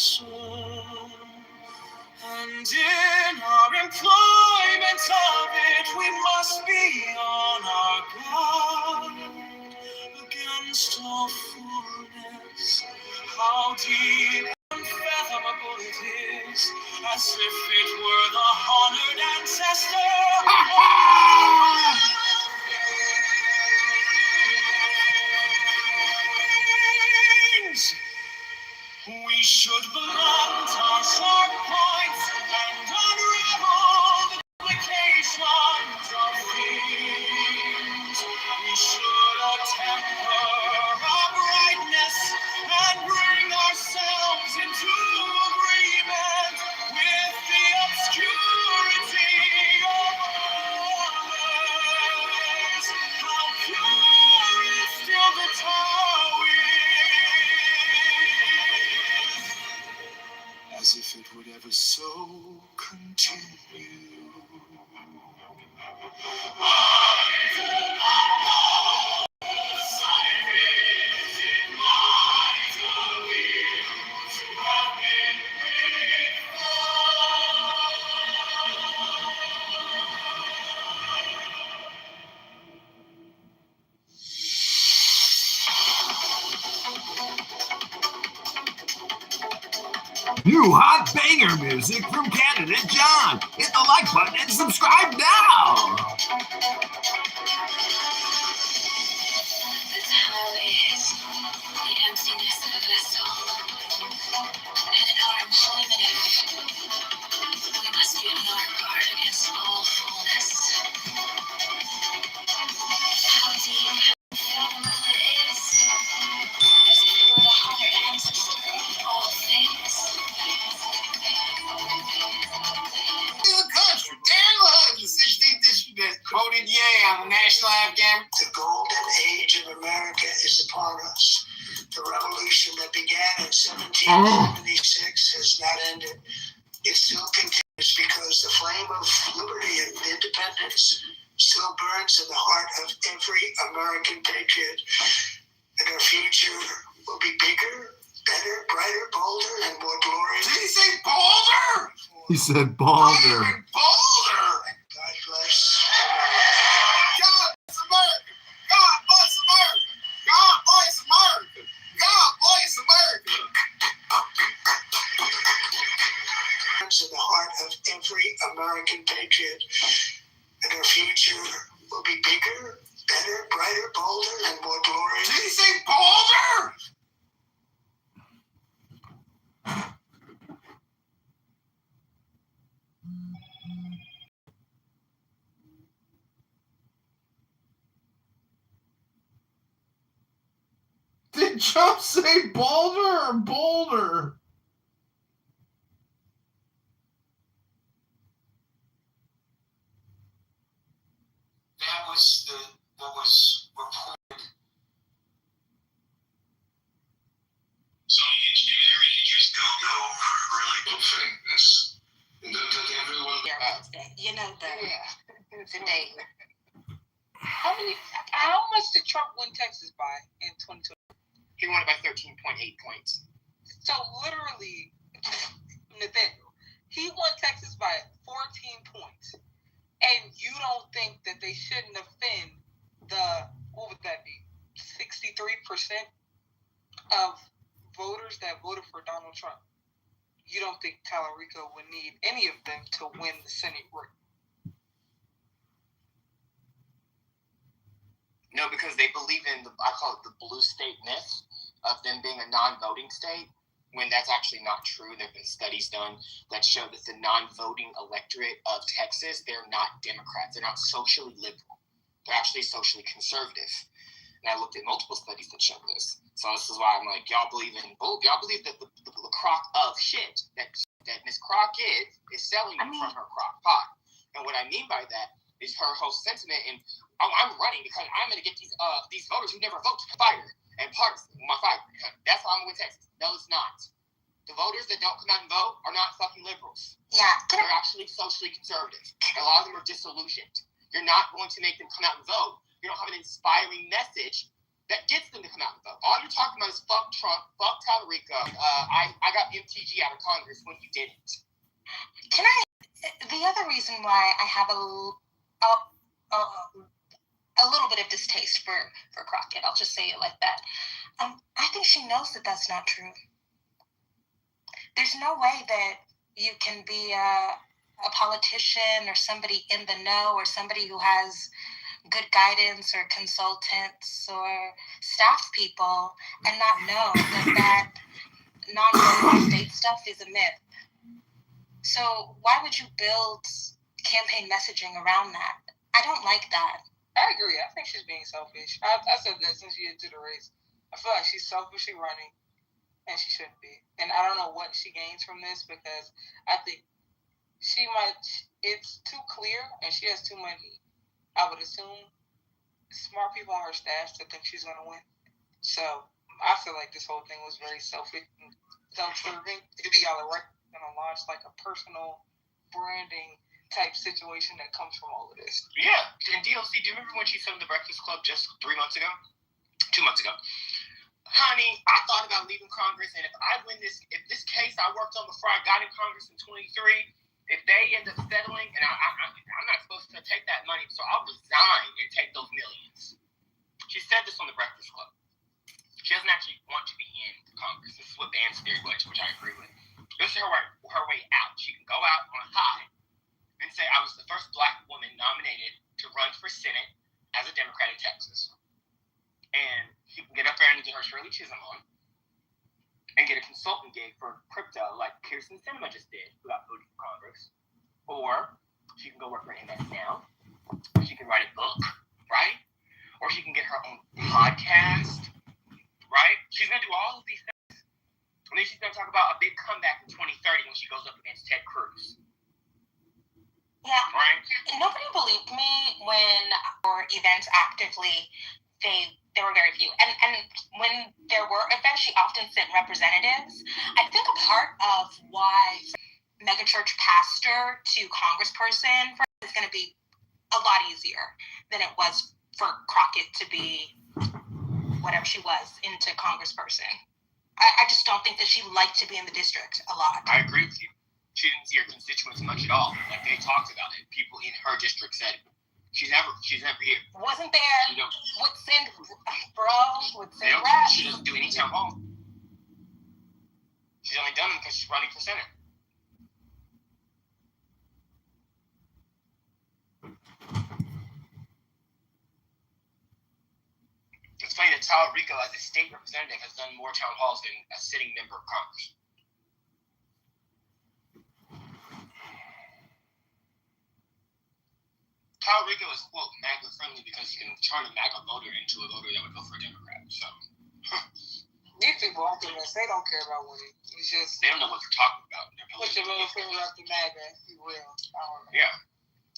soon. And in our employment of it, we must be on our guard against all fullness. How deep and fathomable it is, as if it were the honored ancestor. We should blunt our sharp points and unravel the complications of things. We should temper our brightness and bring ourselves into agreement with the obscurity of others. How pure is still the Tao is. As if it would ever so continue. New hot banger music from candidate John. Hit the like button and subscribe now. That's how it is. The emptiness of a vessel. And in our employment of it, we must be on our guard against all fullness. How deep and fathomable it is, as if it were the honored ancestor of all things. Country, Dan Love, the 16th district, voted yay on the national anthem. The golden age of America is upon us. The revolution that began in 1776 has not ended. It still continues because the flame of liberty and independence still burns in the heart of every American patriot. And our future will be bigger, better, brighter, bolder, and more glorious. Did he say Boulder? He said Boulder. Boulder! God bless God bless America! God bless America! God bless America! God bless America! in the heart of every American patriot. And our future will be bigger, better, brighter, bolder, and more glorious. Did he say Boulder? Did Trump say Boulder or Boulder? That was what was reported. So you just don't know really good things. Does everyone? You know the date. How much did Trump win Texas by in 2020? He won it by 13.8 points. So literally, Nathaniel, he won Texas by 14 points. And you don't think that they shouldn't offend what would that be, 63% of voters that voted for Donald Trump? You don't think Talarico would need any of them to win the Senate race? No, because they believe in I call it the blue state myth of them being a non-voting state, when that's actually not true. There have been studies done that show that the non-voting electorate of Texas, they're not Democrats. They're not socially liberal. They're actually socially conservative. And I looked at multiple studies that show this. So this is why I'm like, y'all believe that the crock of shit that Miss Crock is selling you from her crock pot. And what I mean by that is her whole sentiment in, I'm running because I'm going to get these voters who never vote fired and partisan. That's why I'm with Texas. No, it's not. The voters that don't come out and vote are not fucking liberals. Yeah. They're actually socially conservative. A lot of them are disillusioned. You're not going to make them come out and vote. You don't have an inspiring message that gets them to come out and vote. All you're talking about is fuck Trump, fuck Tallarico. I got MTG out of Congress when you didn't. The other reason why I have a little bit of distaste for Crockett, I'll just say it like that. I think she knows that that's not true. There's no way that you can be a politician or somebody in the know or somebody who has good guidance or consultants or staff people and not know that non-voting state stuff is a myth. So why would you build campaign messaging around that? I don't like that. I agree. I think she's being selfish. I said that since she entered the race. I feel like she's selfishly running, and she shouldn't be. And I don't know what she gains from this because I think she might. It's too clear, and she has too many. I would assume smart people on her staff to think she's going to win. So I feel like this whole thing was very selfish and self-serving. Maybe y'all are going to launch like a personal branding type situation that comes from all of this. Yeah, and DLC, do you remember when she said in the Breakfast Club just 2 months ago? Honey, I thought about leaving Congress, and if this case I worked on before I got in Congress in 23, if they end up settling, and I'm not supposed to take that money, so I'll resign and take those millions. She said this on the Breakfast Club. She doesn't actually want to be in Congress. This is what Van's theory was, which I agree with. This is her way out. She can go out on a high and say, I was the first black woman nominated to run for Senate as a Democrat in Texas. And she can get up there and get her Shirley Chisholm on and get a consultant gig for crypto like Kirsten Sinema just did, who got voted for Congress. Or she can go work for MS Now. She can write a book, right? Or she can get her own podcast, right? She's going to do all of these things. And then she's going to talk about a big comeback in 2030 when she goes up against Ted Cruz. Yeah, right. Nobody believed me when our events actively, there were very few. And when there were events, she often sent representatives. I think a part of why megachurch pastor to congressperson is going to be a lot easier than it was for Crockett to be whatever she was into congressperson. I just don't think that she liked to be in the district a lot. I agree with you. She didn't see her constituents much at all. Like they talked about it. People in her district said, she's never here. Wasn't there. Would send rap. She doesn't do any town hall. She's only done them because she's running for Senate. It's funny that Tallarico, as a state representative, has done more town halls than a sitting member of Congress. Tallarico is, quote, MAGA friendly because he can turn a MAGA voter into a voter that would go for a Democrat. So, these people aren't doing this. They don't care about winning. It's just they don't know what they're talking about. Put your little finger up the MAGA, if you will. I don't know. Yeah,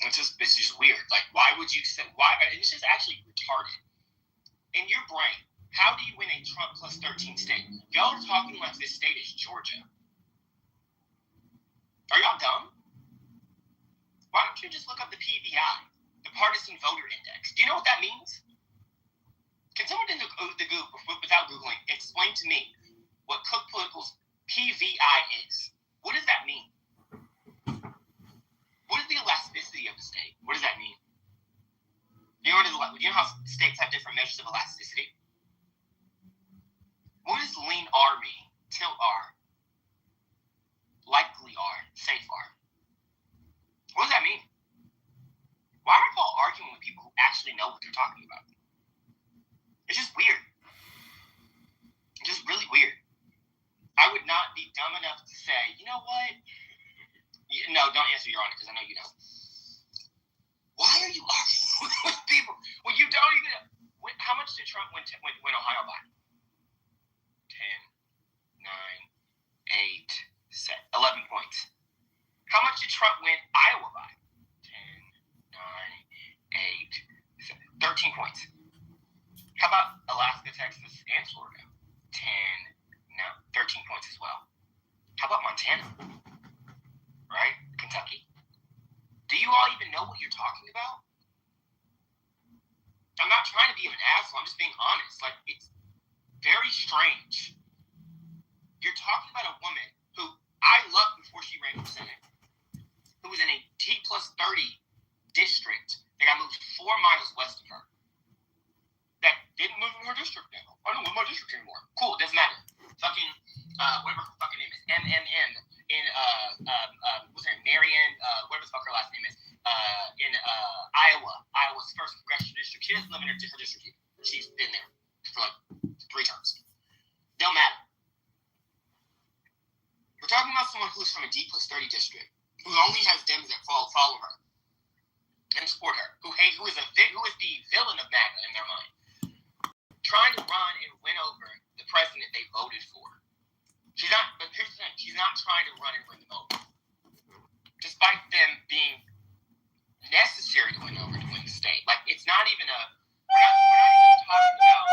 it's just weird. Like, why would you say why? And it's just actually retarded. In your brain, how do you win a Trump plus 13 state? Y'all are talking like this state is Georgia. Are y'all dumb? Why don't you just look up the PVI? The Partisan Voter Index. Do you know what that means? Can someone in the Google, without Googling, explain to me what Cook Political's PVI is? What does that mean? What is the elasticity of the state? What does that mean? You know how states have different measures of elasticity? What does lean R mean? Tilt R. Likely R. Safe R. What does that mean? Why are y'all arguing with people who actually know what they're talking about? It's just weird. It's just really weird. I would not be dumb enough to say, you know what? No, don't answer, Your Honor, because I know you know. Why are you arguing with people when you don't even... How much did Trump win Ohio by? 10, 9, 8, 11 points. How much did Trump win Iowa by? 10, 9, 8, 13 points. How about Alaska, Texas, and Florida? 13 points as well. How about Montana? Right? Kentucky? Do you all even know what you're talking about? I'm not trying to be an asshole. I'm just being honest. Like, it's very strange. You're talking about a woman who I loved before she ran for Senate, who was in a D+30 district that got moved 4 miles west of her. That didn't move in her district now. I don't live in my district anymore. Cool, doesn't matter. Fucking, whatever her fucking name is, MMM in, what's her name, Marion, whatever the fuck her last name is, in Iowa, Iowa's first congressional district. She doesn't live in her district yet. She's been there for like 3 terms. Don't matter. We're talking about someone who's from a D+30 district, who only has Dems that follow her and support her, who is the villain of MAGA in their mind, trying to run and win over the president they voted for. But here's the thing, she's not trying to run and win them over. Despite them being necessary to win over to win the state. Like, it's not even we're not even talking about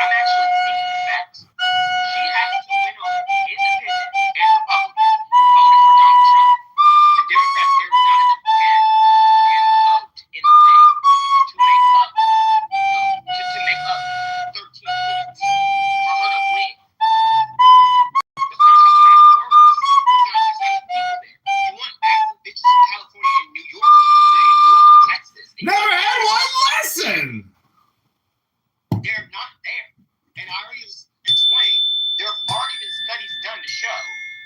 I'm actually seeing the facts. She has to win over independents and Republicans who voted for Donald Trump. The Democrats, there's not enough Dem vote in the state to make up 13 points for her to win. That's not how the math works. There's not enough people there. You want active bitches from California and New York to move to Texas. Never had one lesson. They're not there. And I already explained, there have already been studies done to show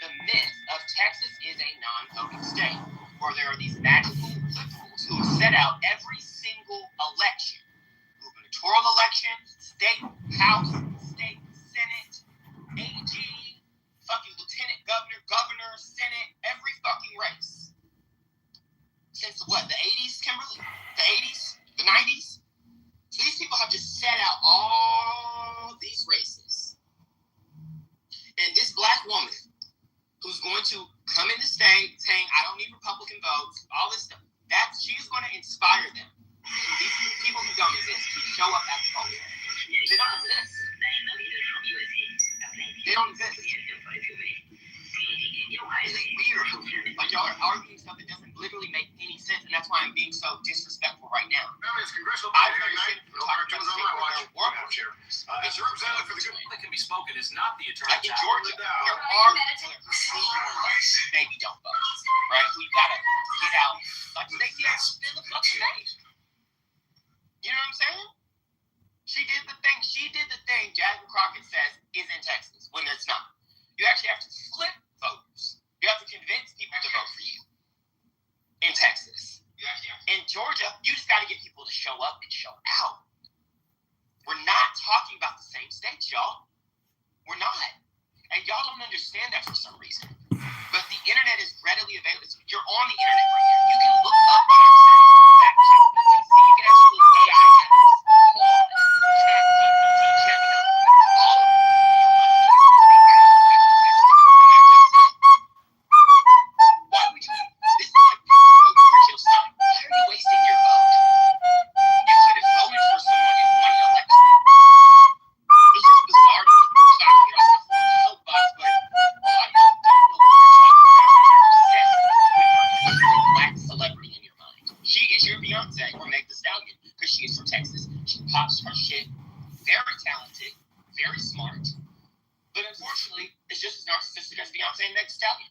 the myth of Texas is a non-voting state, where there are these magical liberals who have set out every single election, gubernatorial election, state house, state senate, AG, fucking lieutenant governor, senate, every fucking race. Since what, the 80s, Kimberly? The 80s? The 90s? So these people have just set out all these races. And this black woman who's going to come in the state saying, I don't need Republican votes, all this stuff, she's going to inspire them. These people who don't exist to show up at the polls. They don't exist. They don't exist. It's weird. Like, y'all are arguing stuff that doesn't literally make any sense, and that's why I'm being so disrespectful right now. It's congressional. I've never seen people talk about As a representative for the good that can be spoken is not the attorney. like in Georgia, there are people who see maybe don't vote, right? We gotta get out. Like Stacey Abrams did the fucking thing. You know what I'm saying? She did the thing Jasmine Crockett says is in Texas when it's not. You actually have to flip voters. You have to convince people to vote for you in Texas. In Georgia, you just got to get people to show up and show out. We're not talking about the same states, y'all. We're not. And y'all don't understand that for some reason. But the internet is readily available. You're on the internet right now. You can look up what I'm saying. Fact check. You can have some little AI apps. All of why would you? This is like people who voted for Jill Stein. Why are you wasting your vote? You could have voted for someone and won an election. It's just bizarre to me. So I can get off my soapbox, but a lot of y'all don't know what you're talking about. You're obsessed with a black celebrity in your mind. She is your Beyonce or Meg Thee Stallion because she is from Texas. She pops her shit. Very talented, very smart. But unfortunately, it's just as narcissistic as Beyonce and Meg Thee Stallion.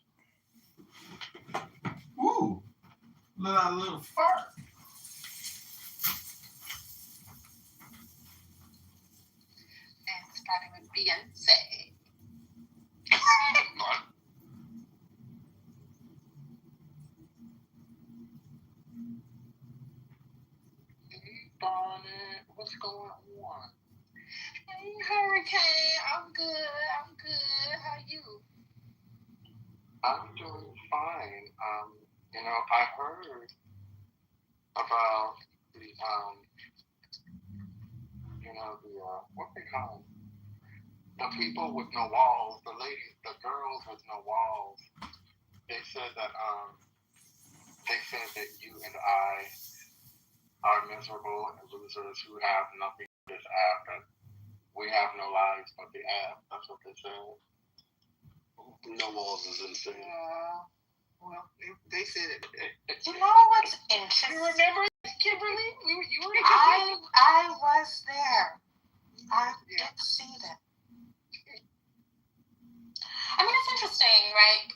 Ooh, let out a little fart. And starting with Beyonce. Hey, Bonnet, what's going on? Hey, Hurricane, I'm good. How you? I'm doing fine. I heard about the what they call them? The people with no walls, the girls with no walls. They said that you and I are miserable and losers who have nothing but this app, and we have no lives but the app. That's what they said. No walls is insane. Well, they said it. You know what's interesting? You remember Kimberly, you were. I was there. I did see them. I mean, it's interesting, right?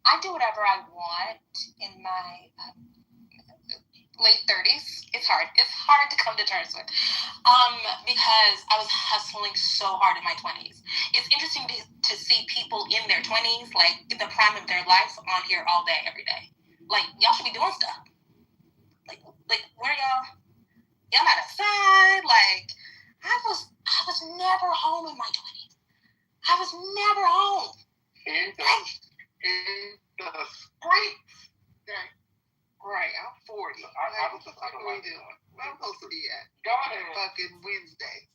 I do whatever I want in my late 30s. It's hard. It's hard to come to terms with, because I was hustling so hard in my 20s. It's interesting to see people in their 20s, like in the prime of their life, on here all day, every day. Like, y'all should be doing stuff. Like where y'all not outside. Like, I was never home in my 20s. I was never home. In the streets. Okay. Right, I'm 40. I was just What are we doing? Where I'm supposed to be at? Go ahead. Fucking Wednesday.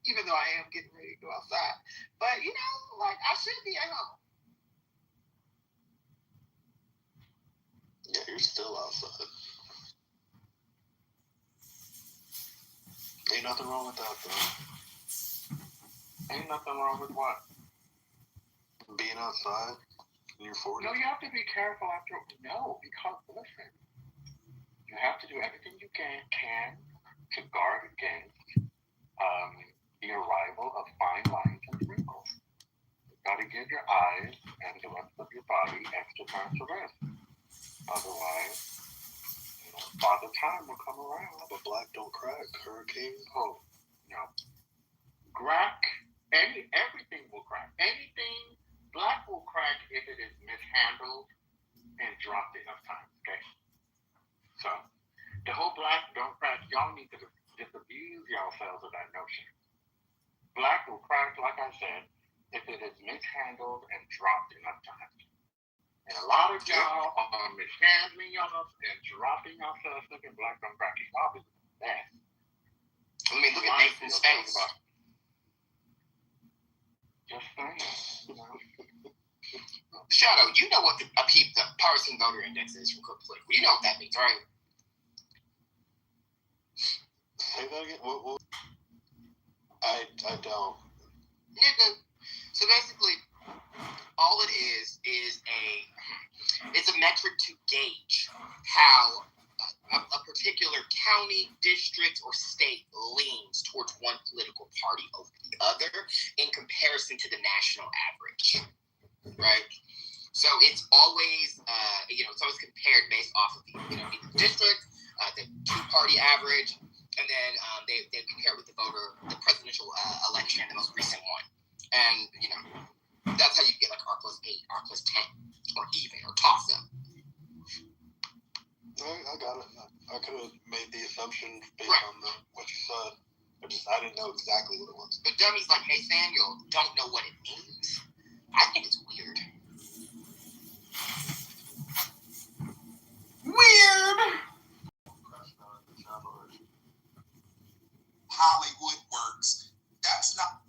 Even though I am getting ready to go outside. But, you know, like, I should be at home. Yeah, you're still outside. Ain't nothing wrong with that, though. Ain't nothing wrong with what? Being outside when you're 40? No, you have to be careful after. No, because, listen, you have to do everything you can to guard against the arrival of fine lines and wrinkles. You've got to give your eyes and the rest of your body extra time to rest. Otherwise, Father Time will come around. But black don't crack, hurricane. Oh, no. Crack, everything will crack. Anything, black will crack if it is mishandled and dropped enough times, okay? So, the whole black don't crack, y'all need to disabuse yourselves of that notion. Black will crack, like I said, if it is mishandled and dropped enough times. And a lot of y'all are mishandling y'all and dropping yourselves thinking black don't crack. Y'all is bad. I mean, look at Nathan's face. Just saying. Shadow, you know what the partisan voter index is from Cook Political. You know what that means, right? Say that again. What? I don't. Nigga. So basically, all it is it's a metric to gauge how a particular county, district, or state leans towards one political party over the other in comparison to the national average, right? So it's always, it's always compared based off of the district, the two-party average, and then they compare it with the presidential election, the most recent one. And, that's how you get like R+8, R+10, or even, or toss-up. I got it. I could have made the assumption based on what you said. I didn't know exactly what it was. But dummies like Nathaniel don't know what it means. I think it's weird. Weird. Hollywood works. That's not.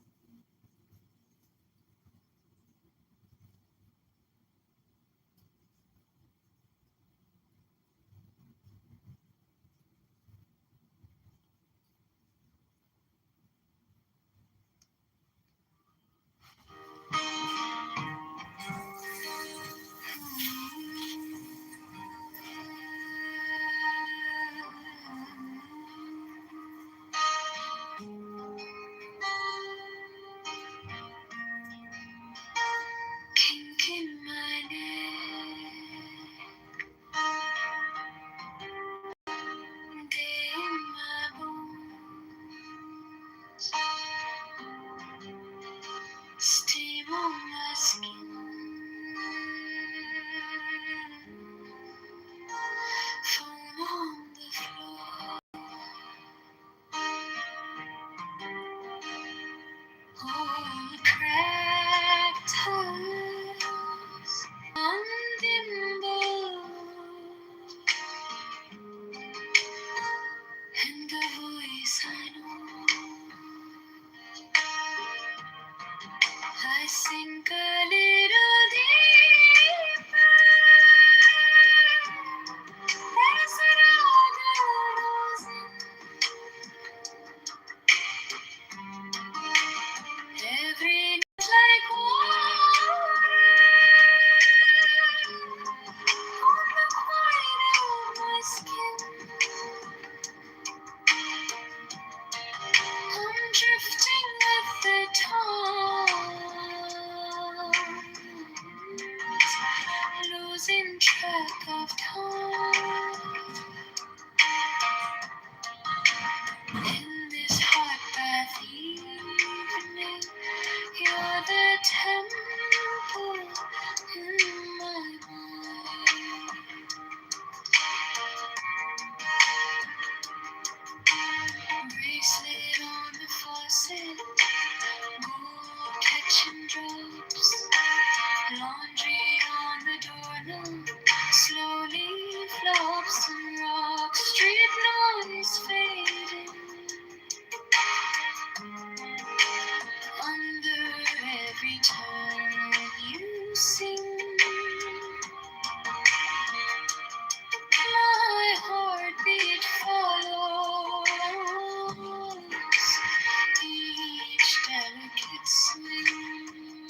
losing track of time. In this hot bath evening, you're the temple in my mind. Bracelet on the faucet, gold catching drops. Laundry on the doorknob, slowly flops and rocks. Street noise fading under every turn you sing. My heartbeat follows each delicate swing.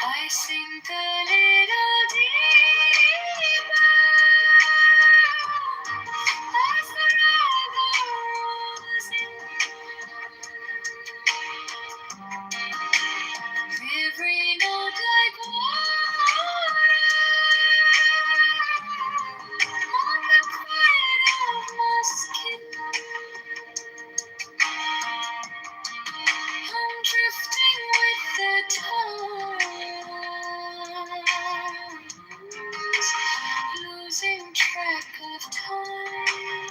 I sink a little deeper as the river rolls in. Every note like water on the quiet of my skin. I'm drifting with the tides, losing track of time.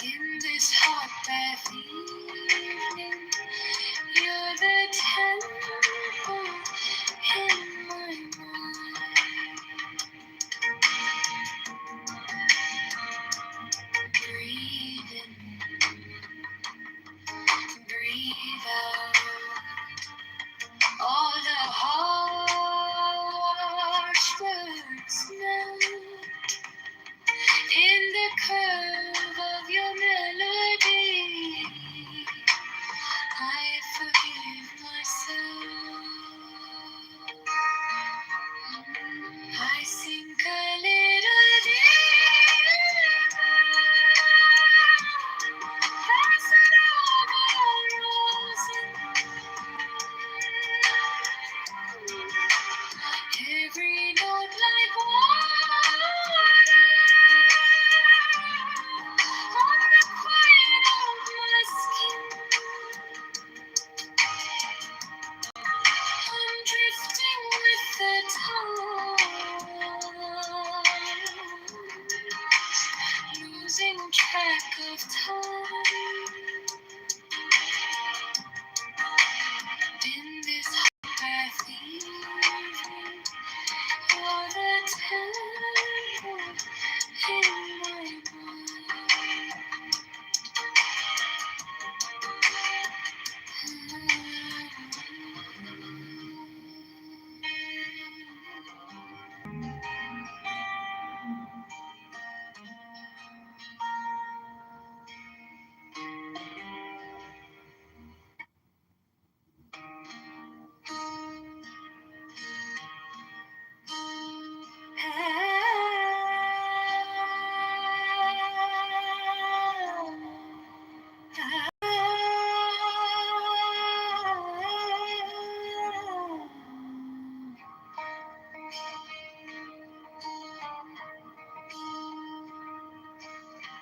In this hot bath evening, you're the temple in my mind. Breathe in, breathe out. All the harsh words melt in the curve of your melody. I forgive myself. I sink a little deeper as the river rolls in. Every note like water on the quiet of my skin. I'm drifting with the tide, losing track of time. In this hot bath evening, you're the temple in my mind.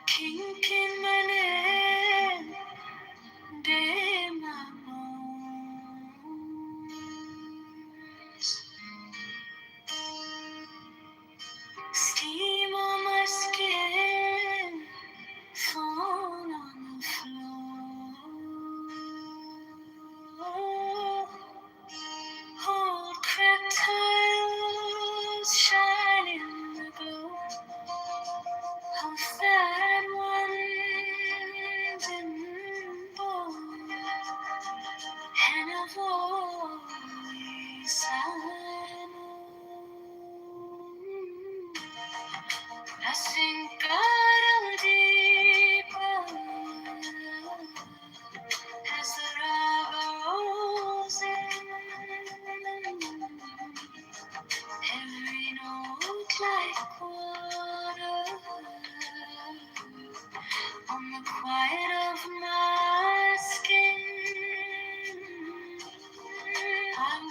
Kink in my neck, dim my bones. Steam on my skin, fall on the floor. Old cracked tiles shine in the glow of that one dimple and a voice I know. I sink a little deeper as the river rolls in. Every note like water on the quiet of my skin.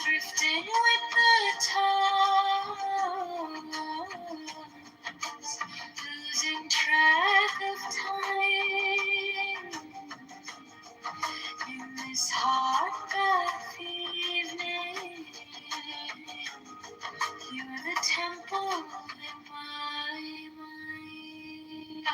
drifting with the tides, losing track of time in this hot bath evening. You're the temple in my mind.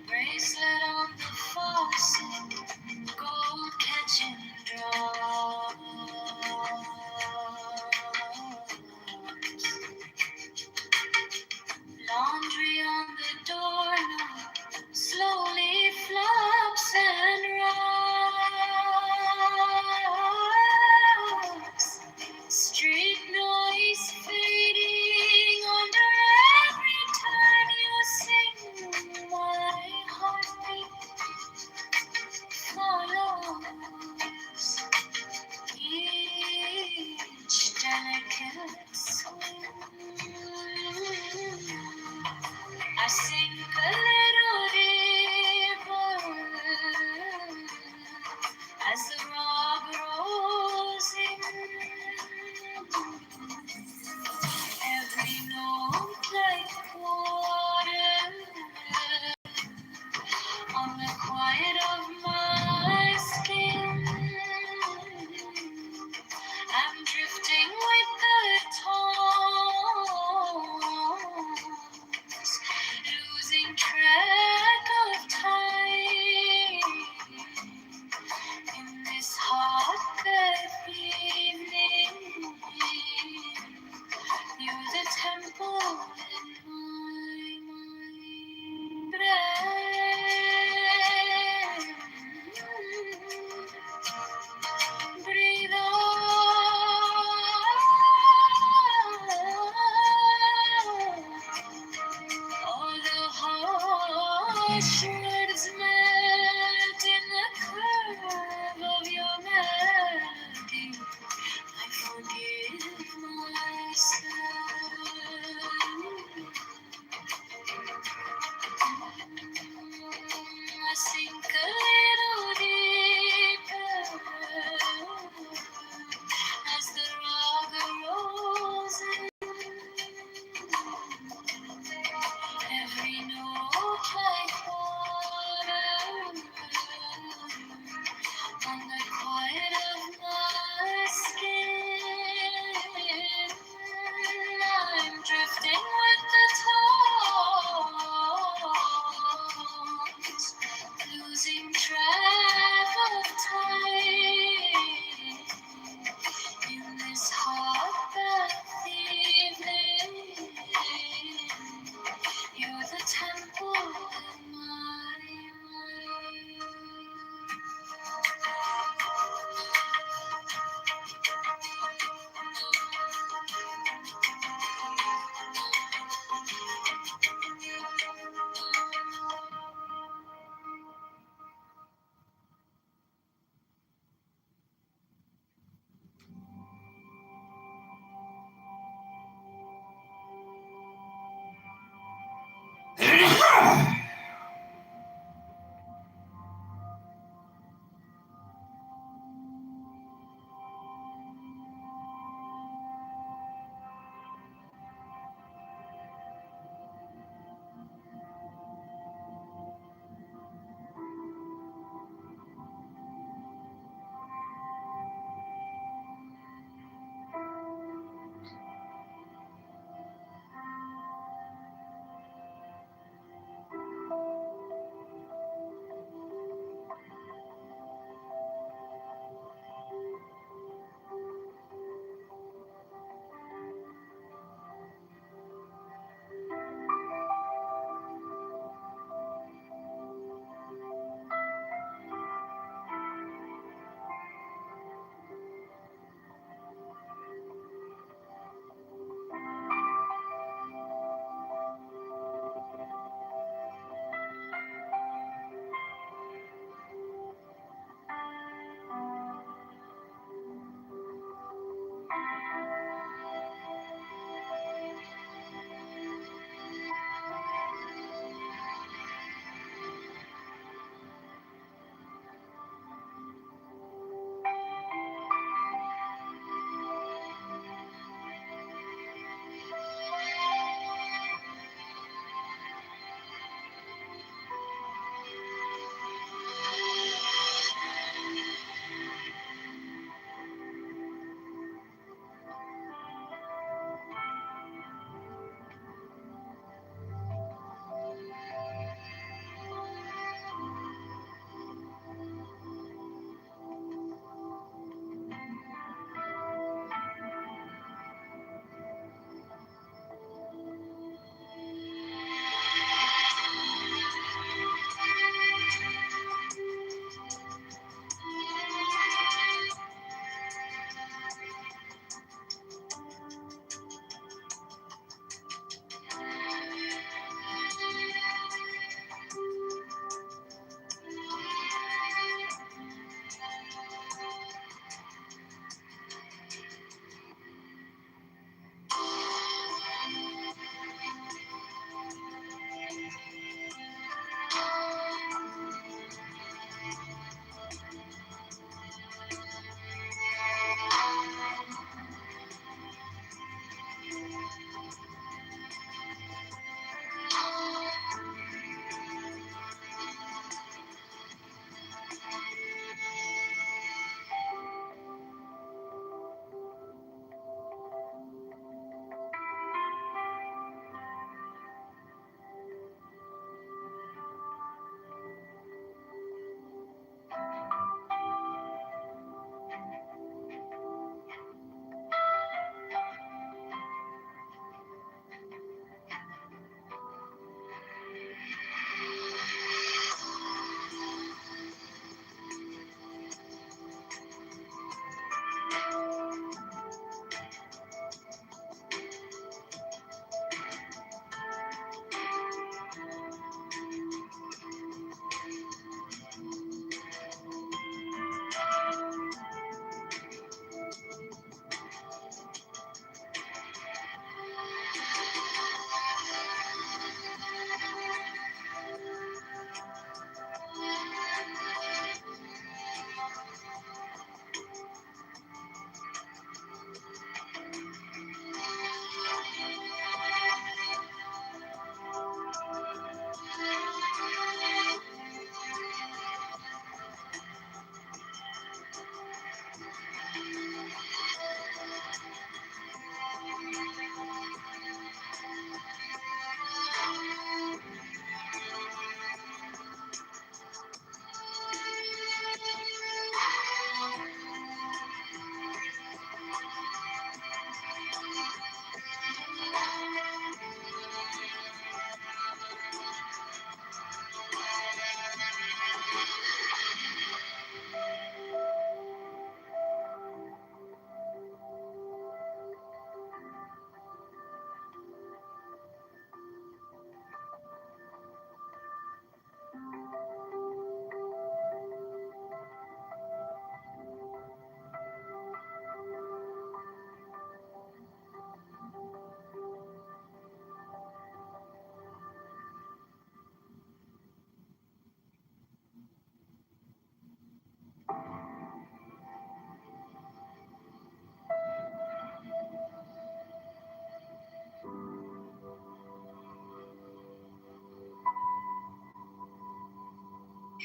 Bracelet on the faucet, gold catching drops. Laundry on the doorknob slowly flops and rocks. Street noise fading under every turn you sing. My heartbeat follows each delicate swing. I sink a little deeper as the rock rolls in. Every note like water on the quiet of my skin. I'm drifting with the tones, losing track of time in this hot bath evening. You're the temple in my mind. Breathe on. All the harsh words melt in the curve of your melody. I forgive myself. I sink a little deeper as the rock rolls in. Every note like water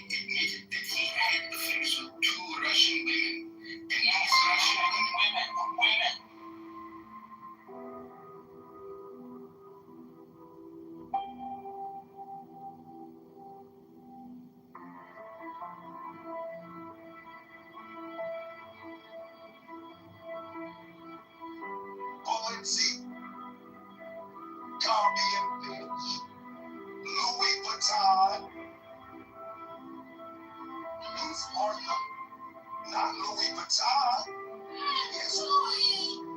admitted that he had affairs with 2 Russian women. And these Russian women are women. Bullet Tommy and Finch, Louis Vuitton. Who's Arthur? Not Louis Vuitton. It's Louis.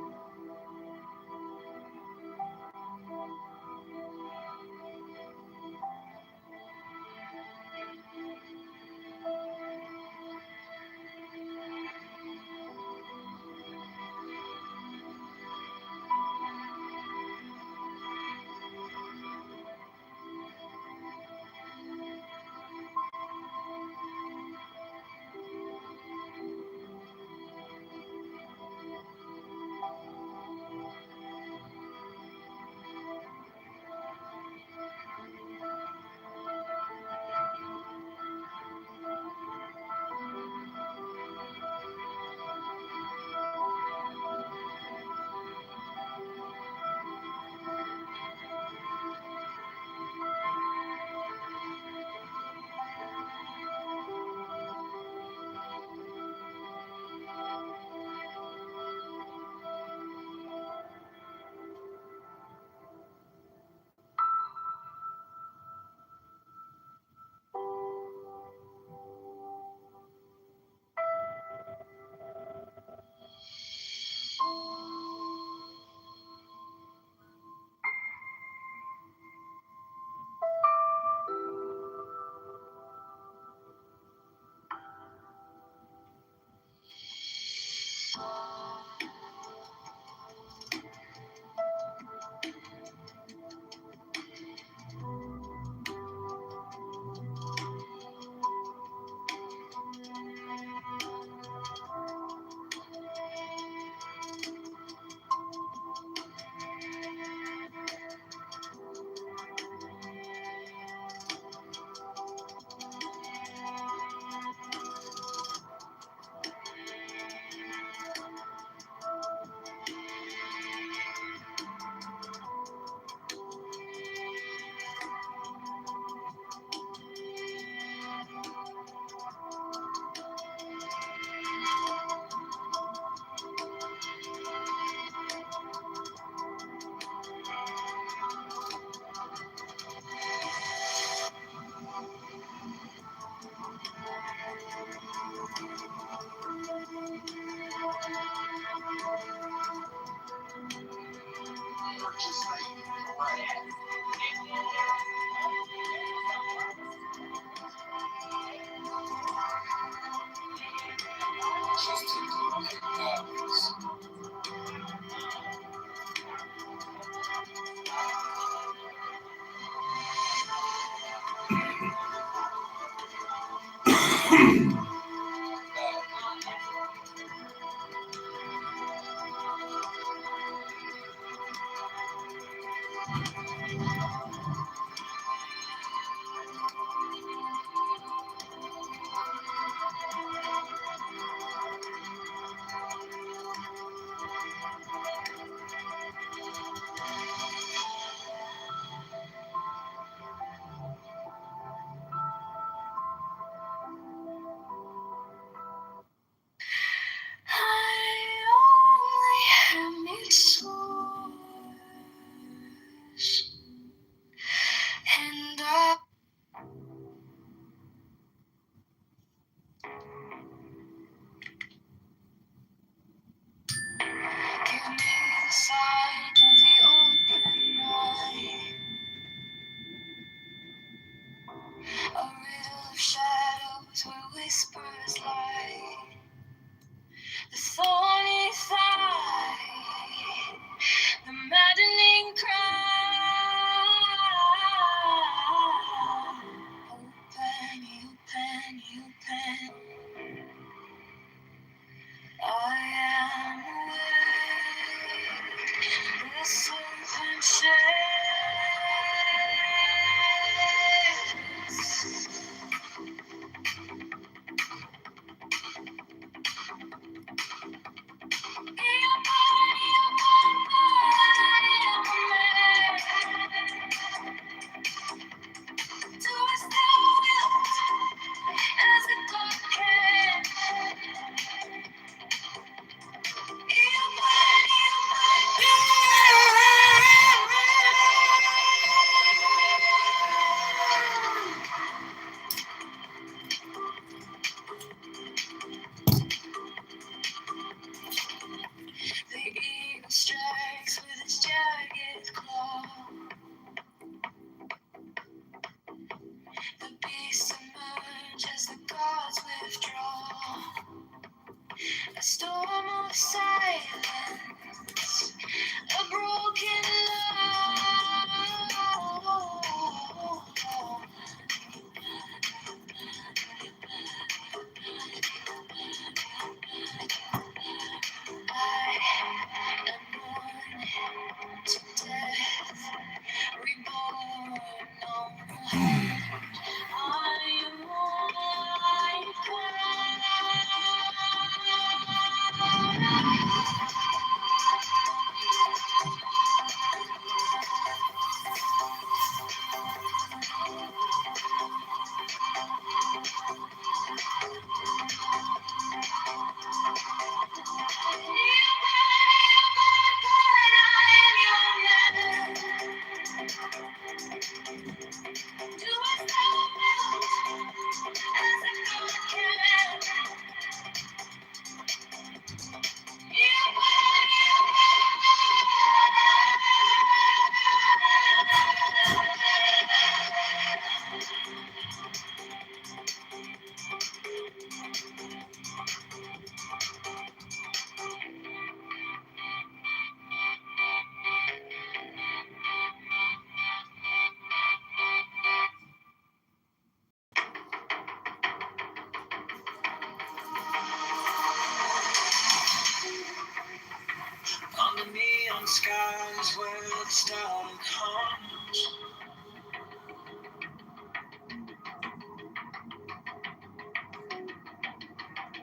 Neon skies where the starlight comes.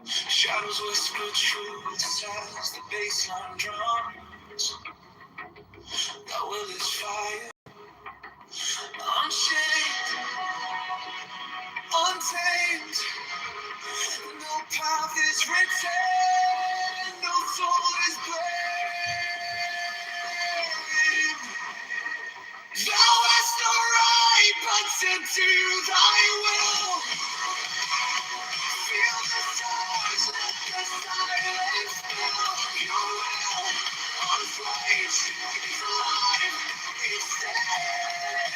Shadows whisper truths as the bassline drums. That will is fire, unchained, untamed. No path is written, no soul is blamed. Thou hast no right but to do thy will. Feel the stars, let the silence fill your will. Unafraid, is alive, is dead.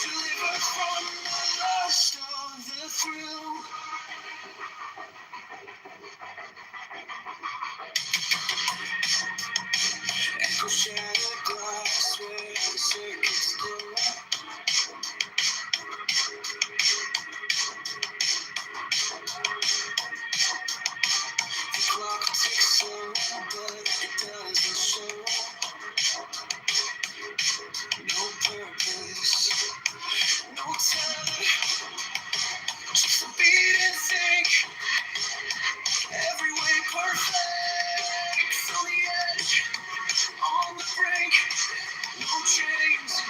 Delivered from the lust of the thrill. Echo shattered glass where the circuits glow. The clock ticks slow, but it doesn't show. No purpose, no time, just a beat and sync. Every way perfect, on the edge, on the brink. No chains,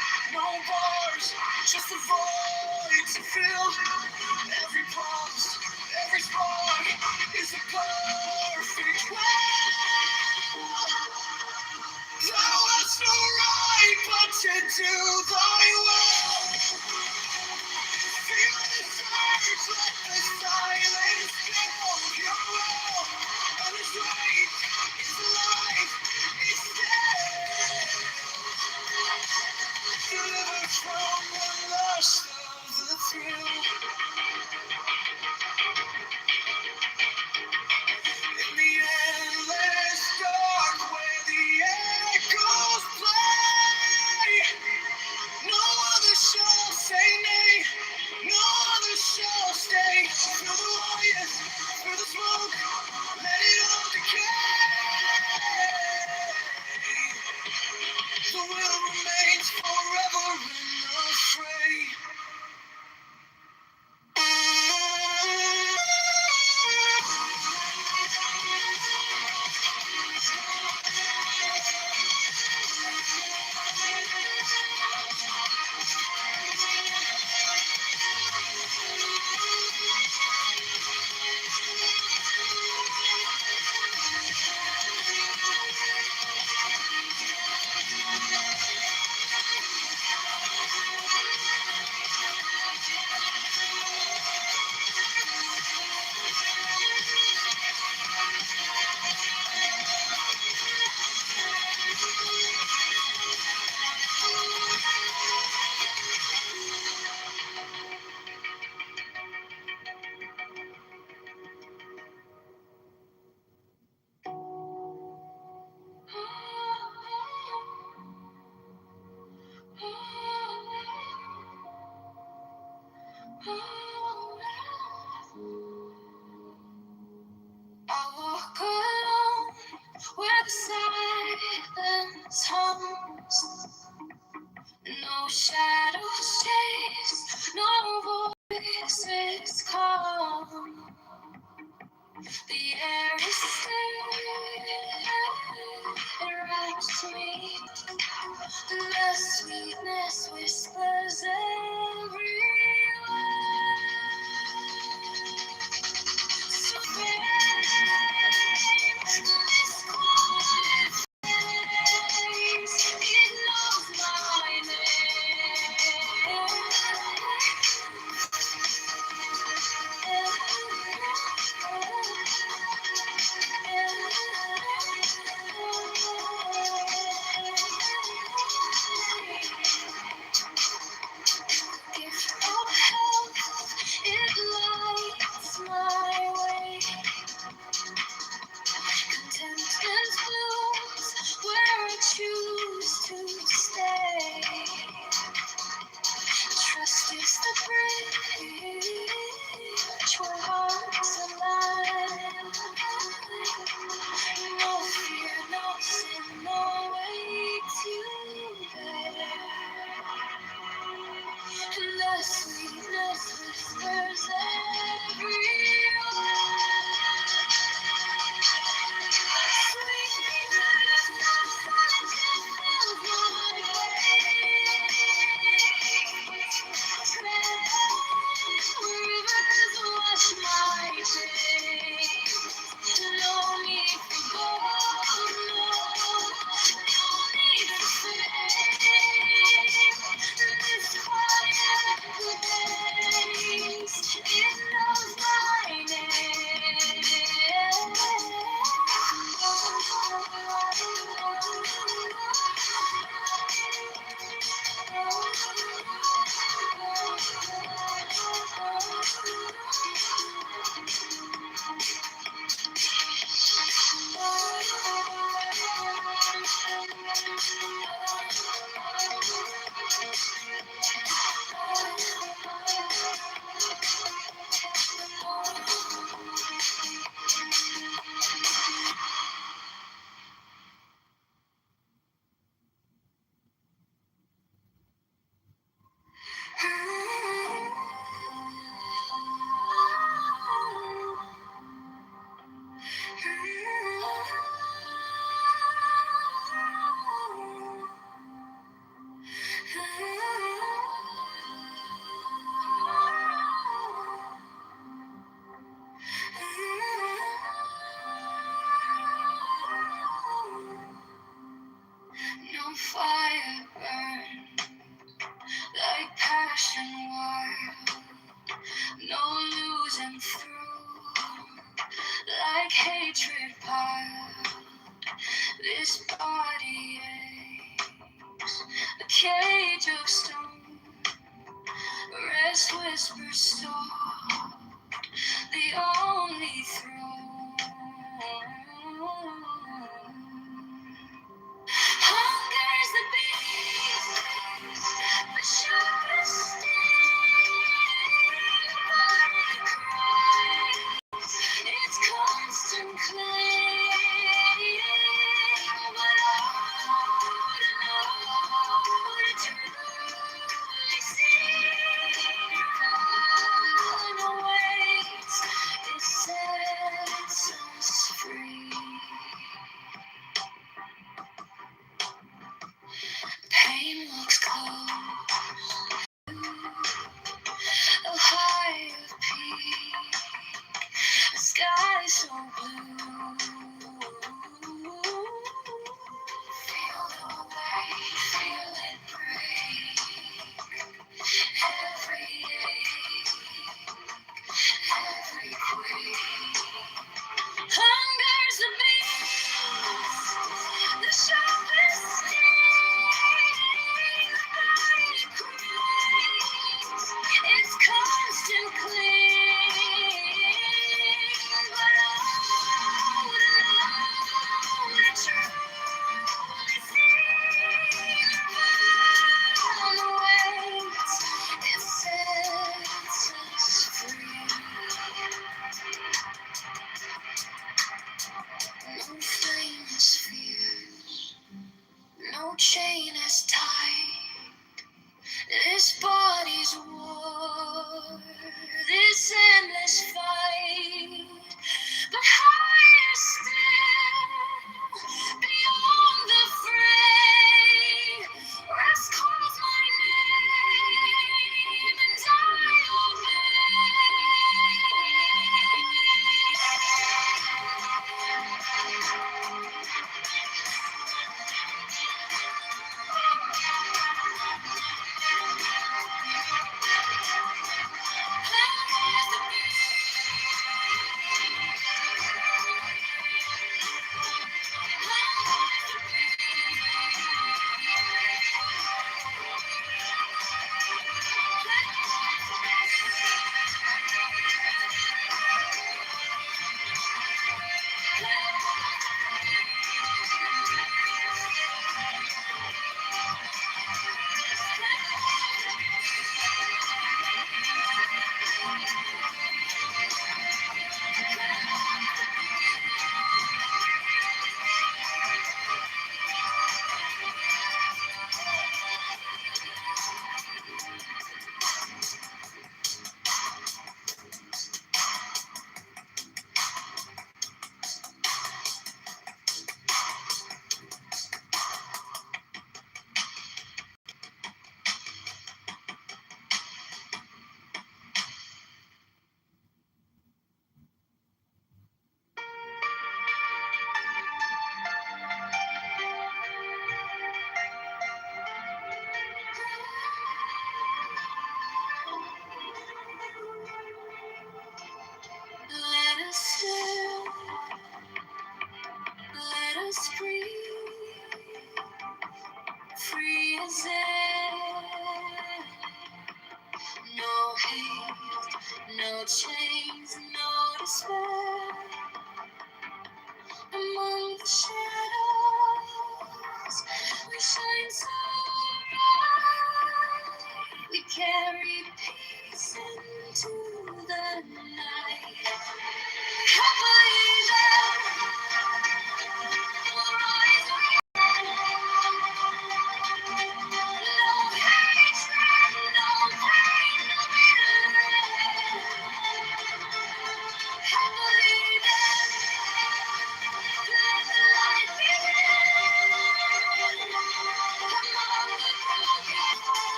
No fire burn like passion wild, no losing through like hatred piled. This body aches, a cage of stone, rest whispers stall, the only throne. Hunger's the beast, the sharpest sting, body cries, its constant claim. But oh, to know, to truly see, nirvana waits, it sets us free. Pain looks close, a high of peak, a sky so blue. Feel the weight, feel it break. Every ache, every quake. Hunger's the beast, the sharpest sting, the body cries, its constant cling. But oh, to truly see, on the waves, it sets us free. No flame is fierce, no chain is tight. This body's war, this endless fight. But higher still, beyond the fray, rest calls my name, and I obey. No hate, no chains, no despair. Among the shadows, we shine so bright. We carry peace into the night. I believe that we'll rise again. No hatred, no pain, no bitterness.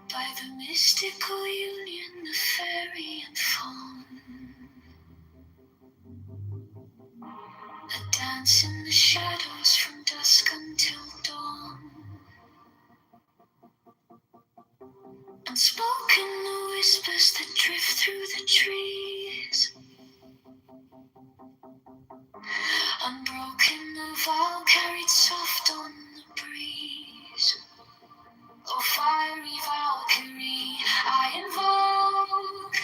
By the mystical union of fairy and fawn, a dance in the shadows from dusk until dawn. Unspoken the whispers that drift through the trees. Unbroken the vow carried soft on the breeze. Oh, fiery Valkyrie, I invoke.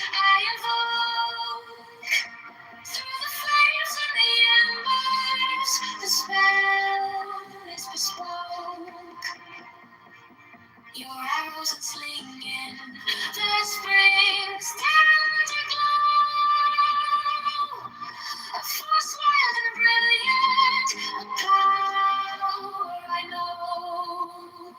Through the flames and the embers, the spell is bespoke. Your arrows and slinging, the spring's tender glow. A force wild and brilliant, a power I know.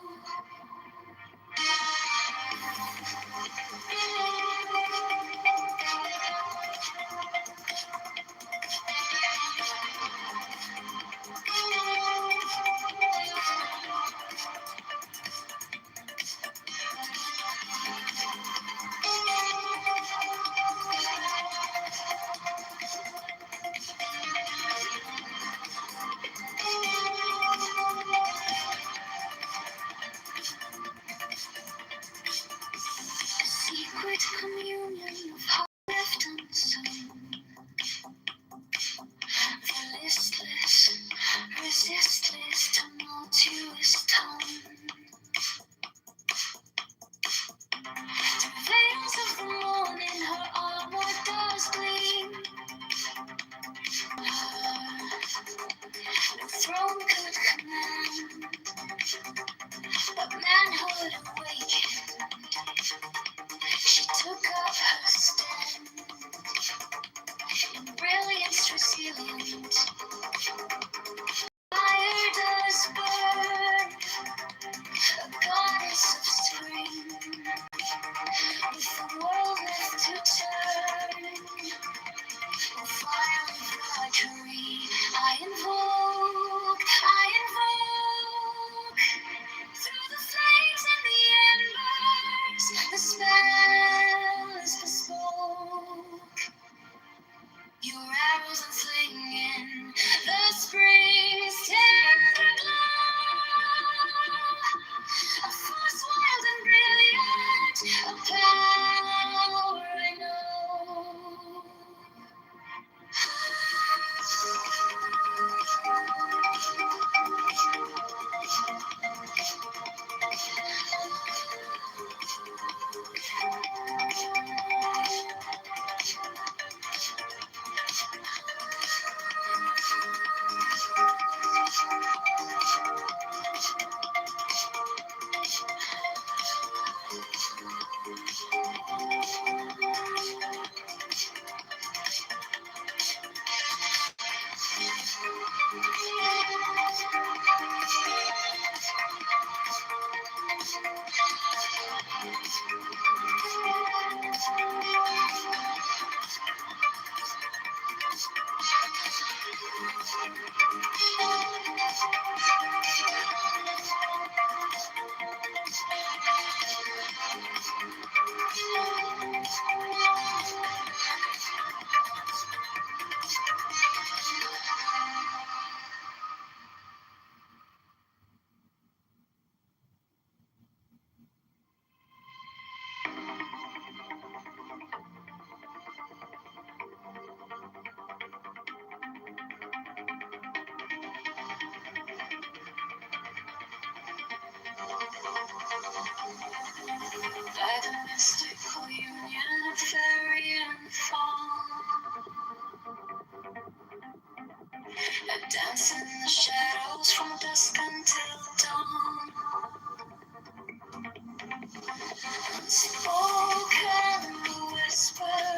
A secret communion of heart left unsown. The listless, resistless, tumultuous tone. Through veils of the morning, her armor does gleam. No throne could command, but manhood awakened. She took up her stand in brilliance resilient. Fire does burn, a goddess of spring, with the world left to turn. Oh, fiery Valkyrie, I invoke. Through the flames and the embers, the spell is bespoke. Your arrows unslinging, the spring's tender glow. A force wild and brilliant, a power I know. By the mystical union of fairy and fawn, a dance in the shadows from dusk until dawn. Unspoken the whisper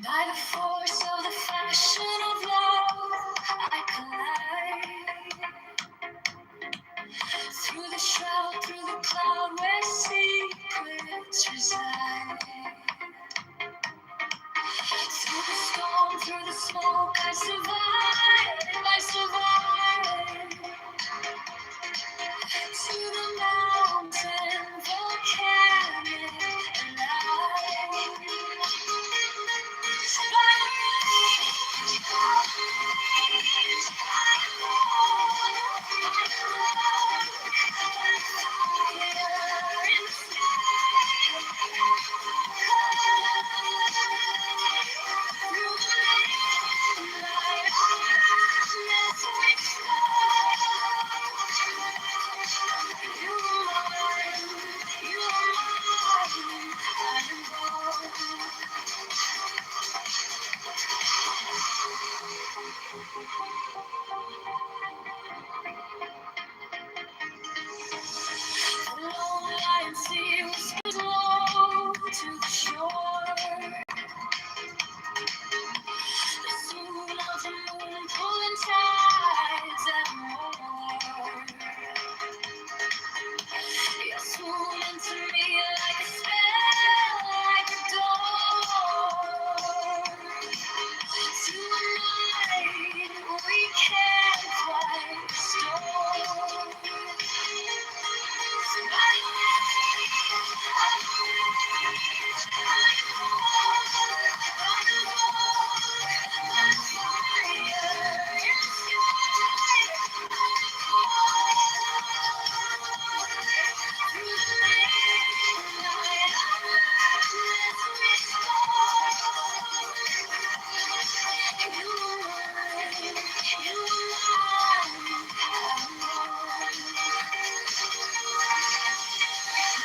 By the force of the fashion of love, I collide through the shroud, through the cloud where secrets reside. Through the storm, through the smoke, I survive, I survive. To the mountain, volcanic, and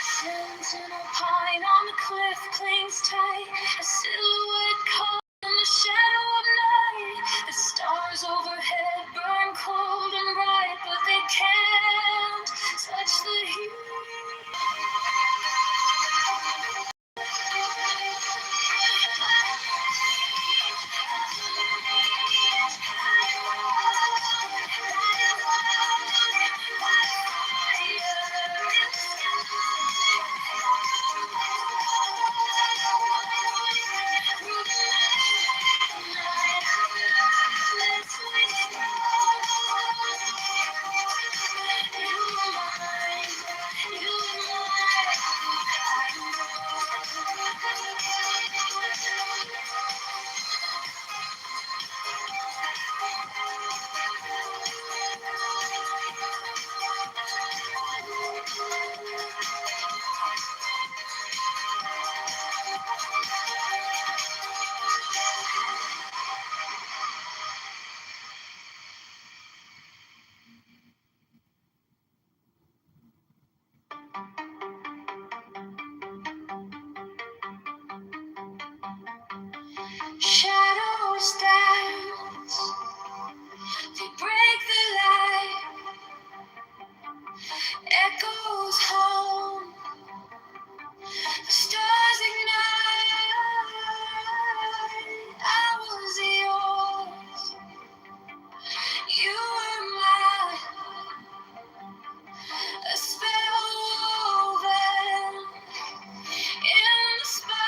sentinel pine on the cliff clings tight, a silhouette caught in the shadow of night. The stars overhead burn cold and bright, but they can't touch the heat. Shadows dance, they break the light, echoes home, the stars ignite. I was yours, you were mine, a spell woven in the spine.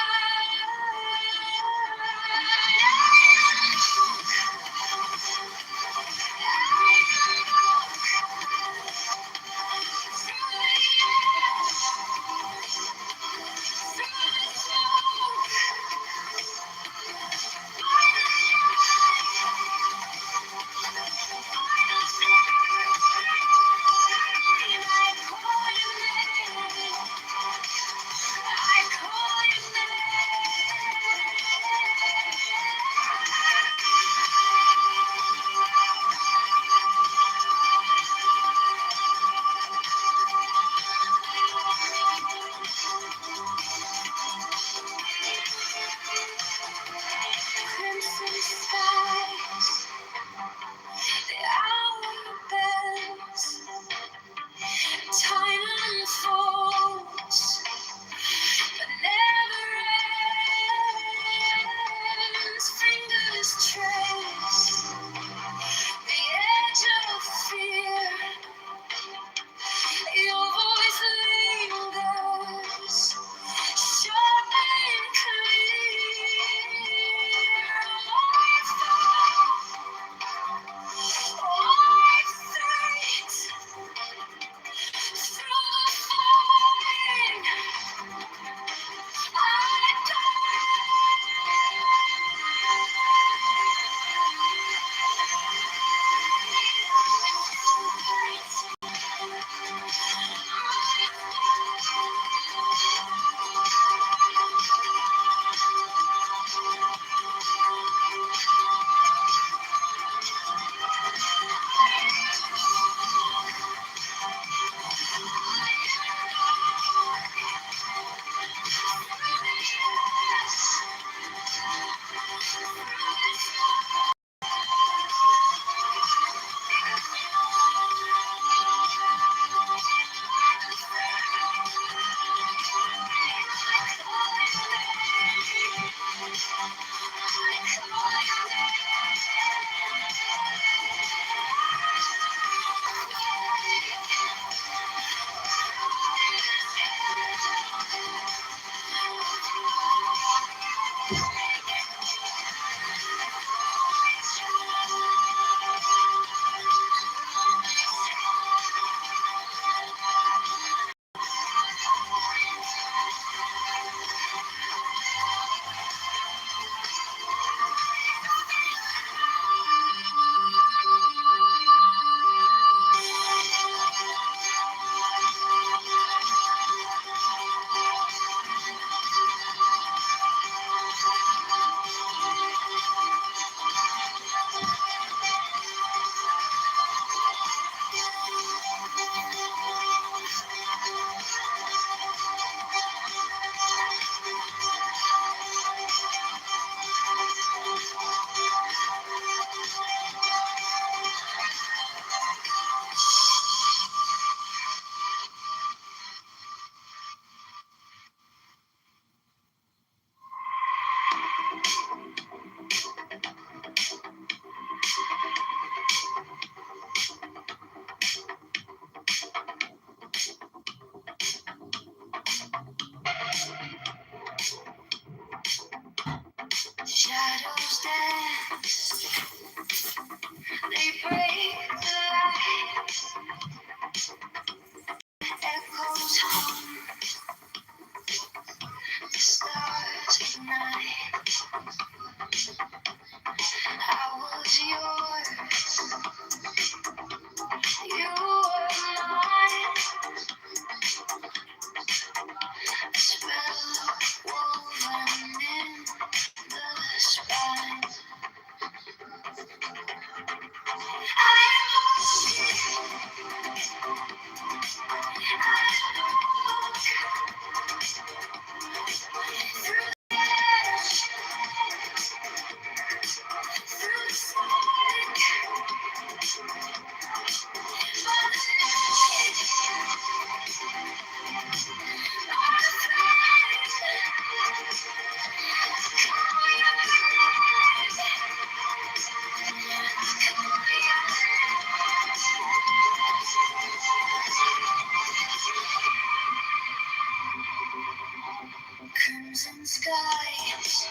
crimson skies,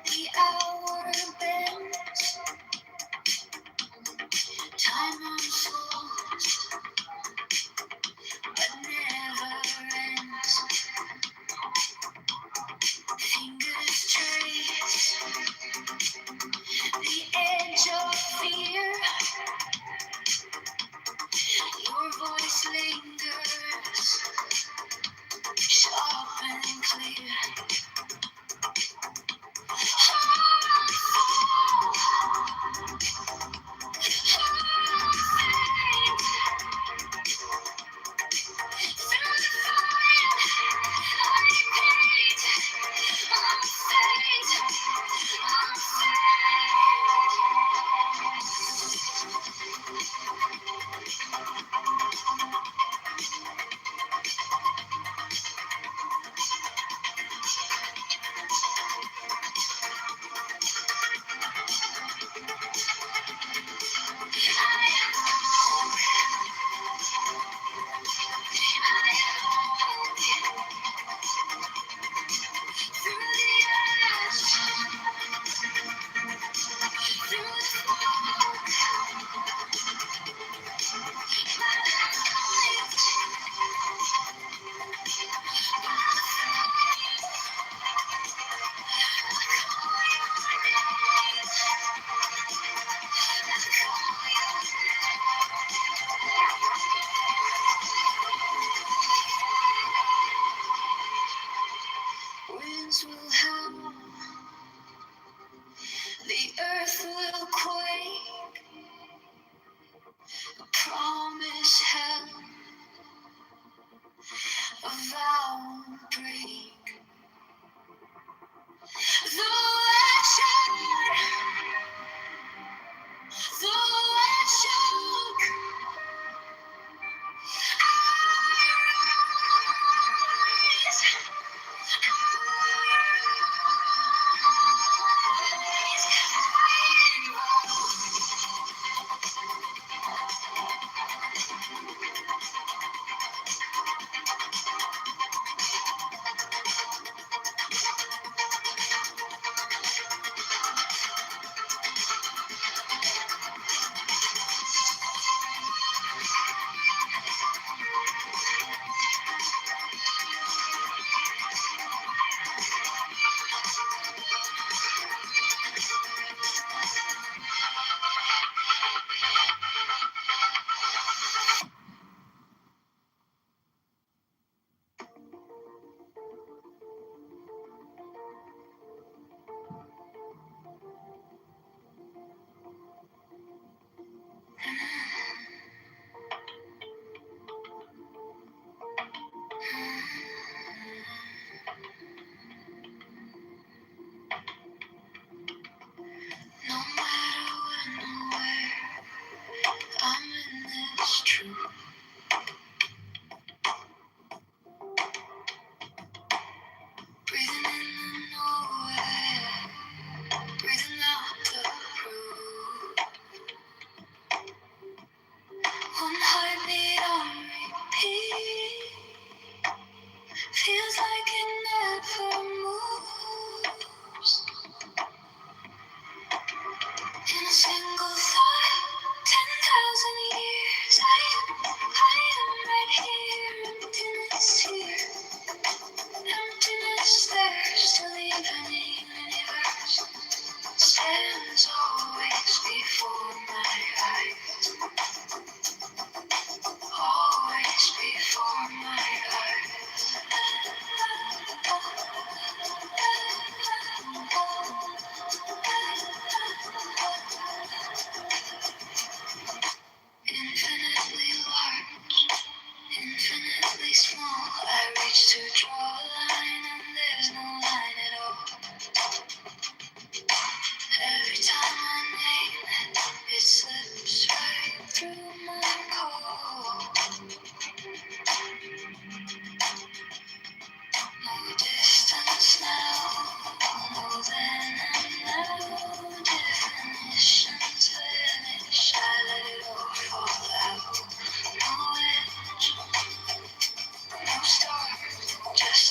the hour bends, time unfolds, but never ends. Fingers trace the edge of fear. Your voice lingers, sharp and clear. Winds will howl, the earth will quake, a promise held, a vow break. Though I shout, though I choke, no matter when or where, I'm in this truth. Breathing in the nowhere, breathing out the proof. One heartbeat on repeat, feels like it never moves. In a single thought, 10,000 years, I am right here, emptiness here, emptiness there, still the infinite universe stands always before my eyes, always before my eyes. Infinitely large, infinitely small. I reach to draw a line and there's no line at all. Every time I name it, it slips right through my call. No distance now, no then and now. Definitions vanish, I let it all fall out. No edge, no start, just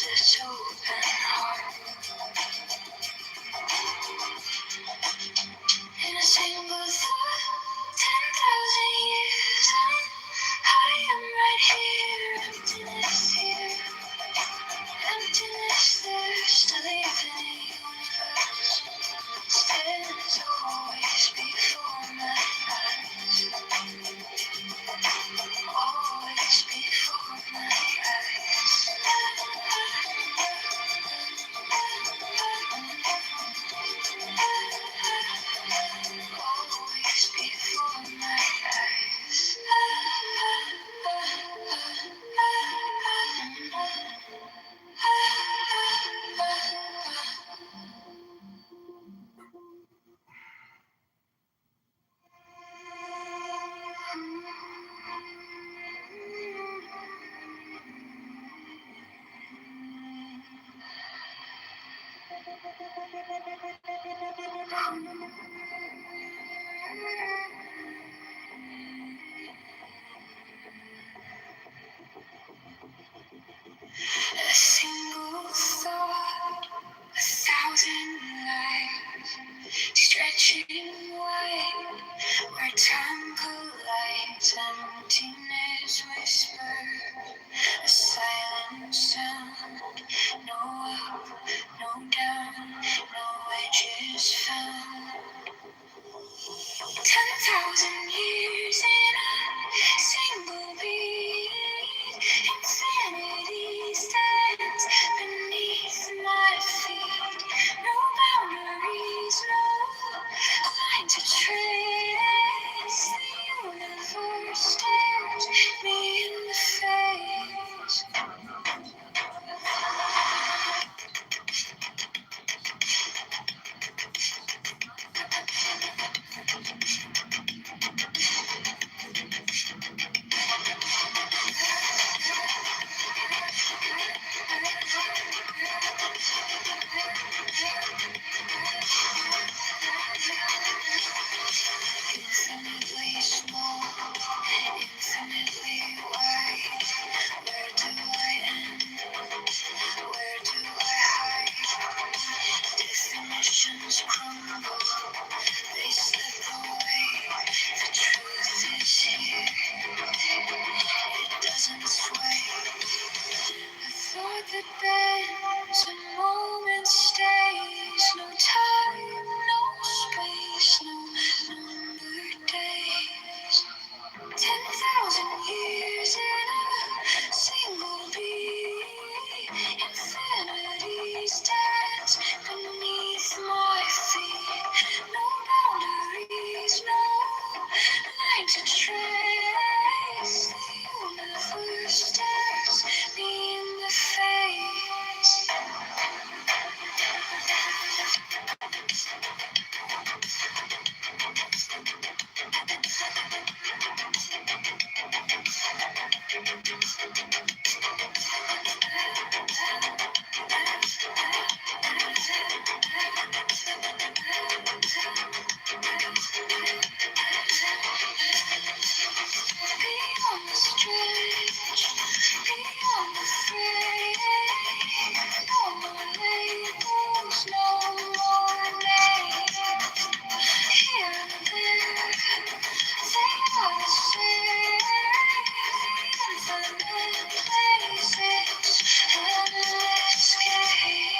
A single thought, 1,000 lives, stretching wide, where time collides. Emptiness whispers, a silent sound. No up, no down, no edges found. 10,000 years in a single beat. Infinity stands beneath my feet. No boundaries, no line to trace. The universe stares me in the face. Infinitely small, infinitely wide. Where do I end? Where do I hide? Definitions crumble, they slip away. The truth is here, it doesn't sway. A thought that bends, a moment stays. No time, no space, no numbered days. 10,000 years in a single beat. Infinity stands beneath my feet. No boundaries, no line to trace. The universe stares me in the face. Beyond the stretch, beyond the fray, no more labels, no more names. Here and there, they are the same. Infinite places, endless game.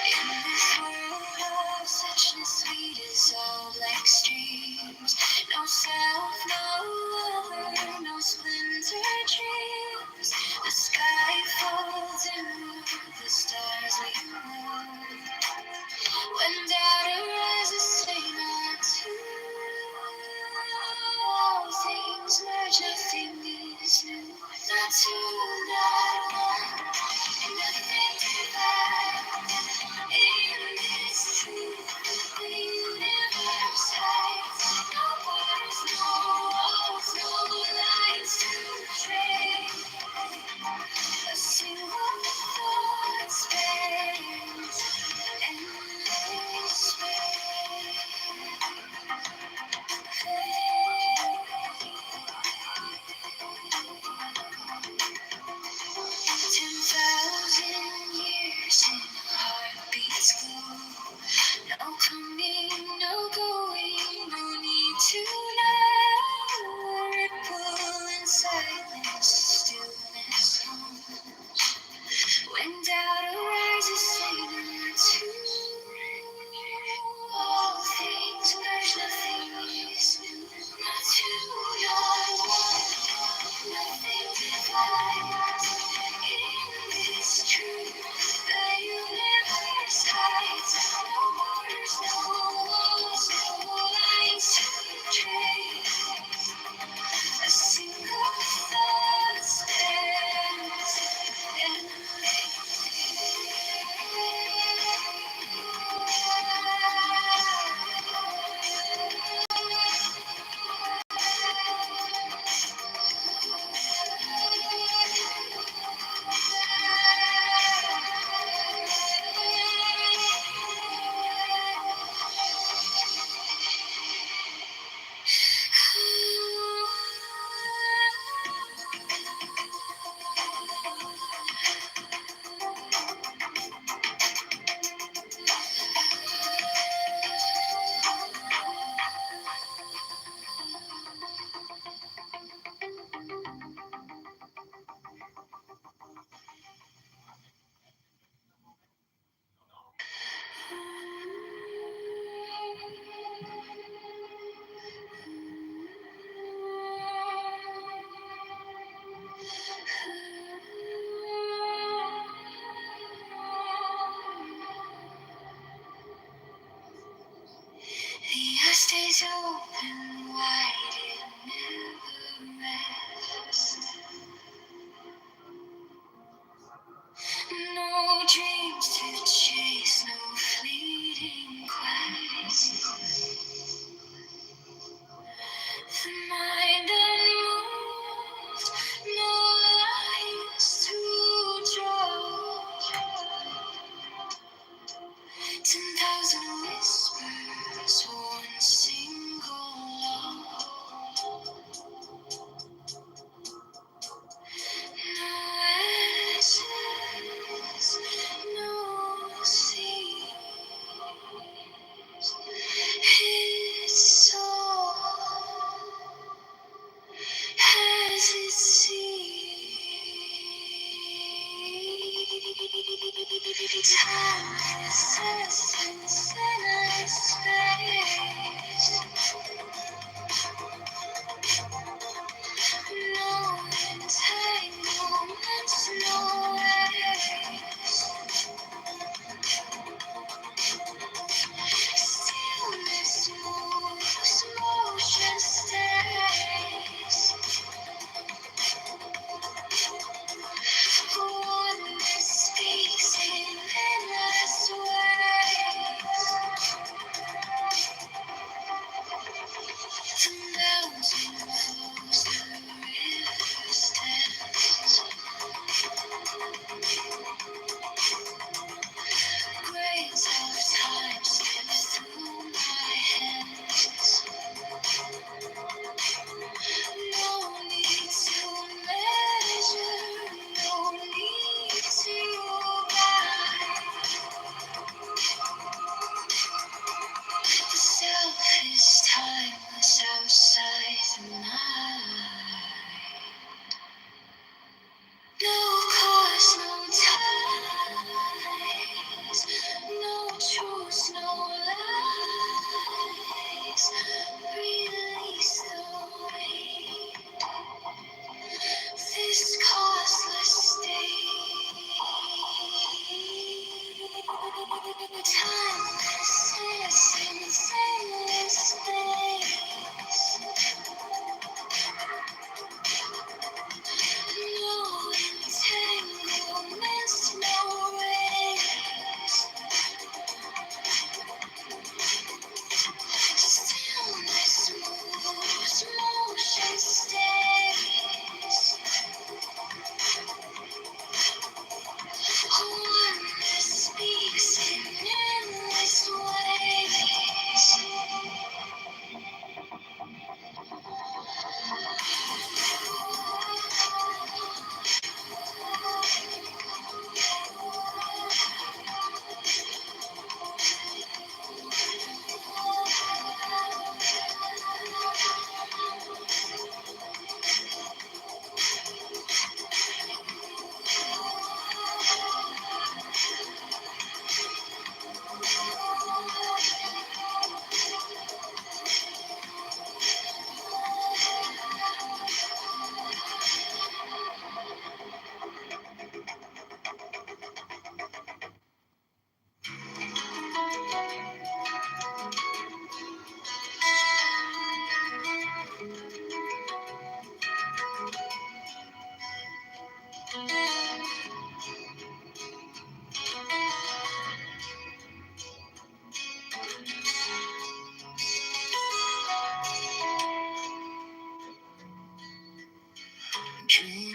In this world of suchness we dissolve like streams. No self, no other, no splinter dreams. The sky falls in the stars we move. When doubt arises, say not to. All things merge, nothing is new. Not two, not one, nothing divided. In this truth, the universe hides. No borders, no walls, no lines to trace. A single thought spans endless space.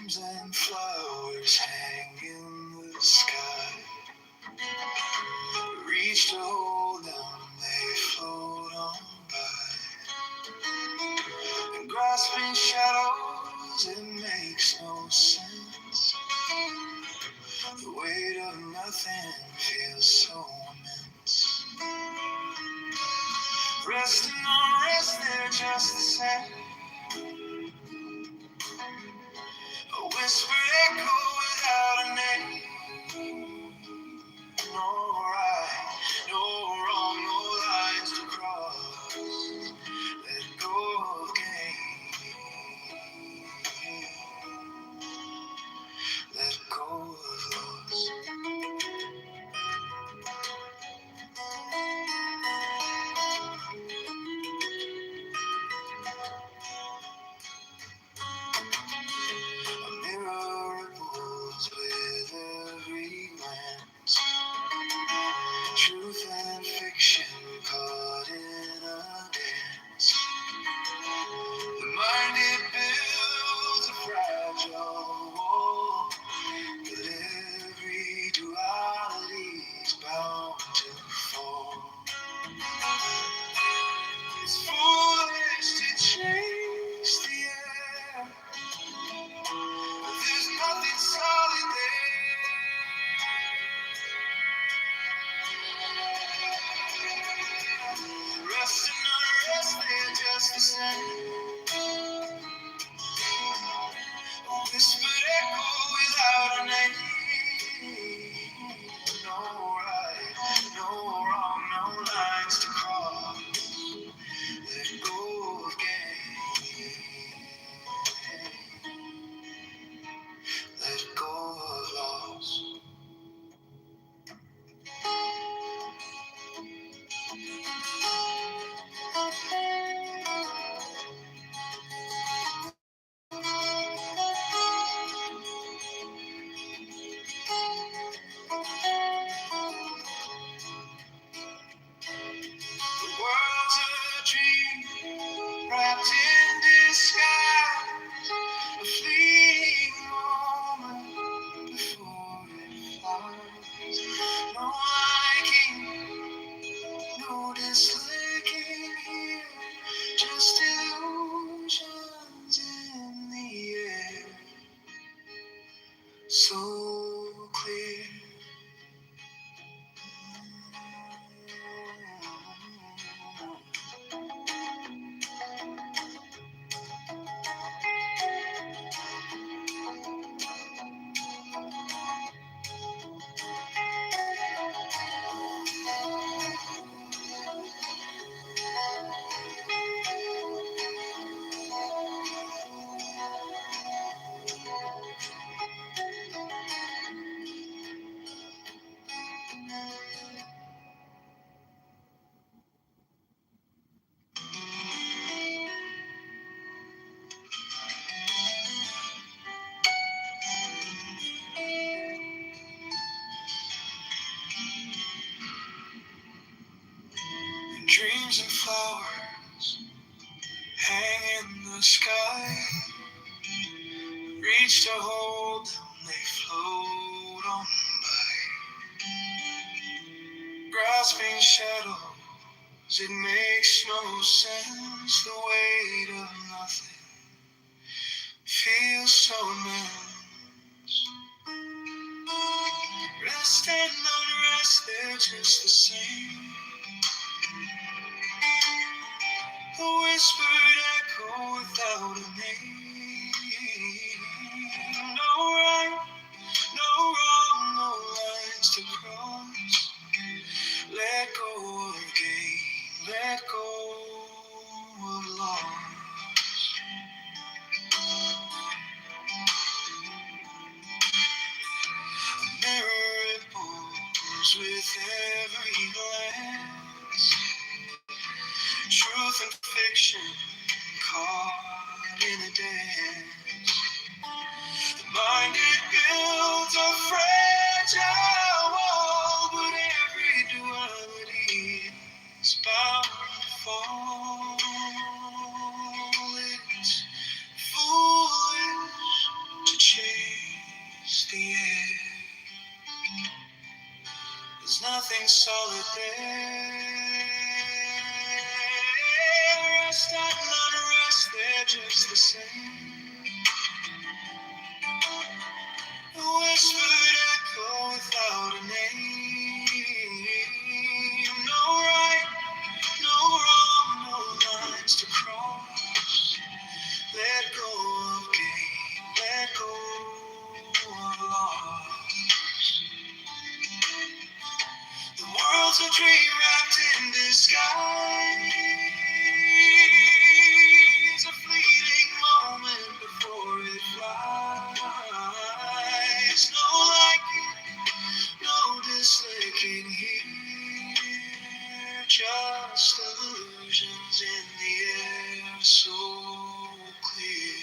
dreams and flowers hang in the sky. Reach to hold them, they float on by. And grasping shadows, it makes no sense. The weight of nothing feels so immense. Resting on rest, they're just the same. A whispered echo without a name. No right, no wrong, no lines to cross. Let go of gain. Let go of loss. A mirror ripples with every glance. Truth and fiction caught in a dance. The mind it builds a fragile wall, but every duality's bound to fall. It's foolish to chase the air, but there's nothing solid there. Rest and unrest, they're just the same. A whispered echo without a name. No right, no wrong, no lines to cross. Let go of gain. Let go of loss. The world's a dream wrapped in disguise, a fleeting moment before it flies. No liking, no disliking here, just illusions in the air, so clear. And dreams and flowers hang in the sky. Reach to hold them, they float on by. Grasping shadows, it makes no sense. The weight of nothing feels so immense. Rest and unrest, they're just the same. A whispered echo without a name. No right, no wrong, no lines to cross. Let go of gain, let go of loss. A mirror ripples with every glance. Truth and fiction caught in a dance. The mind it builds a fragile wall, but every duality is bound to fall. It's foolish to chase solid there. Rest and unrest, they're just the same. A whispered echo without a name. No right, no wrong, no lines to cross. Let go of gain, let go of loss. The world's a dream wrapped in disguise. A fleeting moment before it flies. No liking, no disliking here. Just illusions in the air, so clear.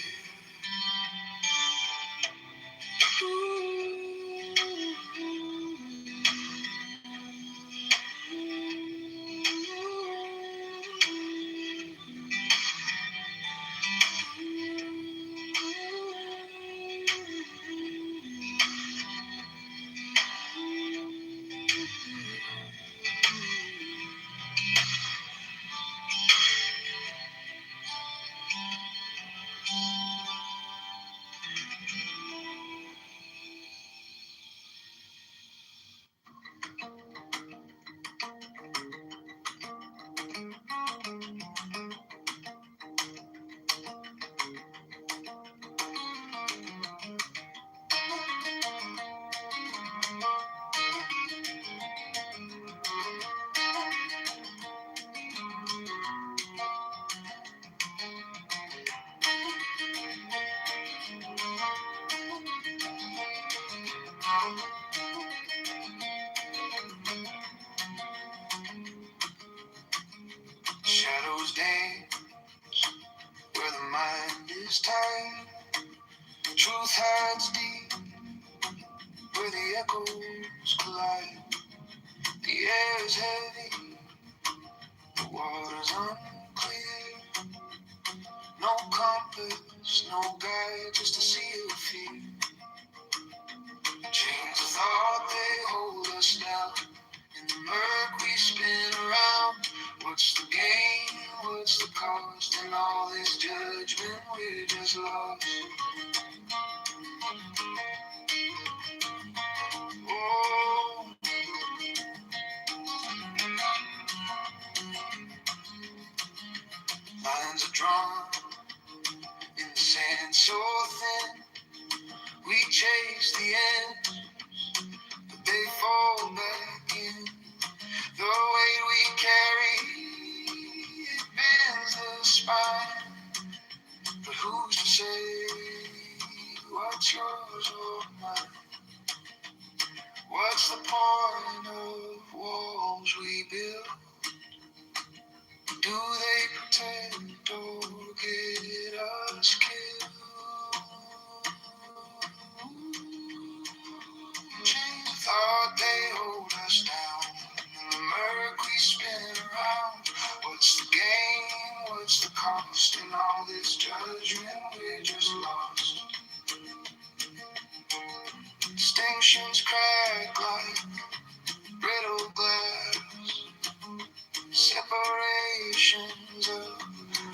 Shadows dance where the mind is tight. Truth hides deep where the echoes collide. The air is heavy, the water's unclear. No compass, no guide, just a sea of fear. Chains of thought, they hold us down. In the murk we spin around. What's the gain? What's the cost? In all this judgment, we're just lost. Oh, lines are drawn in the sand so thin. We chase the end, but they fall back in. The weight we carry, it bends the spine. But who's to say what's yours or mine? What's the point of walls we build? Do they protect or get us killed? Chains of thought, they hold us down. In the murk we spin around. What's the gain? What's the cost? In all this judgment, we're just lost. Distinctions crack like brittle glass. Separations of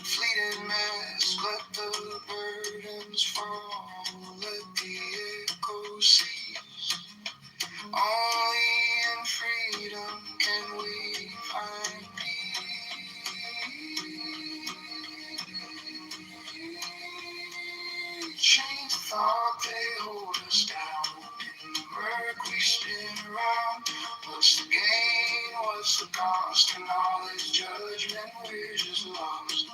fleeting mass. Let the burdens fall. Let the echo cease. Only in freedom can we find peace. Chains of thought, they hold us down. In the murk we spin around. What's the gain? What's the cost? In all this judgment, we're just lost.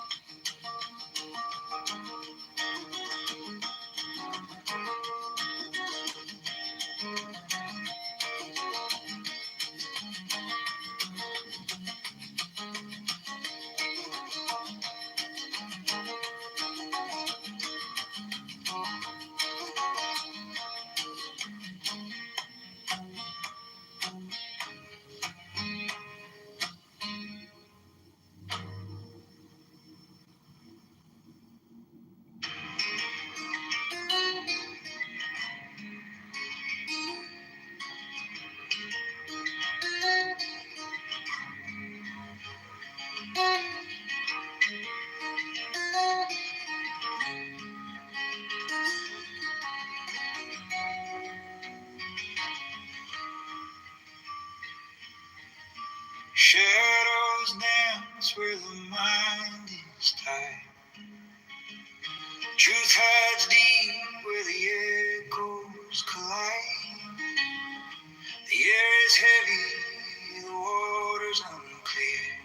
Truth hides deep where the echoes collide. The air is heavy, the water's unclear.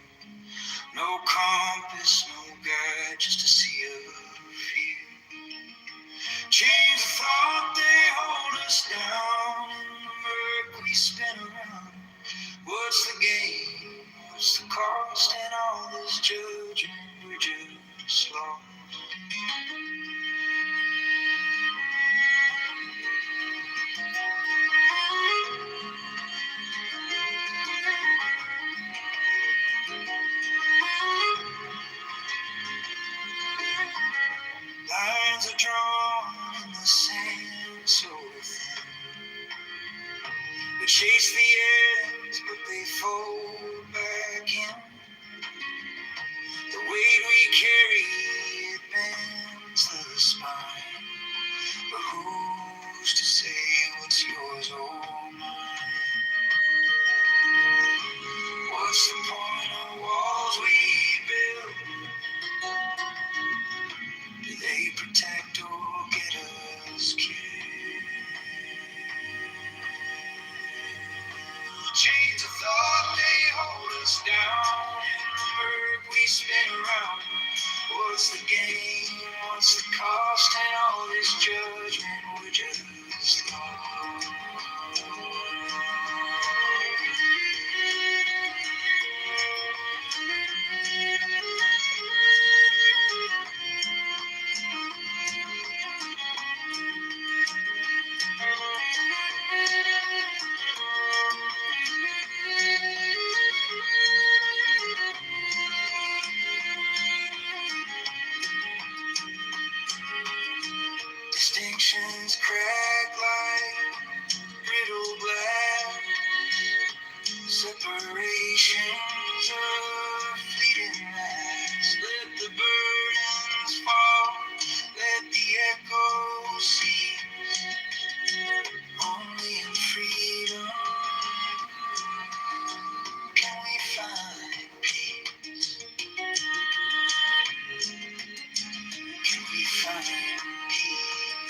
No compass, no guide, just a sea of fear. Chains of thought, they hold us down. The murk we spin around. What's the gain? What's the cost? And all this judgment, we're just lost. Lines are drawn in the sand so thin. We chase the ends, but they fold back in. The weight we carry, it bends the spine. But who's to say what's yours or mine? What's the point of walls we build? Do they protect or get us killed? Chains of thought, they hold us down. In the murk we spin around. What's the gain? What's the cost? And all this judgment, we're just lost. Distinctions crack like brittle glass. Separations of fleeting mass. Let the burdens fall. Let the echoes cease. Only in freedom can we find peace. Can we find peace?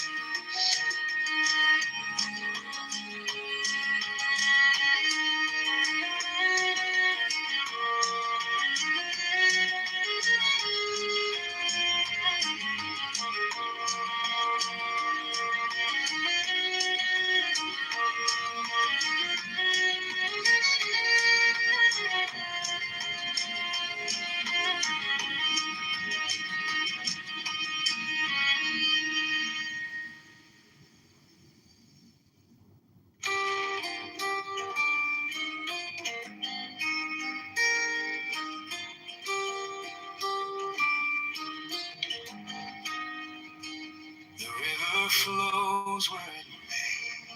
The river flows where it may,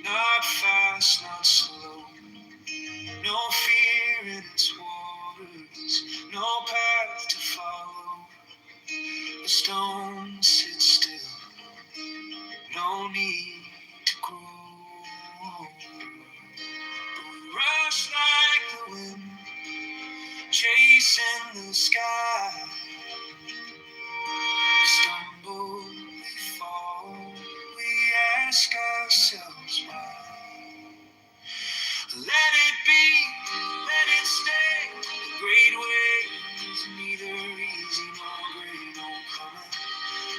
not fast, not slow. No fear in its waters, no path to follow. The stone sits still, no need to grow. We rush like the wind, chasing the sky. Stumble, we fall, we ask ourselves why. Let it be, let it stay. The great way is neither easy nor great, no coming,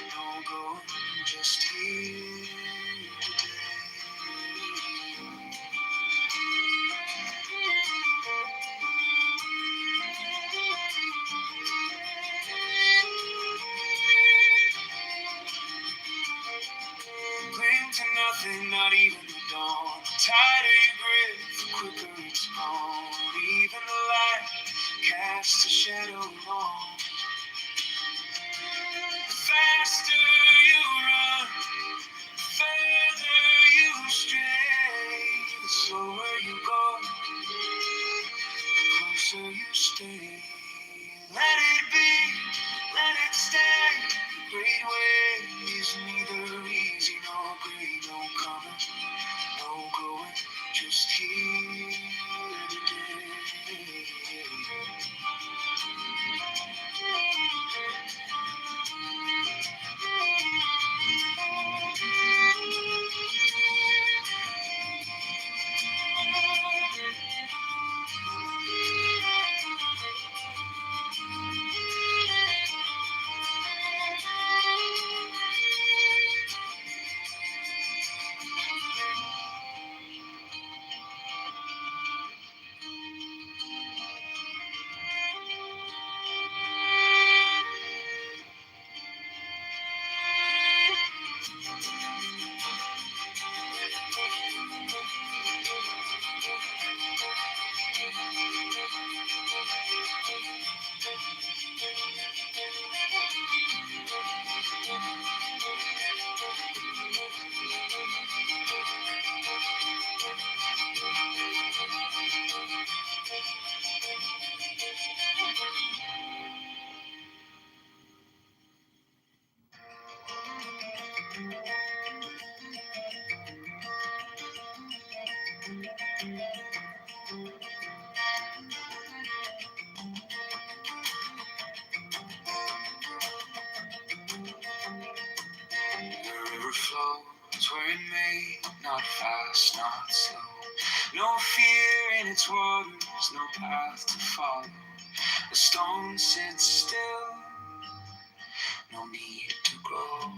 no going, just here today. Cling to nothing, not even the dawn. The tighter you grip, the quicker it's gone. Even the light casts a shadow long. The faster you run, the further you stray. The slower you go, the closer you stay. Let it be, let it stay. The great way is neither easy nor great, no coming, no going, just here today. flows where it may, not fast, not slow. No fear in its waters, no path to follow. The stone sits still, no need to grow.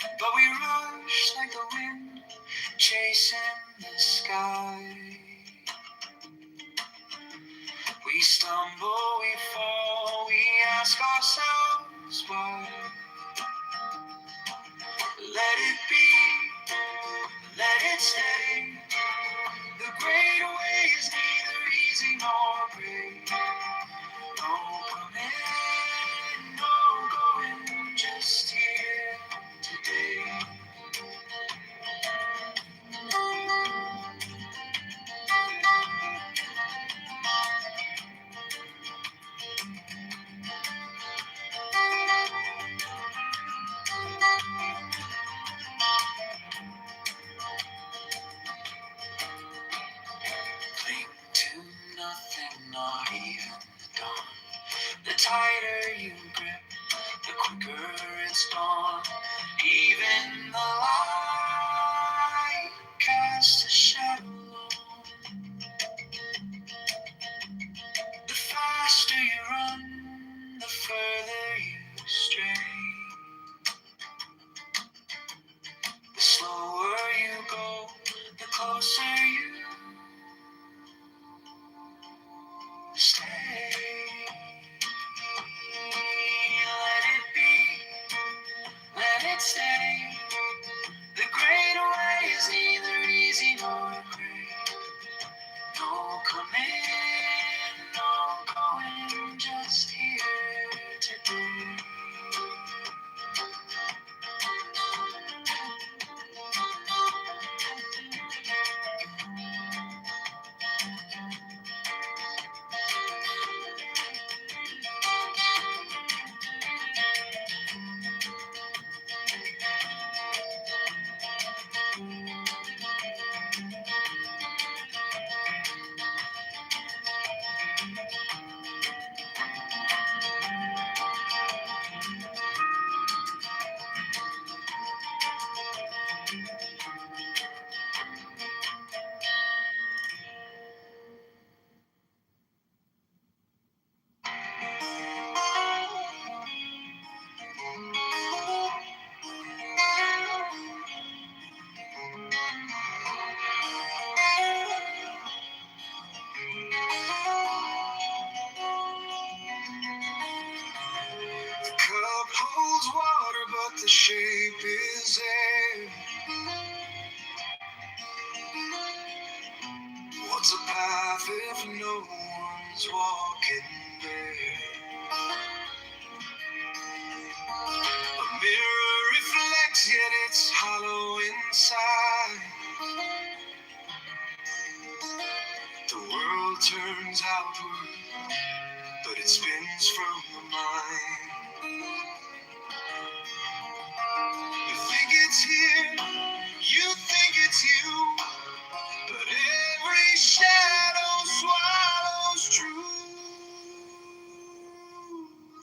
But we rush like the wind, chasing the sky. We stumble, we fall, we ask ourselves why. Let it be, let it stay. The great way is neither easy nor great. No coming, no going, just here today. Cling to nothing, not even the dawn. The tighter you grip, the quicker it's gone. Even the light casts a shadow long. The faster you run, the further you stray. The slower you go, the closer you stay. Let it be, let it stay. The great way is neither easy nor great. No coming, no going, just here today. The cup holds water, but the shape is air. What's a path if no one's walking there? A mirror reflects, yet it's hollow inside. The world turns outward, but it spins from the mind. You think it's here, you think it's you, but every shadow swallows truth.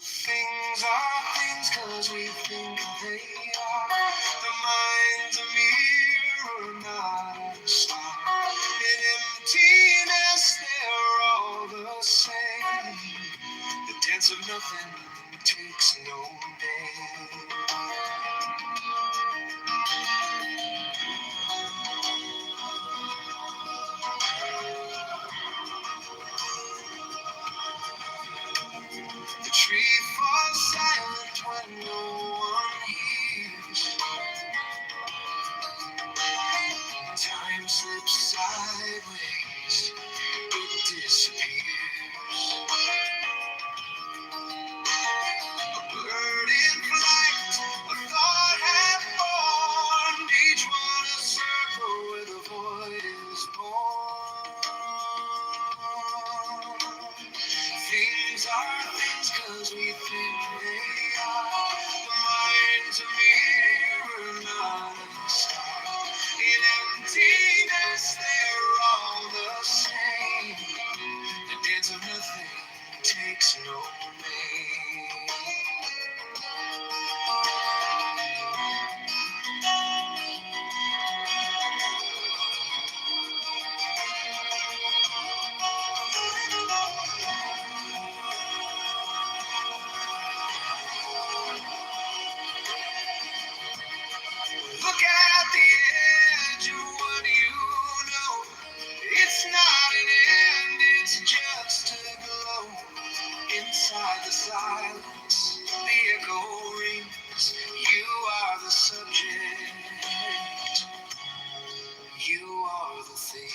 Things are things 'cause we think they are. The mind's a mirror, not a star. In emptiness, they're all the same. The dance of nothing takes no name. The tree falls silent when no one hears. Time slips sideways, it disappears. A bird in flight, a thought half formed, each one a circle where the void is born. Things are things 'cause we think they are. The mind's a mirror, not a star. In emptiness, they're all the same. The dance of nothing takes no name. stories. You are the subject. You are the theme.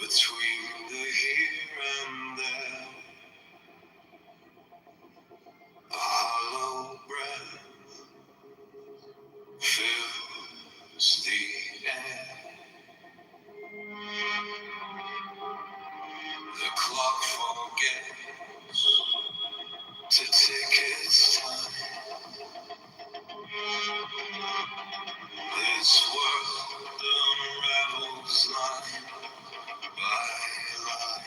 Between the here and there, a hollow breath fills the air. The clock forgets to take its time. This world unravels line by line.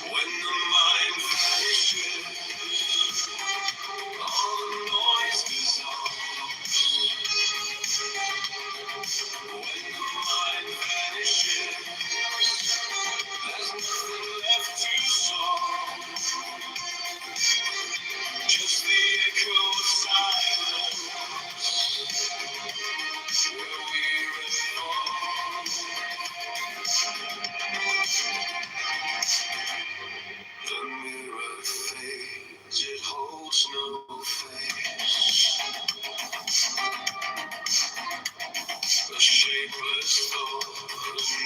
When the mind vanishes, all the noise dissolves. When the mind vanishes, there's nothing left to solve. Just the echo of silence where we revolve. The mirror fades, it holds no face. A shapeless thought, a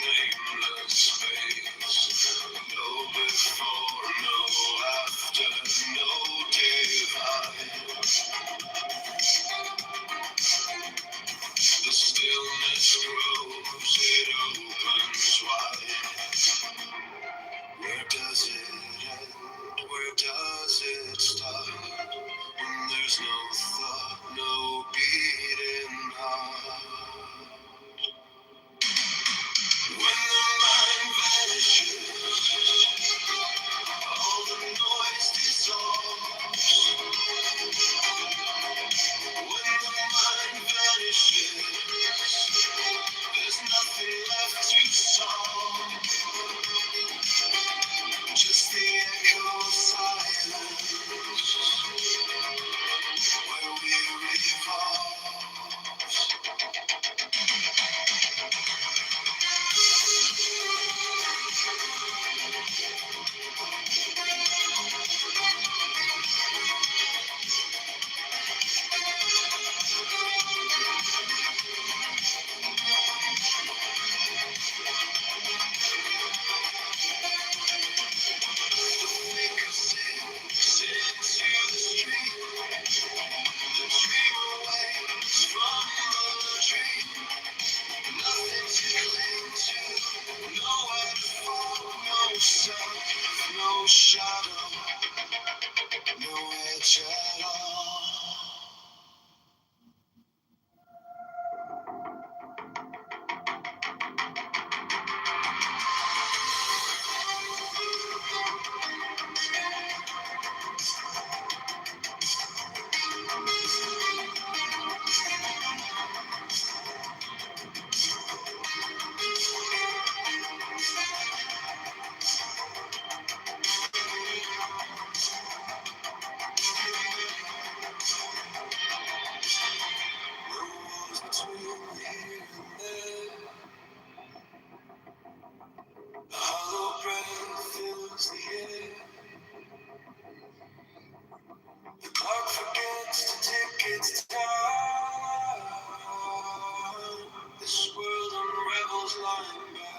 nameless space. No before, no after, no divide. The stillness grows, it opens wide. Where does it end? Where does it start? When there's no thought, no beating heart. When the mind vanishes, all the noise dissolves. When the mind vanishes, there's nothing left to solve. Just the echo of silence where we revolve. No shadow, no edge at all. Between here and there, a hollow breath fills the air. The clock forgets to tick its time. This world unravels line by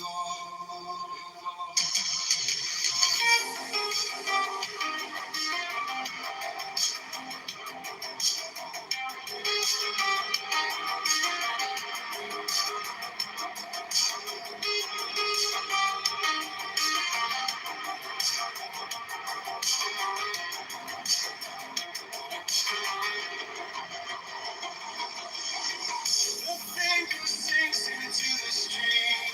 The thinker sinks into the stream.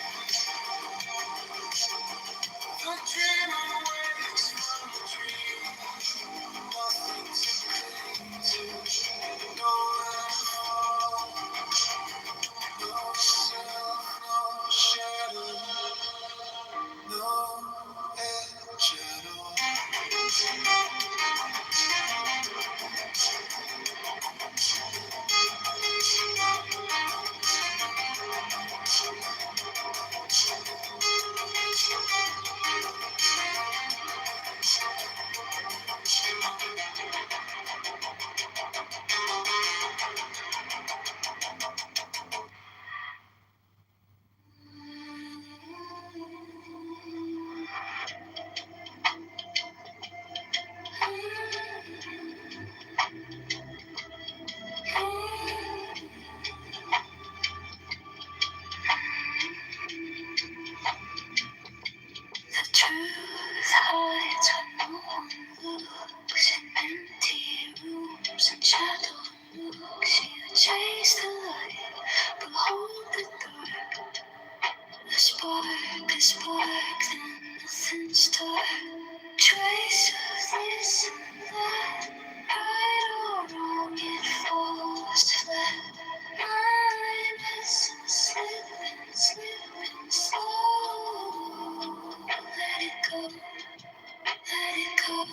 The dreamer wakes from a dream. Nothing to cling to. Nowhere to fall. No self, no shadow. No edge at all. The truth hides when no one looks. In empty rooms and shadow nooks, you chase the light, but hold the dark. A spark, then nothing's dark. Trace of this and that, right or wrong, it falls flat. Mine isn't slipping slow. Let it go, let it go.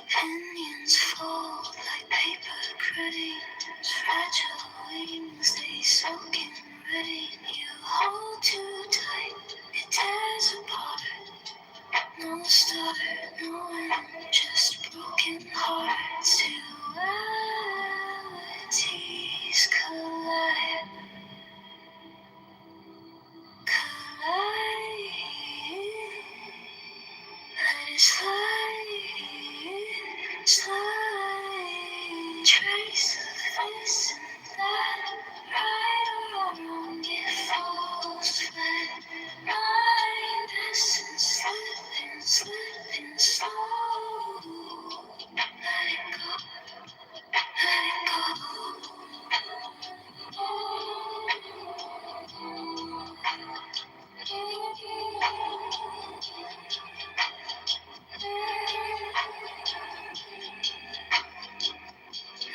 Opinions fold like paper cranes, fragile wings they soak in rain. You hold too tight, it tears apart. No start, no end, just broken hearts. Dualities collide, collide. Let it slide, slide. Trace of this and that, right or wrong, it falls flat. Mind isn't slipping slow. Let it go, let it go.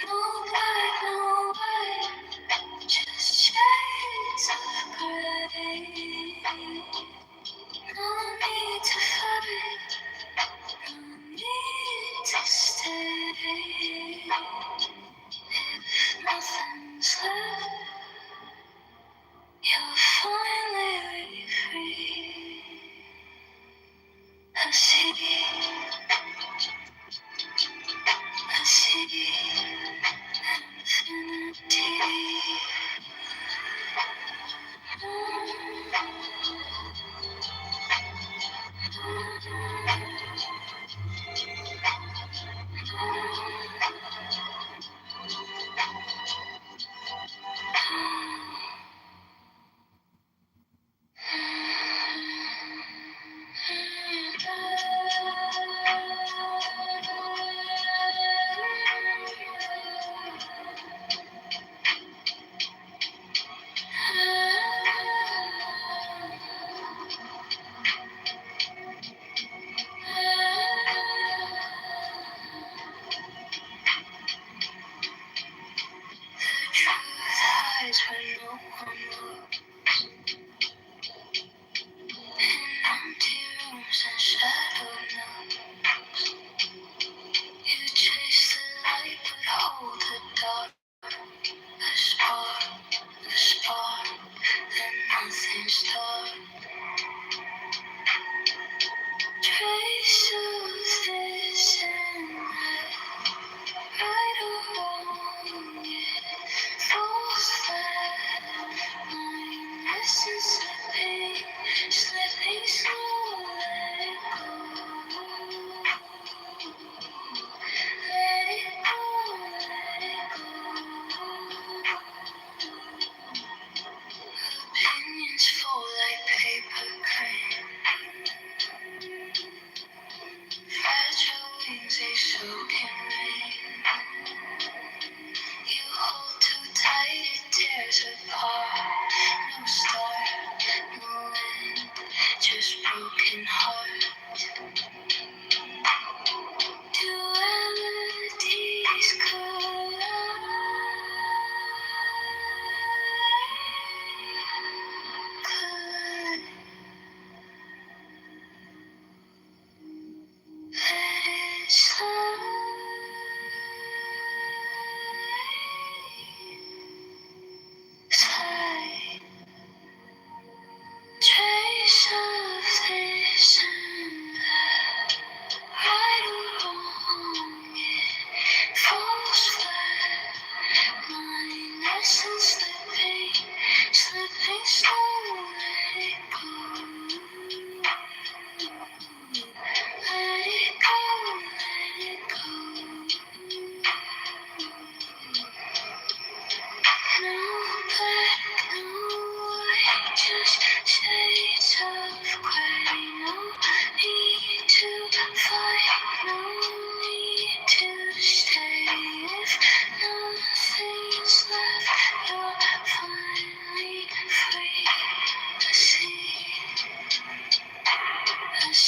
No black, no white, just shades of gray. No need to fight, no need to stay. If nothing's left, you'll finally be free. I see infinity. broken heart. Dualities collide. Let it slide. Trace of this and that. Right or wrong, it falls flat. Mine essence slipping slow. Let it go. Let it go. Let it go. No black, no white, just shades of gray. No need to fight, no need to stay. If nothing's left, you're finally free. I see infinity.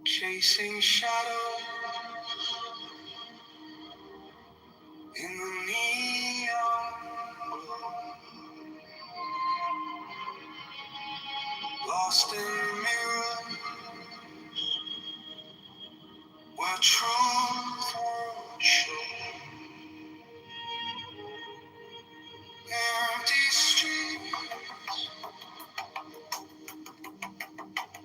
Chasing shadows in the neon, lost in the mirror where truth won't show. Empty streets,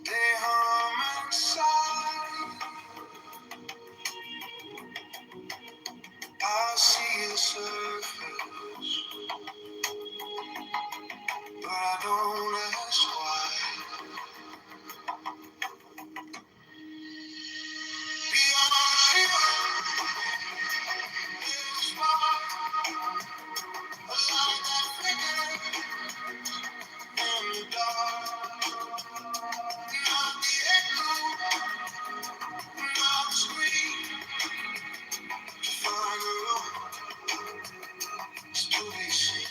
they hum inside. I see the surface, but I don't ask why. Beyond the river, there's a spark, a light that flickers in the dark. Not the echo, not the scream, to find a room to be seen.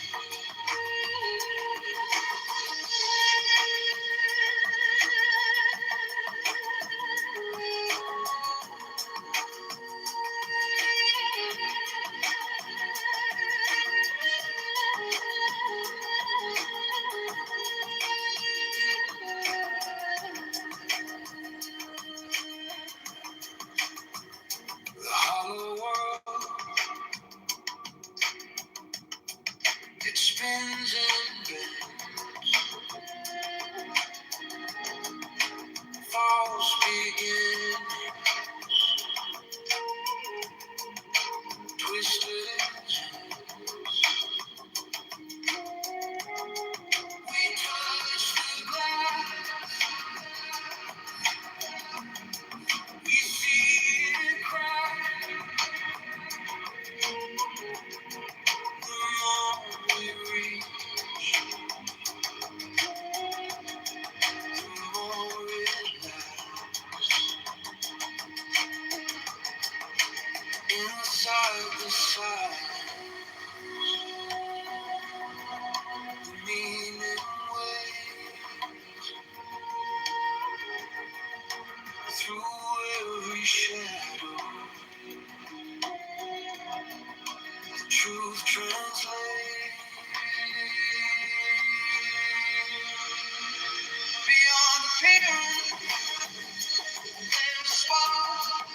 The hollow world, it spins and bends, falls begin, twisted. We touch the glass, we see it crack. The more we reach, the more it lasts. Inside the silence, the meaning waves through every shadow. The truth translates beyond the appearance. There's a spark,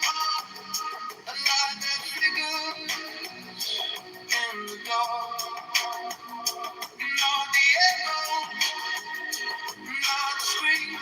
a light that flickers in the dark. Not the echo, not the scream,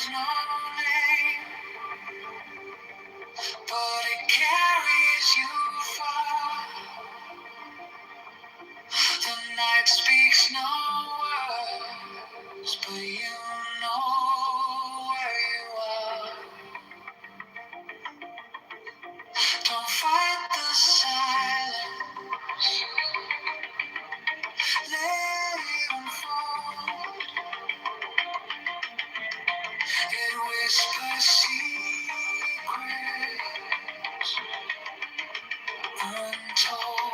has no name, but it carries you far. The night speaks no words, but you know where you are. Don't fight the silence, let it unfold. It whispers secrets untold.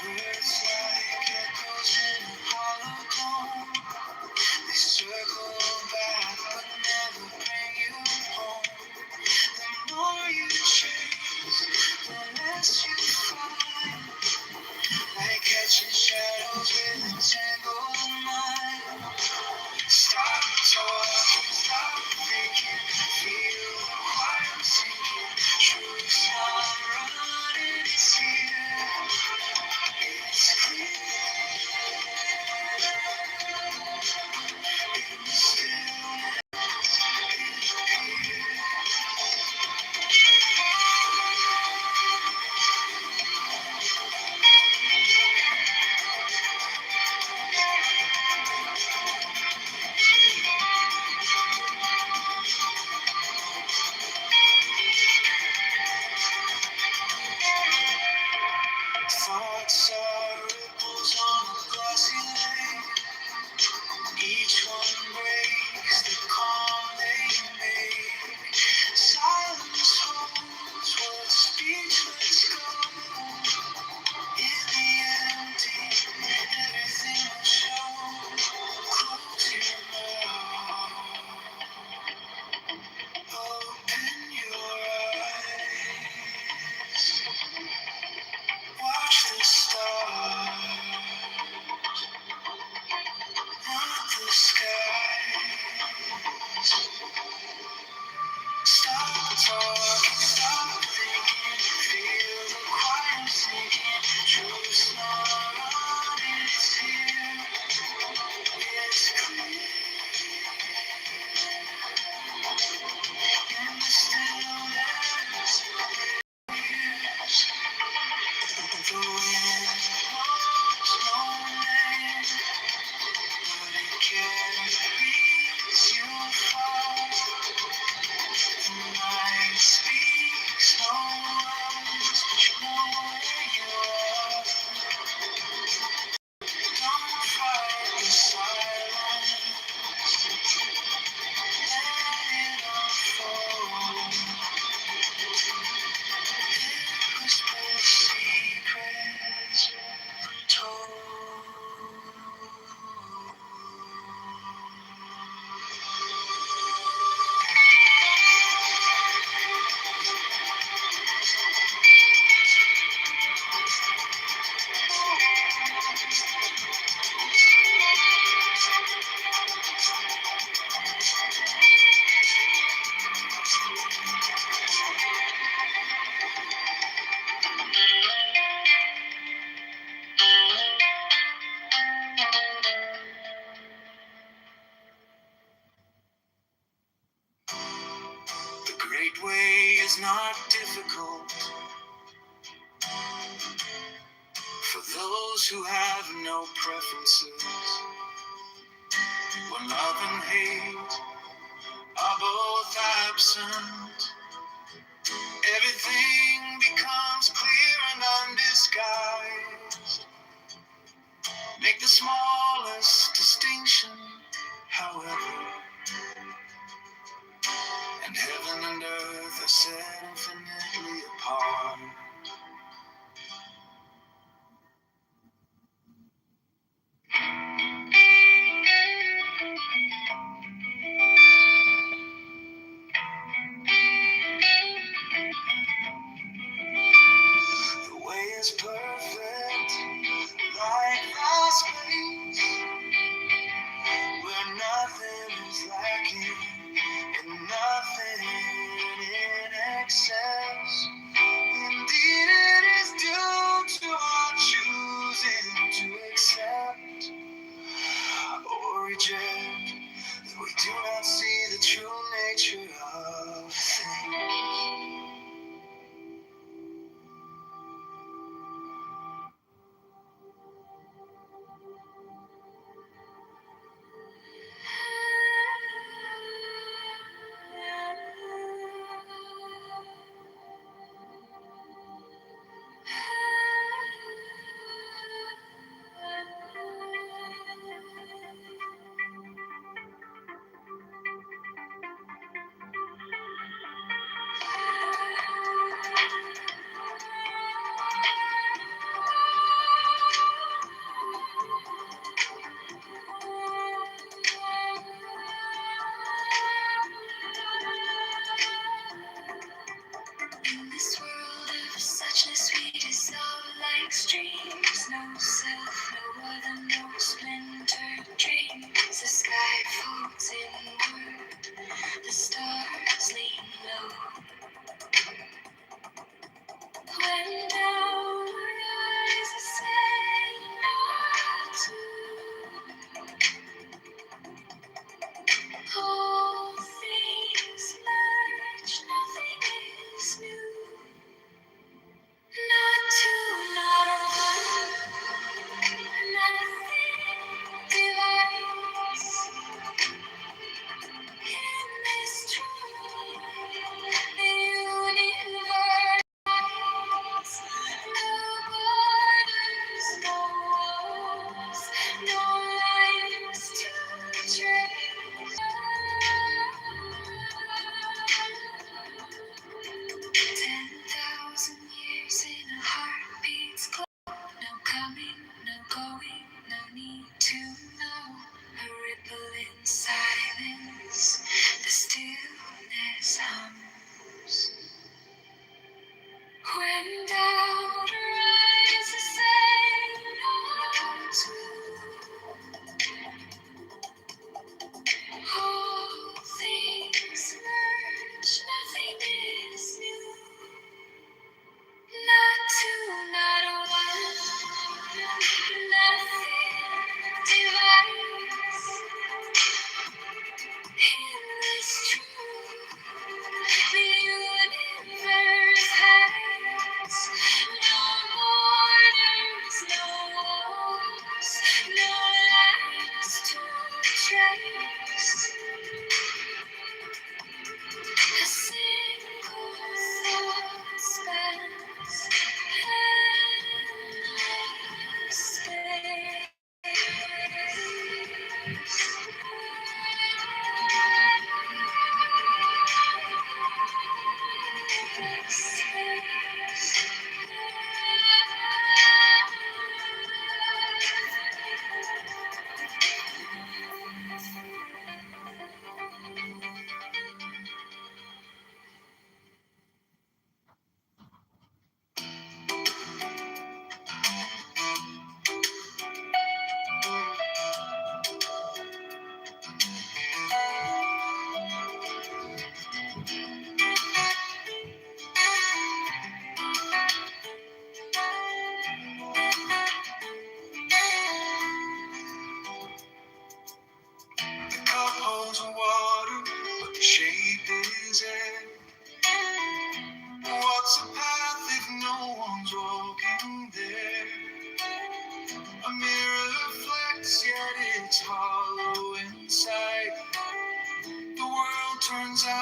Words like echoes in a hollow dome. They circle back but never bring you home. The more you chase, the less you find. Like catching shadows with a tangled mind. Stop talking, stop thinking, feel the quiet sinking. Truth's not running, it's here. It's thoughts are ripples on a glassy lake. Each one breaks the calm they make. Silence holds what speechless go. In the empty, everything will show. Close your mouth, open your eyes. Watch the stars, not the skies. Stop talking, stop thinking, feel the quiet sinking. Truth's not running, it's here. It's clear in the stillness. The wind knows no name, but it carries you far. The night speaks no words, but you know where you are. Don't fight the silence, let it unfold. It whispers secrets untold. straight way is not difficult for those who have no preferences. When love and hate are both absent, everything becomes clear and undisguised. Make the smallest distinction, however, and heaven and earth are set infinitely apart. The way is perfect, like the space where nothing is lacking and nothing in excess. Indeed, it is due to our choosing to accept or reject that we do not see the true nature of things.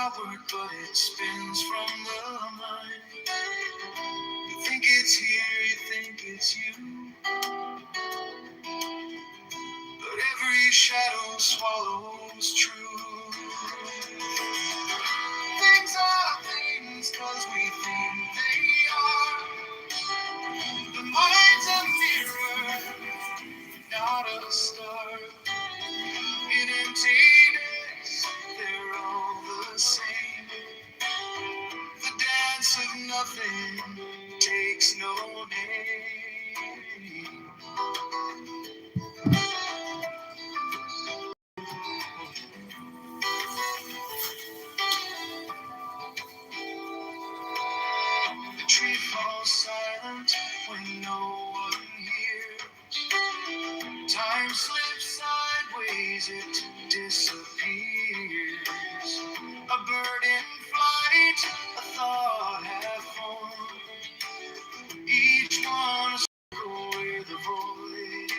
outward, but it spins from the mind. You think it's here, you think it's you, but every shadow swallows truth. Things are things 'cause we think they are. The mind's a mirror, not a star. In emptiness, they're all the same. The dance of nothing takes no name. The tree falls silent when no one hears. Time slips sideways, it disappears. A bird in flight, a thought half formed. Each one a circle where the void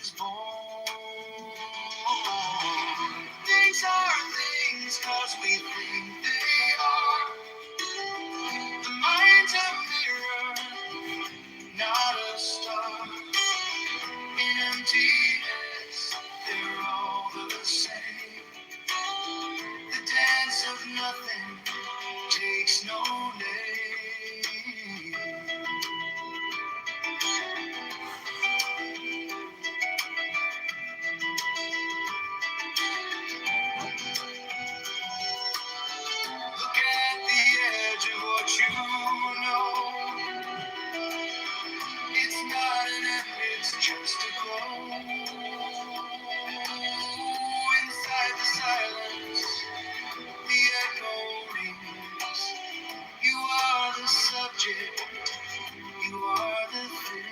is born. Things are things 'cause we think they are. The mind's a mirror, not a star. In emptiness, they're all the same. The dance of nothing takes no name. Look at the edge of what you know. It's not an end, it's just a glow. Inside the silence, the echo rings. You are the subject, you are the thing.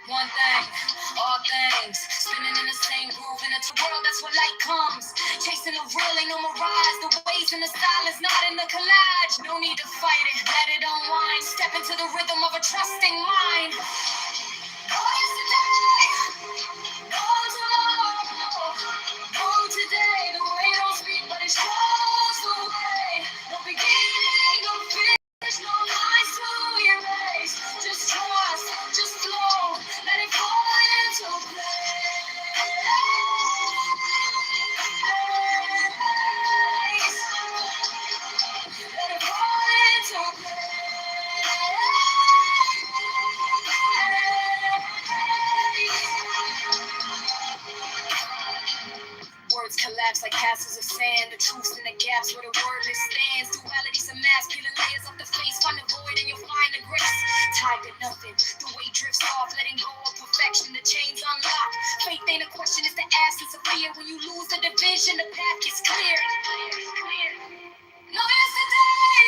One thing, all things, spinning in the same groove in a world, that's where light comes. Chasing the real, ain't no mirage. The waves in the silence, not in the collage. No need to fight it, let it unwind. Step into the rhythm of a trusting mind. Oh, yesterday, oh, tomorrow, oh, today. The way don't speak, but it shows the way. No beginning, no finish, no lines to erase. Just trust, just flow, let it fall into place. Let it fall into place. Words collapse like castles of sand. The truth's in the gaps where the wordless stands. Dualities of mass, peeling layers off the face. Find the void and you'll find the grace. Tied to nothing, the weight drifts off. Letting go of perfection, the chains unlock. Faith ain't a question, it's the absence of fear. When you lose the division, the path gets clear. No yesterday,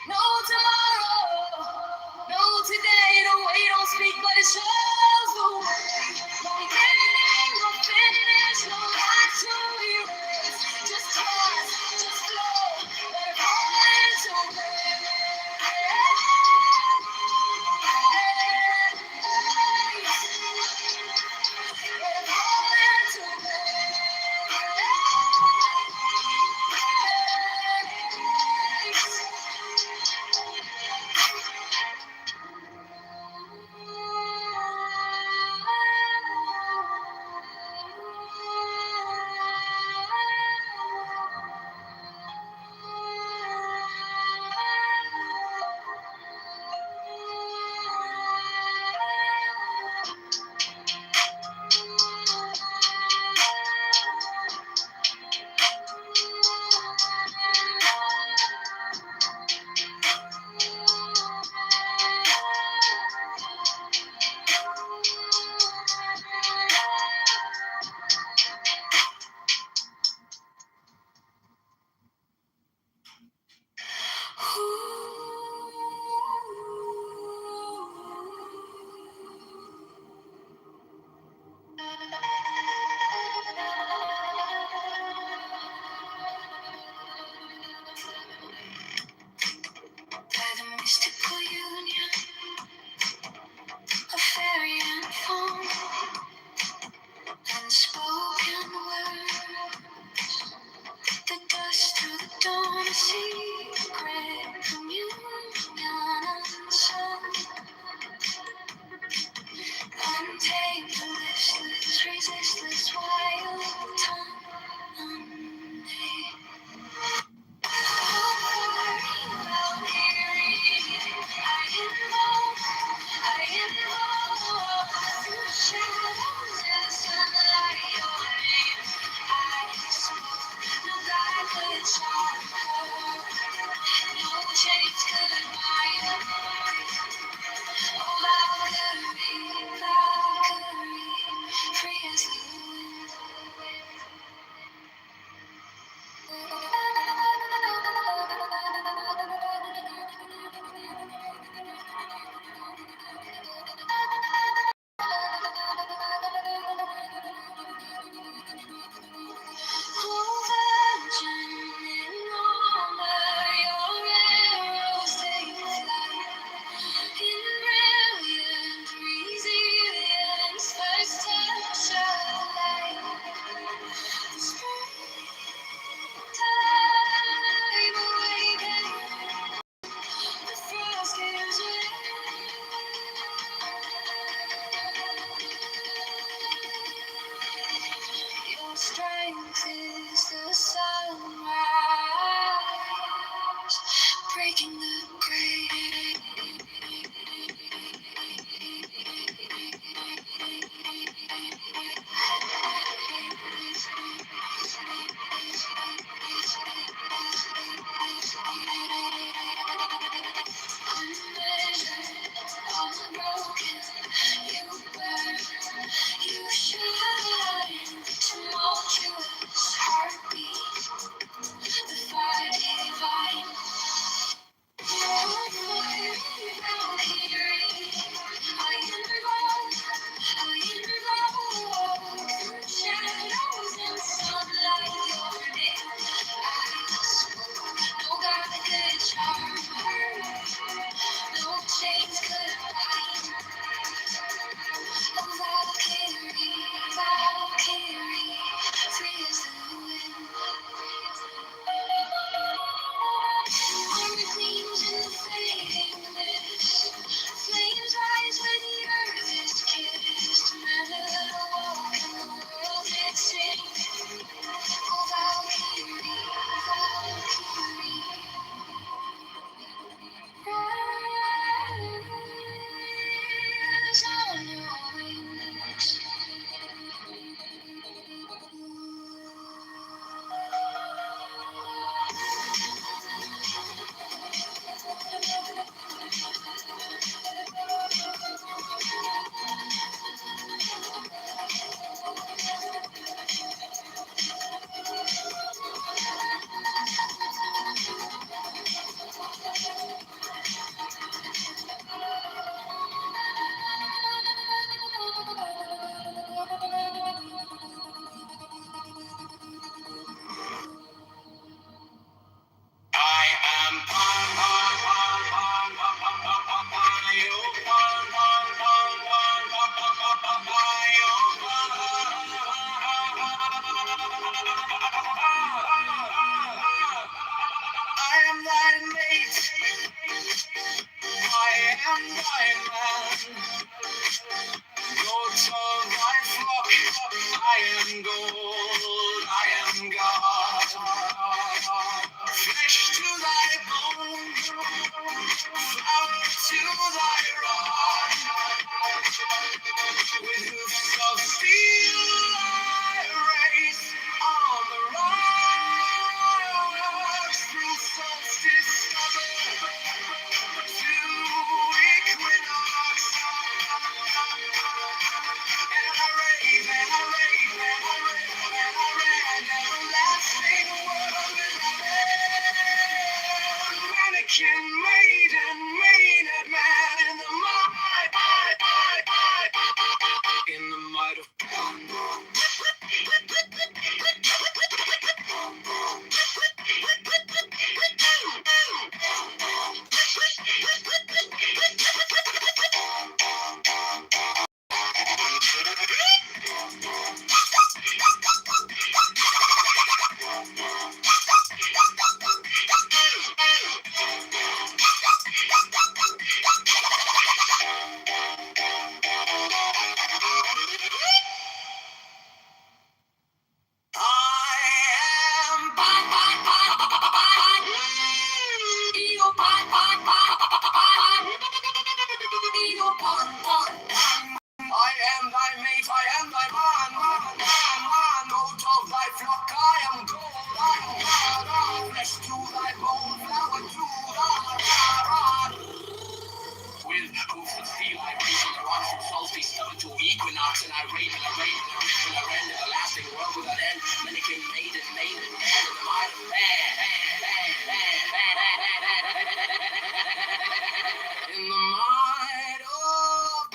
no tomorrow, no today. The way don't speak, but it shows the way. No beginning, no finish, no life to erase. Just trust, just flow, let it fall into place. Let it fall into place. strength is the sunrise, breaking the grave. Unmeasured, unbroken, you burn, you shine, tumultuous heartbeat, the fire divine. Shadows and sunlight, your name I spoke. No God could charm her, no chains could bind. A Valkyrie, Valkyrie, free as the wind. Armor gleams in the fading mist. Flames rise where the earth is kissed. Men that walk and the world did sing. Oh, Valkyrie, Valkyrie. Rise on your wings. I am thy mate, I am thy man. Goats of thy flock, I am gold, I am God. Flesh to thy bone, flower to thy rod. With hoofs of steel I race on the rocks, through solstice summer to equinox. And I rave, and I rave, and I rave, and I rave, an everlasting world without end. Mannequin, maiden, maiden man in the might, in the might of I am thy mate, I am thy man, goat of thy flock, I am gold, I am God, flesh to thy bone, flower to thy rod. With hoofs of steel I race on the rocks from solstice summer to equinox, and I rave, and I rave, and I rave, and I rend, everlasting world without end. Mannequin, maiden, maiden, man in the might of man, in the might of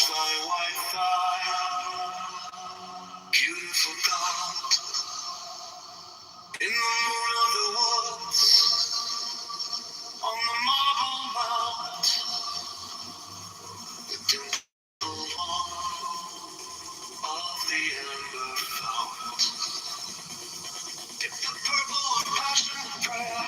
watch thy white thigh, beautiful God, in the moon of the woods, on the marble mount, the dimpled lawn of the ember fount. Dip the purple of passion prayer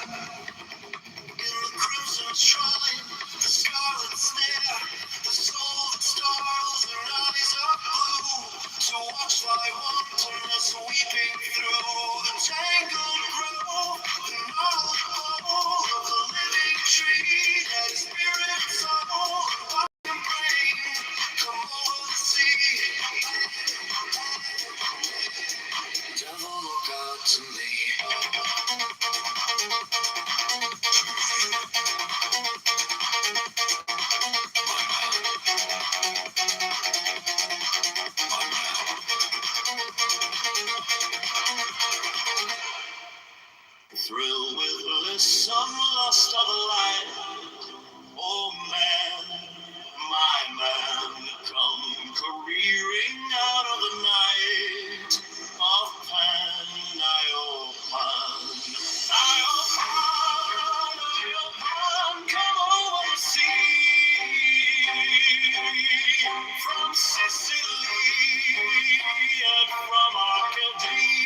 in the crimson shrine, the scarlet snare, the soul that startles her eyes are blue, to watch thy wantonness weeping through the tangled grove, the gnarled bole of the living tree, and spirit soul, body and brain, come over the sea. Devil, look out to me. Thrill with bliss, lust of light. Oh man, my man, come careering out of the night of Pan, Iopan, come over the sea from Sicily and from Arcady.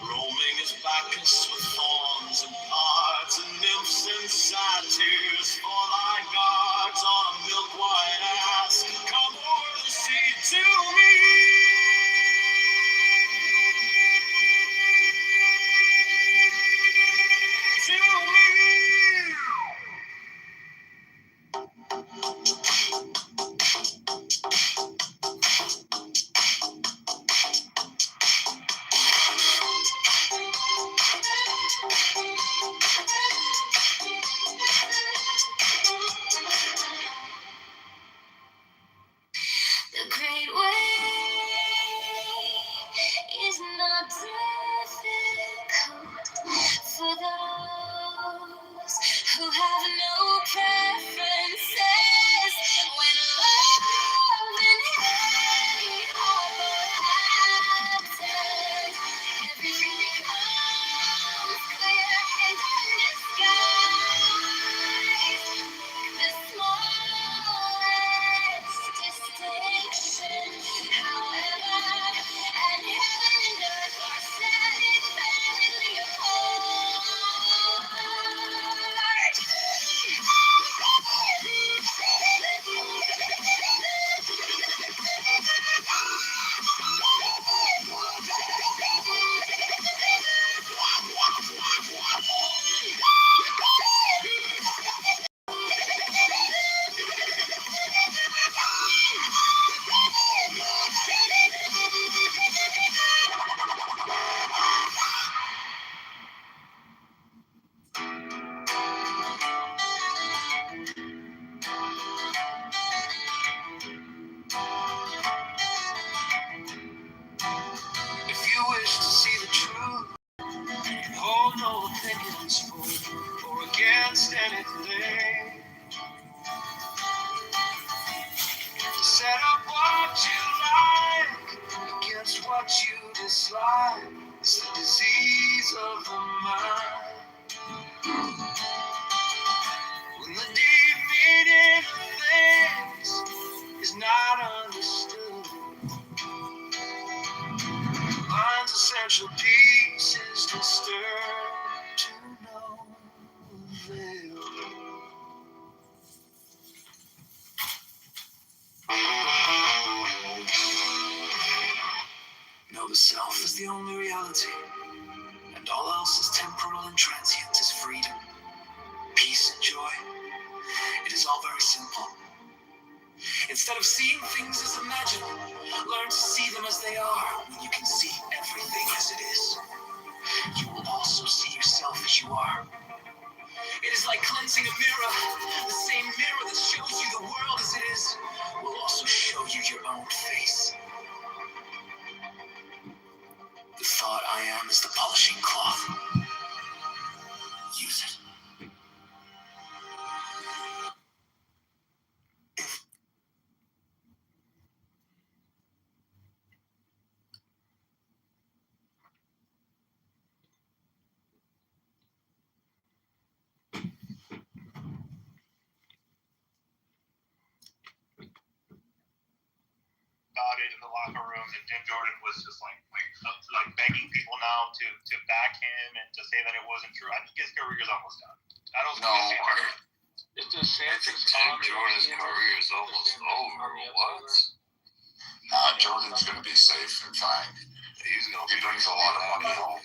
Roaming his Bacchus with fawns and pards and nymphs and satyrs for thy guards on a milk-white ass. Come o'er the sea to me. To me. The great way is not difficult for those who have no preferences. When love and hate are both absent, everything becomes clear and undisguised. The smallest distinction, however, and heaven and earth are set independently apart. If you wish to see the truth, hold no opinions for or against anything. Set up what you like against what you dislike. It's the disease of the mind. When the deep meaning of things is not understood, mind's essential peace is disturbed to no avail. Know the self is the only reality, and all else is temporal and transient as freedom, peace, and joy. It is all very simple. Instead of seeing things as imagined, learn to see them as they are. When you can see everything as it is, you will also see yourself as you are. It is like cleansing a mirror. The same mirror that shows you the world as it is will also show you your own face. The thought I am is the polishing cloth. Use it. in the locker room, and Jim Jordan was just like begging people now to back him and to say that it wasn't true. I think his career is almost done. I don't think It's DeSantis. Tim Jordan's career is almost over. What? Nah, Jordan's going to be safe and fine. He brings a lot of money home.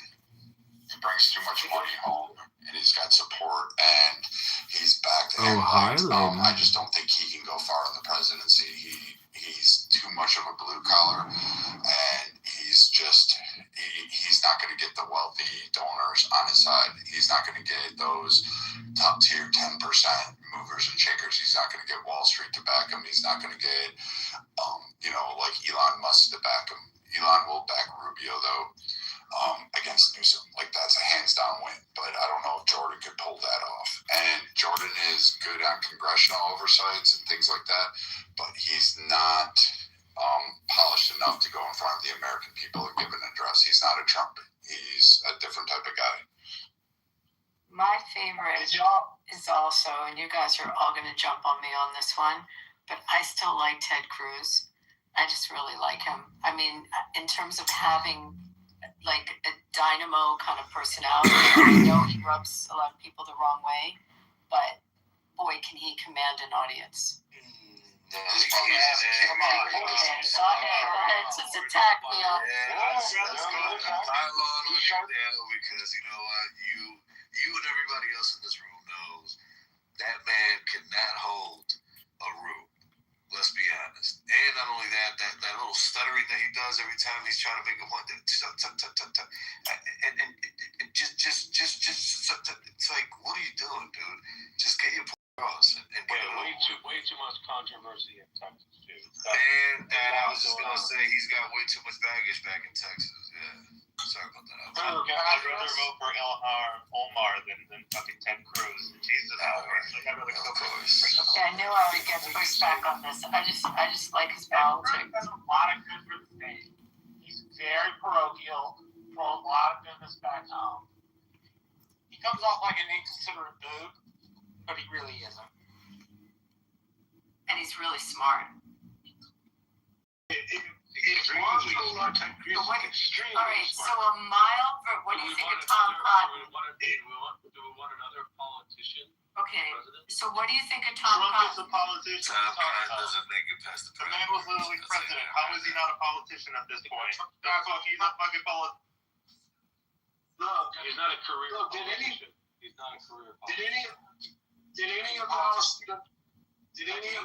He brings too much money home, and he's got support, and he's backed. I just don't think he can go far in the presidency. He's too much of a blue collar, and he's not going to get the wealthy donors on his side. He's not going to get those top tier 10% movers and shakers. He's not going to get Wall Street to back him. He's not going to get, like Elon Musk to back him. Elon will back Rubio though, against Newsom. Like that's a hands down win. But I don't know if Jordan could pull that off. And Jordan is good on congressional oversights and things like that, but he's not polished enough to go in front of the American people and give an address. He's not a Trump. He's a different type of guy. My favorite is also, and you guys are all going to jump on me on this one, but I still like Ted Cruz. I just really like him. I mean, in terms of having like a dynamo kind of personality, I know he rubs a lot of people the wrong way, but boy, can he command an audience. Come on. Just attack me on. Let's go. Because you know what? You and everybody else in this room knows that man cannot hold a room. Let's be honest. And not only that little stuttering that he does every time he's trying to make a point. And just it's like, what are you doing, dude? Just get your point across. And way too much controversy in Texas too. And I was just gonna say he's got way too much baggage back in Texas. Yeah. Sorry about that. I'd rather vote for Omar than fucking Ted Cruz. Jesus Christ. I'd rather go for Yeah, I knew I would get pushback on this. I just like his politics. He's done a lot of good for the state. He's very parochial, throws a lot of goodness back home. He comes off like an inconsiderate dude, but he really isn't. And he's really smart. All right, so a mile for, what do you think of Tom Cotton? Do we want another politician? Okay, so what do you think of Tom Trump is Cotton? a politician. Tom Cotton doesn't make it past the The man was literally president. How is he not a politician at this point? He's a fucking politician. Look, He's not a career politician. He's not a career politician. did any of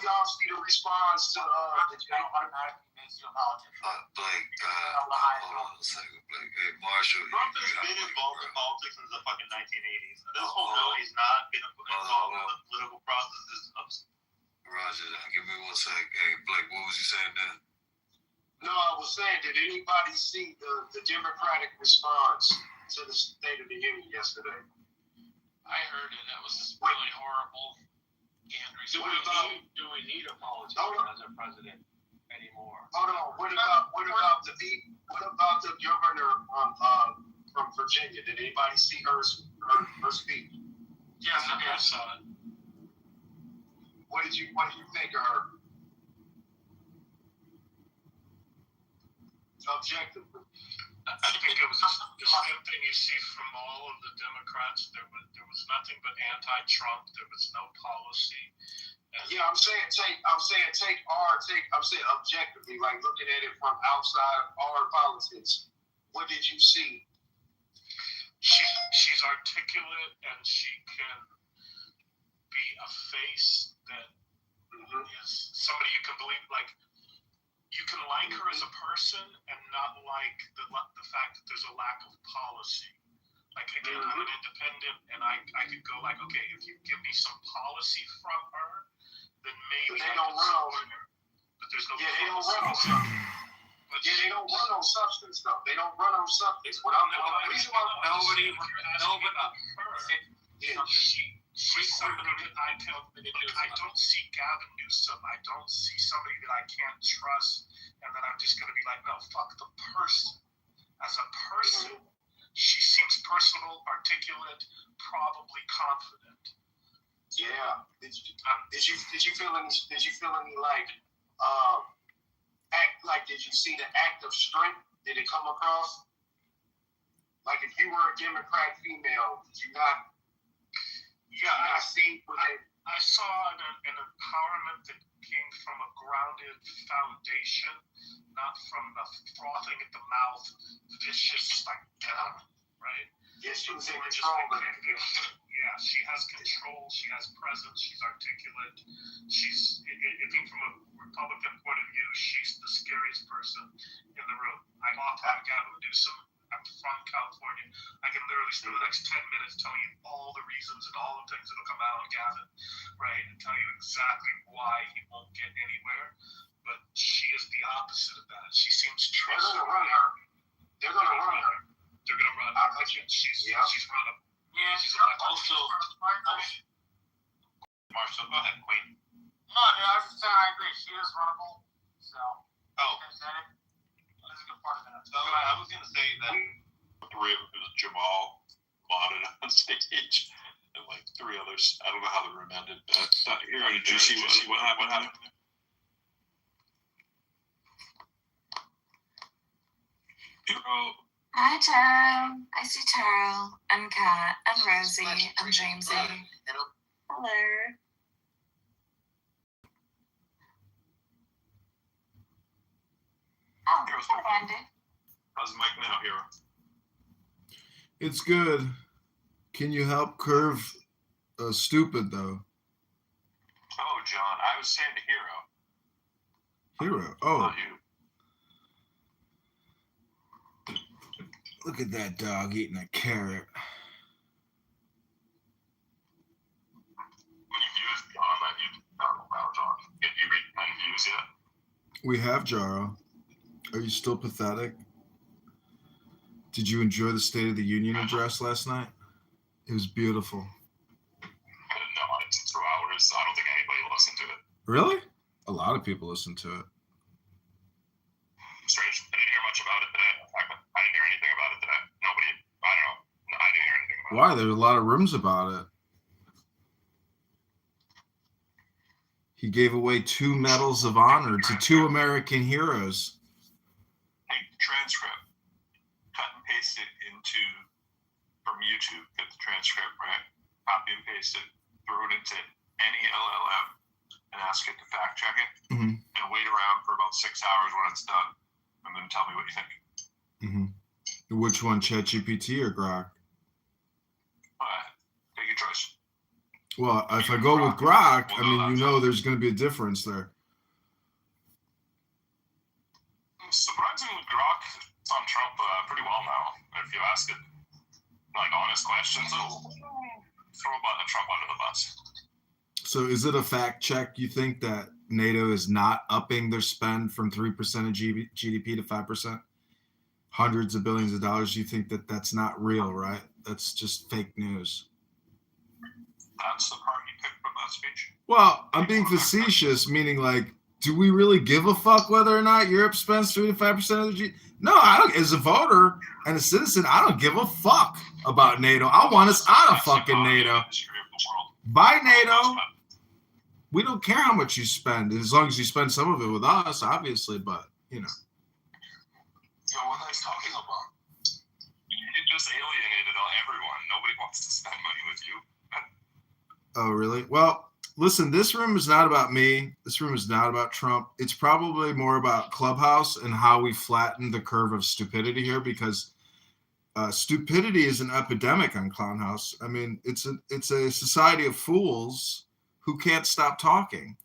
y'all see the response to the automatically makes you a politician? Blake, hold on a second, Blake. Hey, Marshall. Trump has been involved in politics since the fucking 1980s. This whole bill, he's not been involved in the political processes. Roger, give me 1 sec. Hey, Blake, what was you saying then? No, I was saying, did anybody see the Democratic response to the State of the Union yesterday? I heard it. That was really horrible. Andrew, do we need a politician as a president anymore? Hold on. What about the governor from Virginia? Did anybody see her speech? Yes, I saw it. What did you think of her? Objectively. I think it was the same thing you see from all of the Democrats. There was nothing but anti-Trump. There was no policy. Yeah, I'm saying objectively, like looking at it from outside our politics. What did you see? She's articulate and she can be a face that is somebody you can believe. Like, you can like her as a person and not like the fact that there's a lack of policy. Like, again, I'm an independent, and I could go like, okay, if you give me some policy from her, then maybe they don't run on. But there's no. Yeah, they don't run on something. Yeah, they don't run on substance though. They don't run on substance. She's somebody that I don't see Gavin Newsom. I don't see somebody that I can't trust, and then I'm just going to be like, no, fuck the person. As a person, she seems personable, articulate, probably confident. Yeah. Did you feel any like act like, did you see the act of strength? Did it come across? Like if you were a Democrat female, did you not? Yeah, I see what they. I saw an empowerment that came from a grounded foundation, not from the frothing at the mouth, vicious, like, right? Yes, she was in We're just control. yeah, she has control, she has presence, she's articulate. I think from a Republican point of view, she's the scariest person in the room. I'm off that guy who do some. I'm from California. I can literally spend the next 10 minutes telling you all the reasons and all the things that'll come out on Gavin, right? And tell you exactly why he won't get anywhere. But she is the opposite of that. She seems They're trustworthy. gonna run her. They're gonna run her. They're gonna run I her. bet you. She's Yeah. run up. Yeah, She's Also, Marshall, go ahead, Queen. No, I was just saying I agree. She is runnable. So. Oh. That's a good part of that. So I was going to say that three of it was Jamal modded on stage and like three others. I don't know how the room ended. Did you see what happened? Hi, Taro. I see Taro and Kat and Rosie and Jamesy. Hello. Oh, hi, Wendy. How's Mike now, Hero? It's good. Can you help curve stupid, though? Oh, John, I was saying to Hero. Hero. Oh, Not you. look at that dog eating a carrot. Many views beyond that, you don't know about, John. Did you read 10 views yet? We have Jaro. Are you still pathetic? Did you enjoy the State of the Union address last night? It was beautiful. No, it's 2 hours. I don't think anybody listened to it. Really? A lot of people listen to it. Strange. I didn't hear much about it today. I didn't hear anything about it today. Nobody. I don't know. No, I didn't hear anything about it. Why? There's a lot of rooms about it. He gave away 2 medals of honor to 2 American heroes. Take the transcript, cut and paste it from YouTube, get the transcript, right? Copy and paste it, throw it into any LLM and ask it to fact check it, and wait around for about 6 hours when it's done, and then tell me what you think. Which one, ChatGPT or Grok? Take your choice. Well, if I go with Grok, I mean, you know there's going to be a difference there. Surprisingly, Grok is on Trump pretty well now. If you ask it like honest questions, it'll throw Trump under the bus. So is it a fact check, you think, that NATO is not upping their spend from 3% of GDP to 5%? Hundreds of billions of dollars. You think that that's not real, right? That's just fake news. That's the part you picked from that speech? Well, I'm being facetious, meaning like, do we really give a fuck whether or not Europe spends 3 to 5% of the GDP? No, I don't. As a voter and a citizen, I don't give a fuck about NATO. I want us out of fucking NATO. Buy NATO. We don't care how much you spend, as long as you spend some of it with us, obviously. But you know. Yo, what are you talking about? You just alienated everyone. Nobody wants to spend money with you. Oh, really? Well, listen, this room is not about me. This room is not about Trump. It's probably more about Clubhouse and how we flatten the curve of stupidity here, because stupidity is an epidemic on Clownhouse. I mean, it's a society of fools who can't stop talking.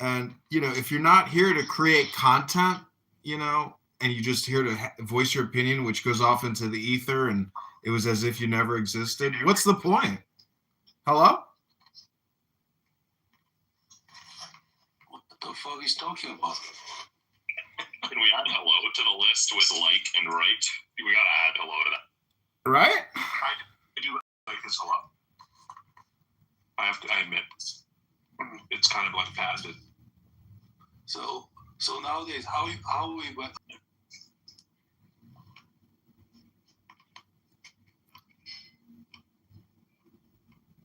And, you know, if you're not here to create content, you know, and you're just here to voice your opinion, which goes off into the ether, and it was as if you never existed, what's the point? Hello? What the fuck he's talking about? Can we add hello to the list with like and right? We gotta add hello to that. Right? I do like this a lot. I admit, it's kind of like patented. So nowadays, how we went.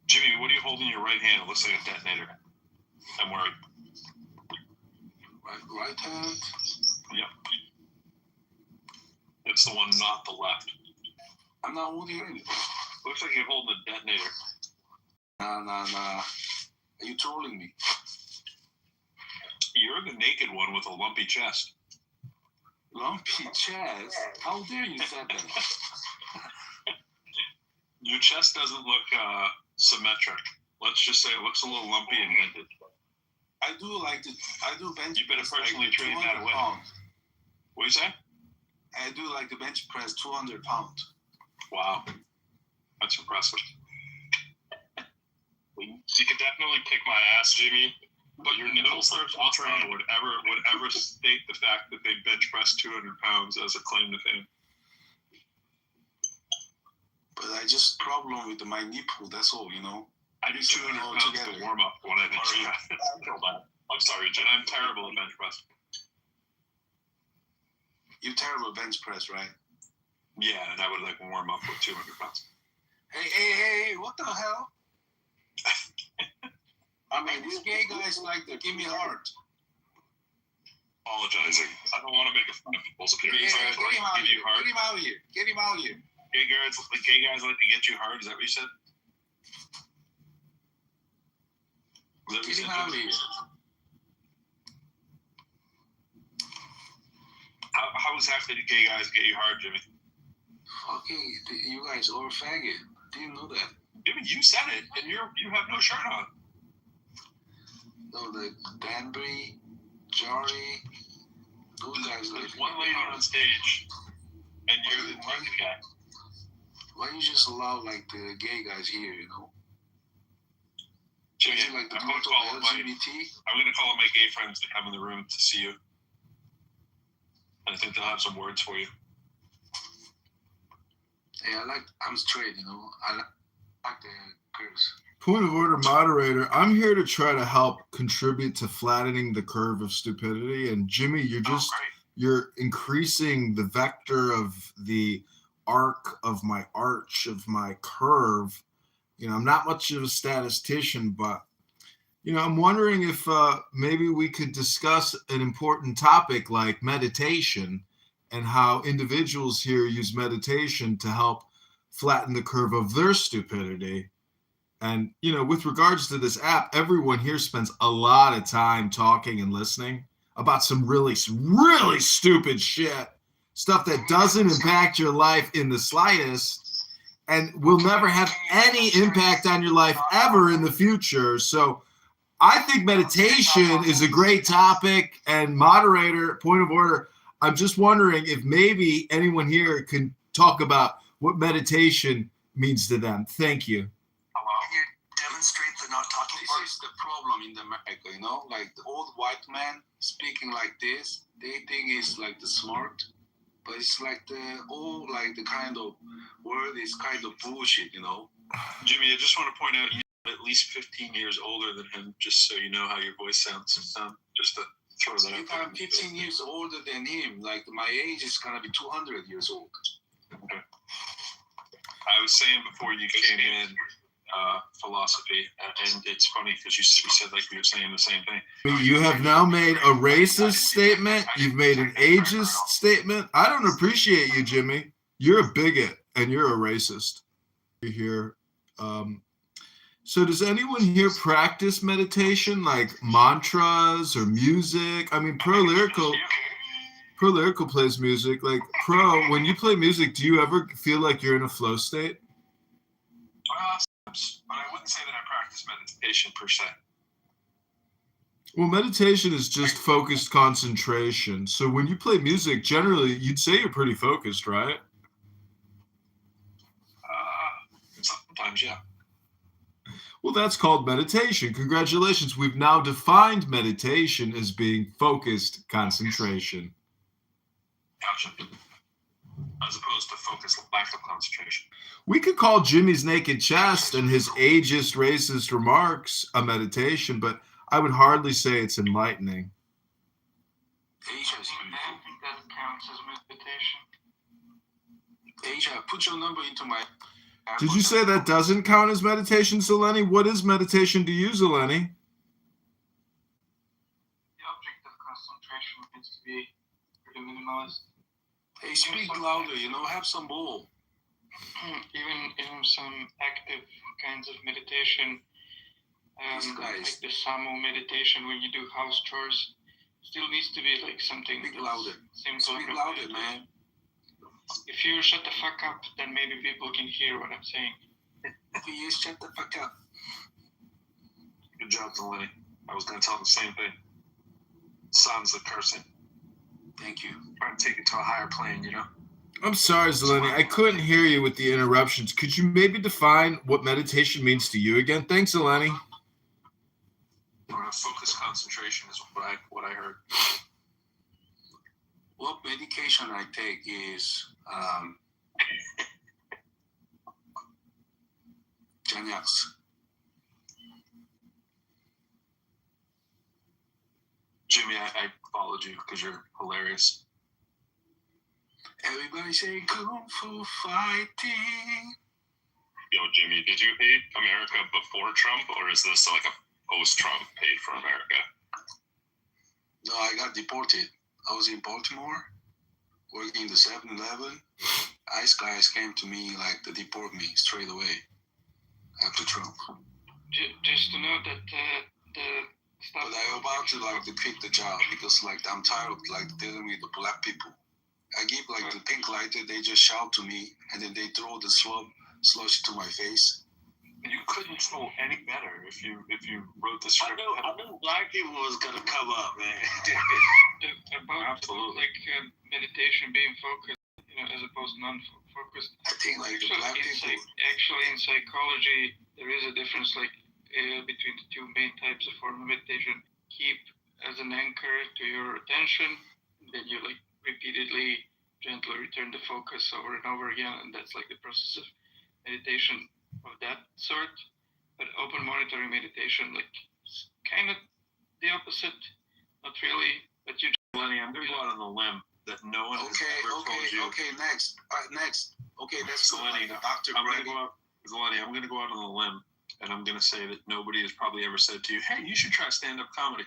Jimmy, what do you hold in your right hand? It looks like a detonator. I'm worried. Right hand. Yep. It's the one, not the left. I'm not holding anything. Looks like you're holding a detonator. Nah. Are you trolling me? You're the naked one with a lumpy chest. Lumpy chest? How dare you say that? Your chest doesn't look symmetric. Let's just say it looks a little lumpy and dented. I do bench. You better personally like trade that away. Pounds. What do you say? I do like the bench press 200 pounds. Wow, that's impressive. You can definitely kick my ass, Jimmy. But your nipples would ever state the fact that they bench press 200 pounds as a claim to fame. But I just problem with my nipple. That's all, you know. I do 200 pounds to warm up when I bench press. I'm sorry, Jen. I'm terrible at bench press. You're terrible at bench press, right? Yeah, and I would like warm up with 200 pounds. Hey, what the hell? I mean, these gay guys like to give me heart. Apologizing. I don't want to make a fun of people's opinions. Get him out here. Get him out here. Gay guys like to get you hard. Is that what you said? Get him out here. How exactly do gay guys get you hard, Jimmy? Fucking, you guys are faggot. Didn't know that. Jimmy, you said it, and you have no shirt on. No, the Danbury, Jari, those guys like one lady on stage, and you're the naked guy. Why you just allow like the gay guys here, you know? Jimmy, like the I'm going to call my gay friends to come in the room to see you. And I think they'll have some words for you. Yeah, I'm straight, you know. I like the girls. Point of order, moderator. I'm here to try to help contribute to flattening the curve of stupidity. And Jimmy, you're increasing the vector of the arc of my arch of my curve. You know, I'm not much of a statistician, but you know, I'm wondering if maybe we could discuss an important topic like meditation and how individuals here use meditation to help flatten the curve of their stupidity. And, you know, with regards to this app, everyone here spends a lot of time talking and listening about some really stupid shit, stuff that doesn't impact your life in the slightest and will never have any impact on your life ever in the future. So I think meditation is a great topic. And moderator, point of order, I'm just wondering if maybe anyone here can talk about what meditation means to them. Thank you. Demonstrate the not talking part. This is the problem in America, you know, like the old white man speaking like this, they think it's like the smart, but it's like the old, like the kind of word is kind of bullshit, you know. Jimmy, I just want to point out you're at least 15 years older than him, just so you know how your voice sounds. Just to throw that out. If I'm 15 years older than him, like my age is gonna be 200 years old. Okay. I was saying before you came in, philosophy, and it's funny because you said like we were saying the same thing. You have now made a racist statement. You've made an ageist statement. I don't appreciate you, Jimmy. You're a bigot and you're a racist. You're here. So does anyone here practice meditation, like mantras or music? I mean, Pro Lyrical plays music. Like, Pro, when you play music, do you ever feel like you're in a flow state? But I wouldn't say that I practice meditation per se. Well, meditation is just focused concentration. So when you play music, generally, you'd say you're pretty focused, right? Sometimes, yeah. Well, that's called meditation. Congratulations. We've now defined meditation as being focused concentration. Gotcha. As opposed to focused lack of concentration. We could call Jimmy's naked chest and his ageist, racist remarks a meditation, but I would hardly say it's enlightening. Asia, that counts as meditation. Asia, put your number into my... Did you say that doesn't count as meditation, Zeleny? What is meditation to you, Zeleny? The object of concentration needs to be pretty minimalist. Hey, speak louder, have some bull. Even in some active kinds of meditation, like the Samo meditation, when you do house chores, still needs to be like something. Speak louder. Simple. Speak louder, man. If you shut the fuck up, then maybe people can hear what I'm saying. You shut the fuck up. Good job, Delaney. I was going to tell him the same thing. Sans the cursing. Thank you. Trying to take it to a higher plane, I'm sorry, Zeleny. I couldn't hear you with the interruptions. Could you maybe define what meditation means to you again? Thanks, Zeleny. Focused concentration is what I heard. What medication I take is Janax. Jimmy, I followed you because you're hilarious. Everybody say kung fu fighting. Yo, Jimmy, did you hate America before Trump, or is this like a post-Trump hate for America? No, I got deported. I was in Baltimore, working in the 7-Eleven. ICE guys came to me to deport me straight away after Trump. Just to know that the stuff. But I'm about to quit the job because I'm tired of dealing with the black people. I give the pink lighter, they just shout to me, and then they throw the slush to my face. You couldn't throw any better if you wrote the script. I knew black people was gonna come up, man. Absolutely. Meditation being focused, as opposed to non-focused. I think the black people. Actually, in psychology, there is a difference between the two main types of form of meditation. Keep as an anchor to your attention, then you repeatedly, gently return the focus over and over again, and that's the process of meditation of that sort. But open monitoring meditation, kind of the opposite, not really. But you, Lenny, I'm going to go out on a limb that no one has ever told you. Okay, next. Next. Okay, that's Lenny. Dr. I'm going to go out on a limb, and I'm going to say that nobody has probably ever said to you, "Hey, you should try stand-up comedy."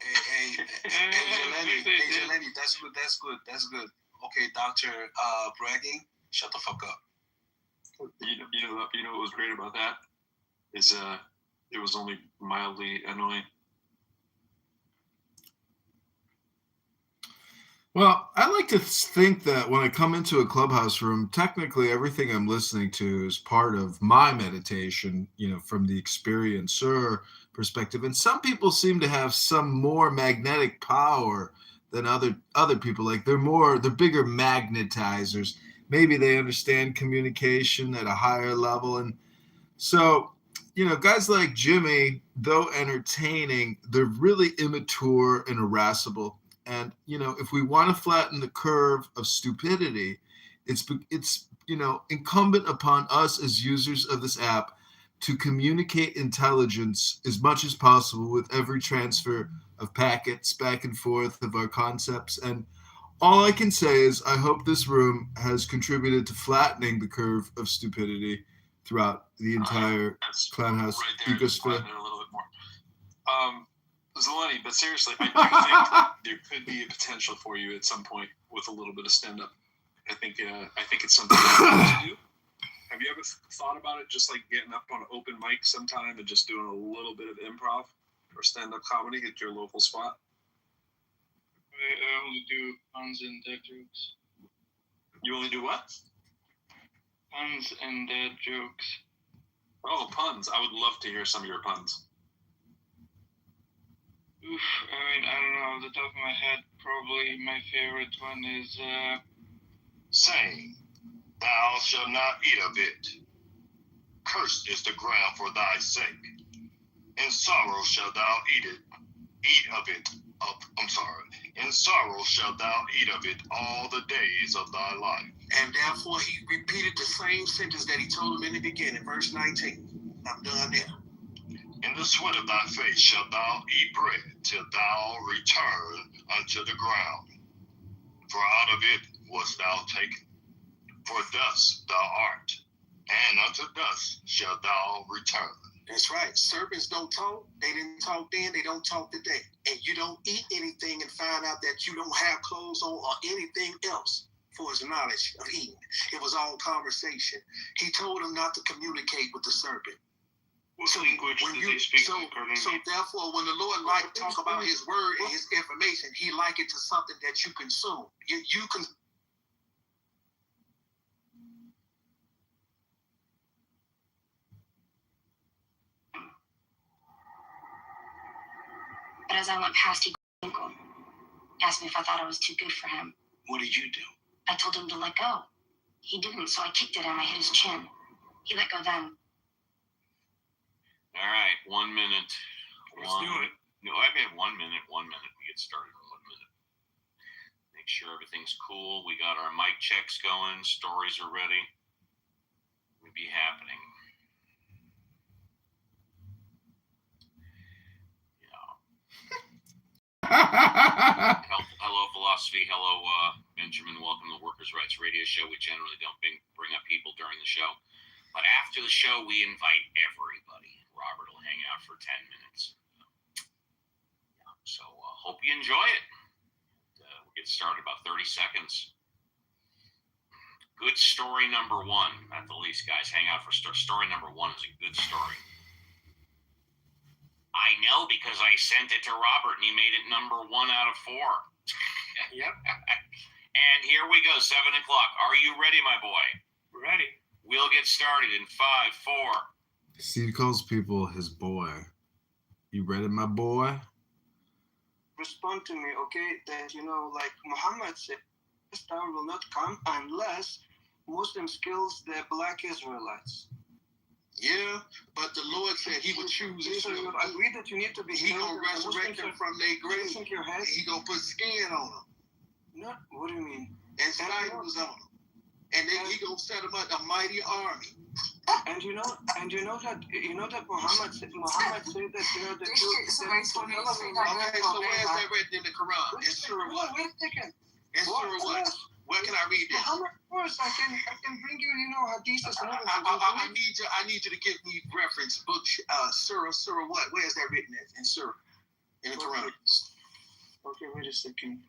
Hey, Lenny, that's good. Okay, Dr. Bragging, shut the fuck up. You know what was great about that is it was only mildly annoying. Well, I like to think that when I come into a clubhouse room, technically everything I'm listening to is part of my meditation, from the experiencer perspective. And some people seem to have some more magnetic power than other people. They're bigger magnetizers. Maybe they understand communication at a higher level. And so, guys like Jimmy, though entertaining, they're really immature and irascible. And, if we want to flatten the curve of stupidity, it's incumbent upon us as users of this app to communicate intelligence as much as possible with every transfer of packets back and forth of our concepts. And all I can say is I hope this room has contributed to flattening the curve of stupidity throughout the entire Clownhouse ecosphere. A little bit more. Zeleny, but seriously, I do think there could be a potential for you at some point with a little bit of stand-up. I think it's something that you do. Have you ever thought about it, just getting up on an open mic sometime and just doing a little bit of improv or stand-up comedy at your local spot? I only do puns and dead jokes. You only do what? Puns and dead jokes. Oh, puns. I would love to hear some of your puns. Oof, I don't know, off the top of my head, probably my favorite one is, saying, "Thou shalt not eat of it. Cursed is the ground for thy sake. In sorrow shalt thou eat of it. In sorrow shalt thou eat of it all the days of thy life." And therefore he repeated the same sentence that he told him in the beginning, verse 19. I'm done there. In the sweat of thy face shalt thou eat bread till thou return unto the ground. For out of it wast thou taken. For dust thou art, and unto dust shalt thou return. That's right. Serpents don't talk. They didn't talk then. They don't talk today. And you don't eat anything and find out that you don't have clothes on or anything else for his knowledge of eating. It was all conversation. He told him not to communicate with the serpent. What language do they speak? So therefore, when the Lord talk about his word and his information, he like it to something that you consume. You can. But as I went past, he asked me if I thought I was too good for him. What did you do? I told him to let go. He didn't, so I kicked it and I hit his chin. He let go then. All right, 1 minute. Let's do it. No, I've had 1 minute. 1 minute. We get started in 1 minute. Make sure everything's cool. We got our mic checks going. Stories are ready. We'll be happening. Hello, Philosophy. Hello, Benjamin. Welcome to the Workers' Rights Radio Show. We generally don't bring up people during the show. But after the show, we invite everybody. Robert will hang out for 10 minutes. So hope you enjoy it. We'll get started about 30 seconds. Good story number one, at the least, guys. Hang out for story number one is a good story. I know because I sent it to Robert and he made it number 1 out of 4. Yep. And here we go, 7 o'clock. Are you ready, my boy? Ready. We'll get started in 5, 4. See, he calls people his boy. You ready, my boy? Respond to me, okay? That, like Muhammad said, this time will not come unless Muslims kills the black Israelites. Yeah, but the Lord said he would choose So Israel. you agree that you need to be He gonna resurrect them from their grave. your head? He gonna put skin on them. No, what do you mean? And spiders on them. And then he gonna set them up a mighty army. And you know that Muhammad said that the This shit's so funny. Okay, so where's that written in the Quran? It's Surah what? Wait a second. It's Surah what? Where can I read this? Muhammad first, I can bring you, hadiths and everything. I need you to give me reference book, Surah what? Where's that written in Surah? In the Quran. Okay, wait a second.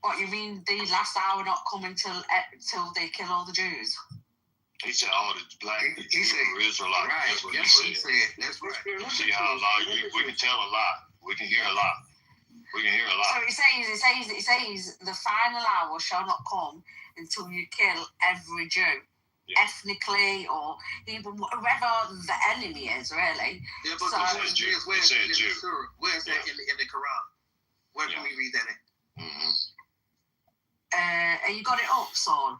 What, you mean the last hour not coming till they kill all the Jews? He said all the black Israelites. Right. That's what That's he what said. he said. That's right. See how loud we can tell a lot. We can hear a lot. We can hear a lot. So it says the final hour shall not come until you kill every Jew. Yeah. Ethnically or even whoever the enemy is, really. Yeah, but so, it says Jew. Where's that in the Surah? Where's that in the Quran? Where can we read that in? Mm-hmm. You got it up, son?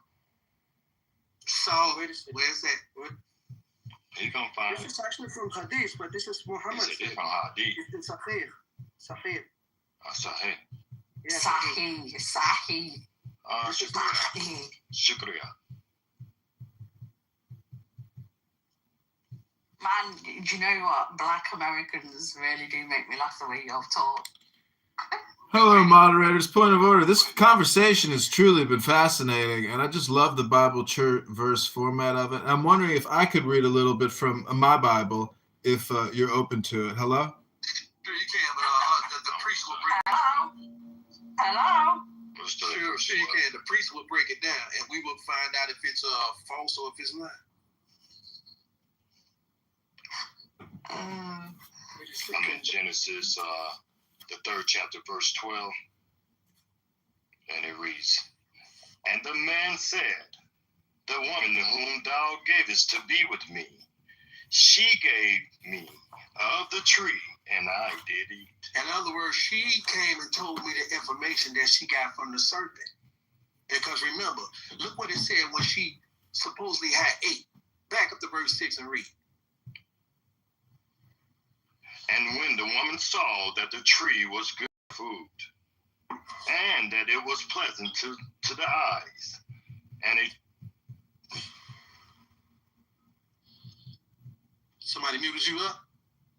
So, where's that? You gonna find this is actually from Hadith, but this is Muhammad. It's from Hadith. It's Sahih. Sahih. Yeah, Sahih. Shukriya. Man, do you know what? Black Americans really do make me laugh the way you've taught. Hello, moderators. Point of order. This conversation has truly been fascinating, and I just love the Bible verse format of it. I'm wondering if I could read a little bit from my Bible, if you're open to it. Hello? Sure you can, but the priest will break it down. Hello? Sure you can. The priest will break it down, and we will find out if it's false or if it's not. I'm in Genesis, the 3rd chapter, verse 12, and it reads, "And the man said, the woman whom thou gavest to be with me, she gave me of the tree, and I did eat." In other words, she came and told me the information that she got from the serpent. Because remember, look what it said when she supposedly had ate. Back up to verse 6 and read. "And when the woman saw that the tree was good food, and that it was pleasant to the eyes, and it..." Somebody muted you up?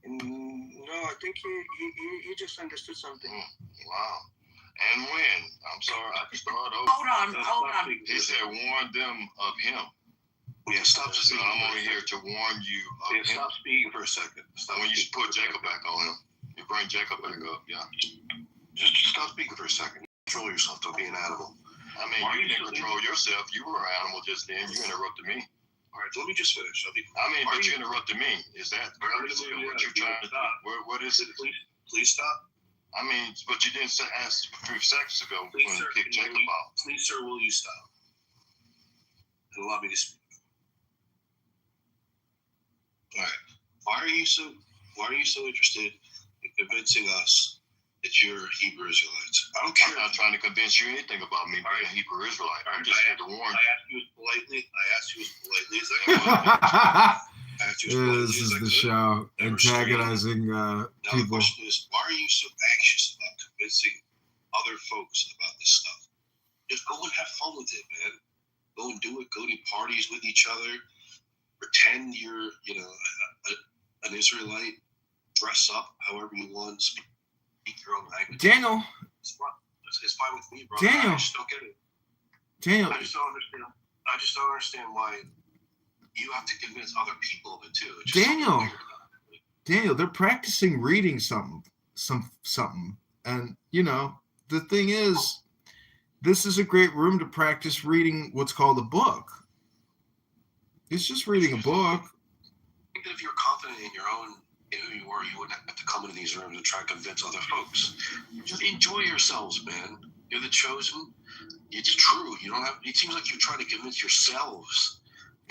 No, I think he just understood something. Wow. "And when..." I'm sorry, I can start over. Hold on. He said, "warn them of him." Yeah, stop speaking. I'm only here to warn you. Stop speaking for a second. Stop when you put Jacob back on him. You bring Jacob back up, yeah. Just stop speaking for a second. Control yourself. Don't be an animal. I mean, you didn't control yourself. You were an animal just then. You interrupted me. All right, let me just finish. But you interrupted me. Is that what you're trying to do? What is it? Please stop. I mean, but you didn't ask a few seconds ago when you kicked Jacob out. Please, sir, will you stop? And allow me to speak. All right. Why are you so interested in convincing us that you're Hebrew Israelites? I don't care. I'm not trying to convince you anything about me being a Hebrew Israelite. I'm just here to warn you. I asked you as politely as I could. This is the show antagonizing Now people. the question is, why are you so anxious about convincing other folks about this stuff? Just go and have fun with it, man. Go and do it. Go to parties with each other. Pretend you're, an Israelite. Dress up however you want. Speak your own language. Daniel. It's fine with me, bro. Daniel. I just don't get it. Daniel. I just don't understand why you have to convince other people of it too. It's just Daniel, they're practicing reading something. And, the thing is, this is a great room to practice reading what's called a book. It's just reading a book. I think that if you're confident in your own, in who you are, you wouldn't have to come into these rooms and try to convince other folks. Just enjoy yourselves, man. You're the chosen. It's true. You don't have. It seems like you're trying to convince yourselves.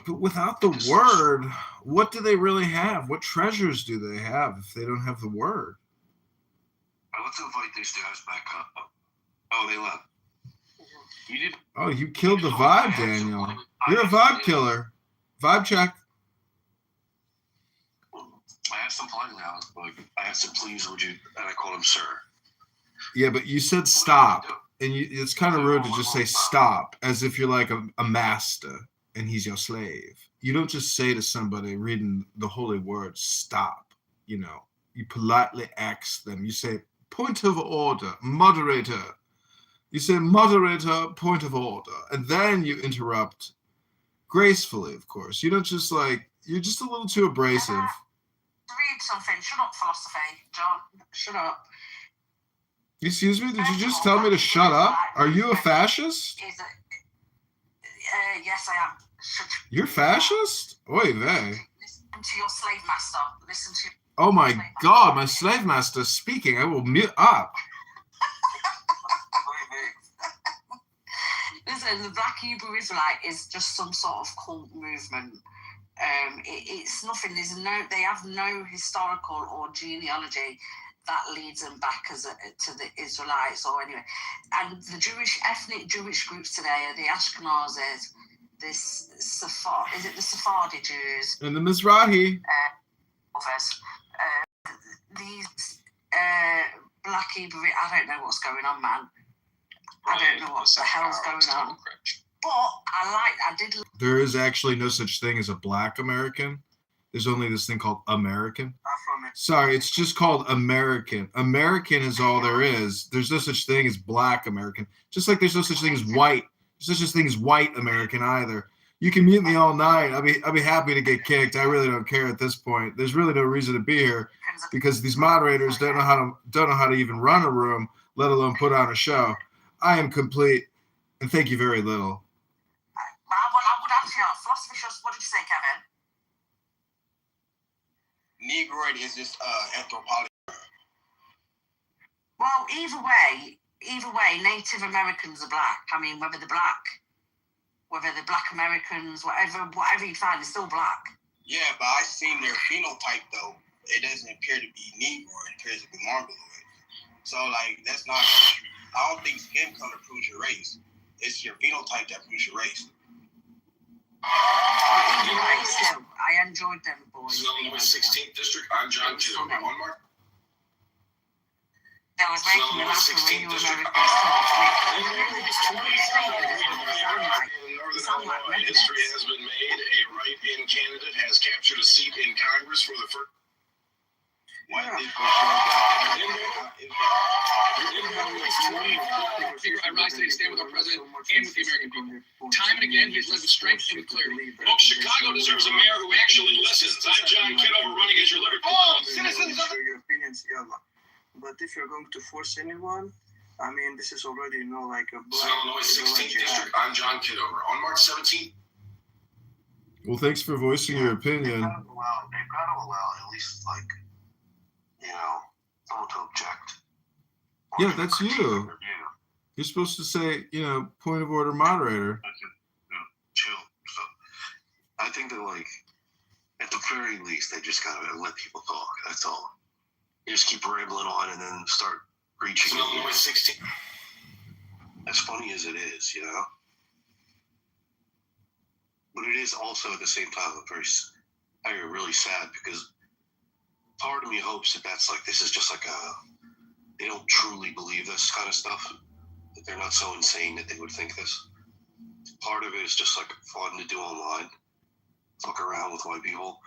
But without the word, what do they really have? What treasures do they have if they don't have the word? Let's invite these guys back up. Oh, they left. You did. Oh, you killed the vibe, Daniel. You're a vibe killer. Vibe check. I asked him politely. I asked him, please, would you? And I called him sir. Yeah, but you said stop. And it's kind of rude to just say stop as if you're like a master and he's your slave. You don't just say to somebody reading the holy word, stop. You politely ask them. You say, point of order, moderator. You say, moderator, point of order. And then you interrupt gracefully, of course. You don't just you're just a little too abrasive. Read something. Shut up, philosophy. John, shut up. Excuse me? Did you just tell me to shut up? Are you a fascist? Yes, I am. You're fascist? Oy vey. Listen to your slave master. Listen to. Oh my God, my slave master speaking. I will mute up. Listen, the Black Hebrew Israelite is just some sort of cult movement. It's nothing. They have no historical or genealogy that leads them back to the Israelites or anyway. And the ethnic Jewish groups today are the Ashkenazis, the Sephardi Jews, and the Mizrahi. Others. These Black Hebrew. I don't know what's going on, man. I don't know what the hell's going on. But I did. There is actually no such thing as a Black American. There's only this thing called American. Sorry, it's just called American. American is all there is. There's no such thing as Black American. Just like there's no such thing as white. There's no such thing as white American either. You can mute me all night. I'll be happy to get kicked. I really don't care at this point. There's really no reason to be here because these moderators don't know how to even run a room, let alone put on a show. I am complete, and thank you very little. I would answer your philosophy shows. What did you say, Kevin? Negroid is just anthropology. Well, either way, Native Americans are black. I mean, whether they're Black Americans, whatever you find, they're still black. Yeah, but I've seen their phenotype though. It doesn't appear to be Negro. It appears to be Mongoloid. So that's not. I don't think skin color proves your race. It's your phenotype that proves your race. I enjoyed them boys. Illinois 16th District. I'm John Kitover. On mark. I was making me laugh when you were History has been made. A right-in candidate has captured a seat in Congress for the first. White people. advice that he stay with our president and with the American people. Time and again, he's led with strength and with clarity. Folks, Chicago deserves a mayor who actually listens. I'm John Kitover, running as your Liverpool. Citizens of your opinions, yalla. But if you're going to force anyone, I mean, this is already, like a black. Illinois 16th District. I'm John Kitover. On March 17th. Well, thanks for voicing your opinion. They've got to allow at least, someone to object. Yeah, that's you. You're supposed to say, point of order, moderator. Chill. So, I think that, at the very least, they just gotta let people talk. That's all. You just keep rambling on and then start preaching. Illinois 16th. As funny as it is, But it is also at the same time really sad because part of me hopes that this is just they don't truly believe this kind of stuff. That they're not so insane that they would think this. Part of it is just fun to do online. Fuck around with white people.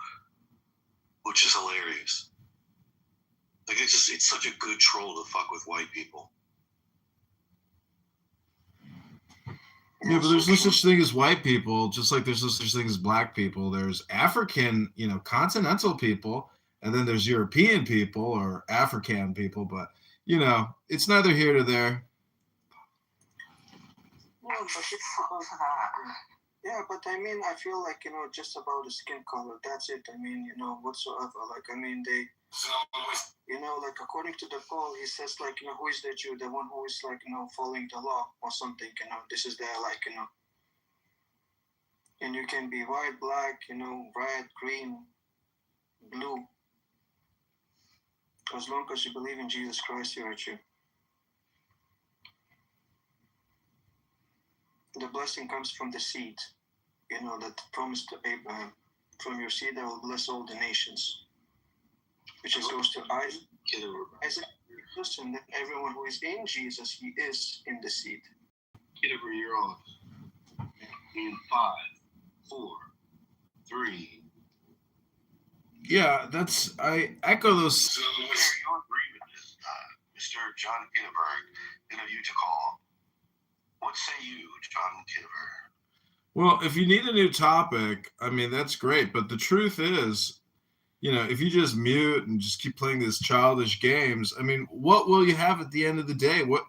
Which is hilarious. It's such a good troll to fuck with white people. Yeah, but there's no such thing as white people, just like there's no such thing as black people. There's African, continental people, and then there's European people or African people, but, it's neither here nor there. Well, but it's about yeah, but I mean, I feel just about the skin color. That's it. I mean, whatsoever. They, according to the poll, he says, who is the Jew? The one who is, following the law or something, this is their, and you can be white, black, red, green, blue. As long as you believe in Jesus Christ, you're a Jew. The blessing comes from the seed, that promised to Abraham. From your seed I will bless all the nations. Which goes to Isaac. Isaac, listen, that everyone who is in Jesus, he is in the seed. Kitover, you're off. In 5, 4, 3. Yeah, I echo those. You agree with this, Mr. John Kitover, you to call. What say you, John Kitover? Well, if you need a new topic, I mean, that's great. But the truth is, if you just mute and just keep playing these childish games, I mean, what will you have at the end of the day? What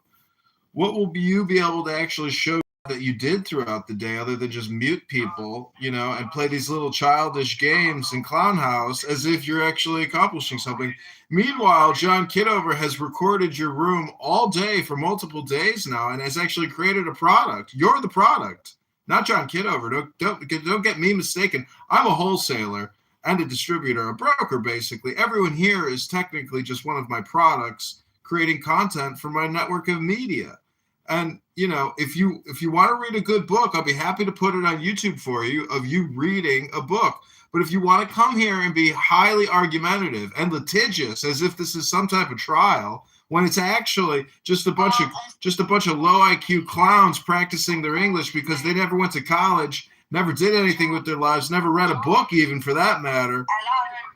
will you be able to actually show that you did throughout the day other than just mute people, and play these little childish games in Clown House as if you're actually accomplishing something? Meanwhile, John Kitover has recorded your room all day for multiple days now and has actually created a product. You're the product, not John Kitover. Don't get me mistaken. I'm a wholesaler and a distributor, a broker, basically. Everyone here is technically just one of my products creating content for my network of media. And, if you want to read a good book, I'll be happy to put it on YouTube for you of you reading a book. But if you want to come here and be highly argumentative and litigious as if this is some type of trial, when it's actually just a bunch of low IQ clowns practicing their English because they never went to college, never did anything with their lives, never read a book even for that matter.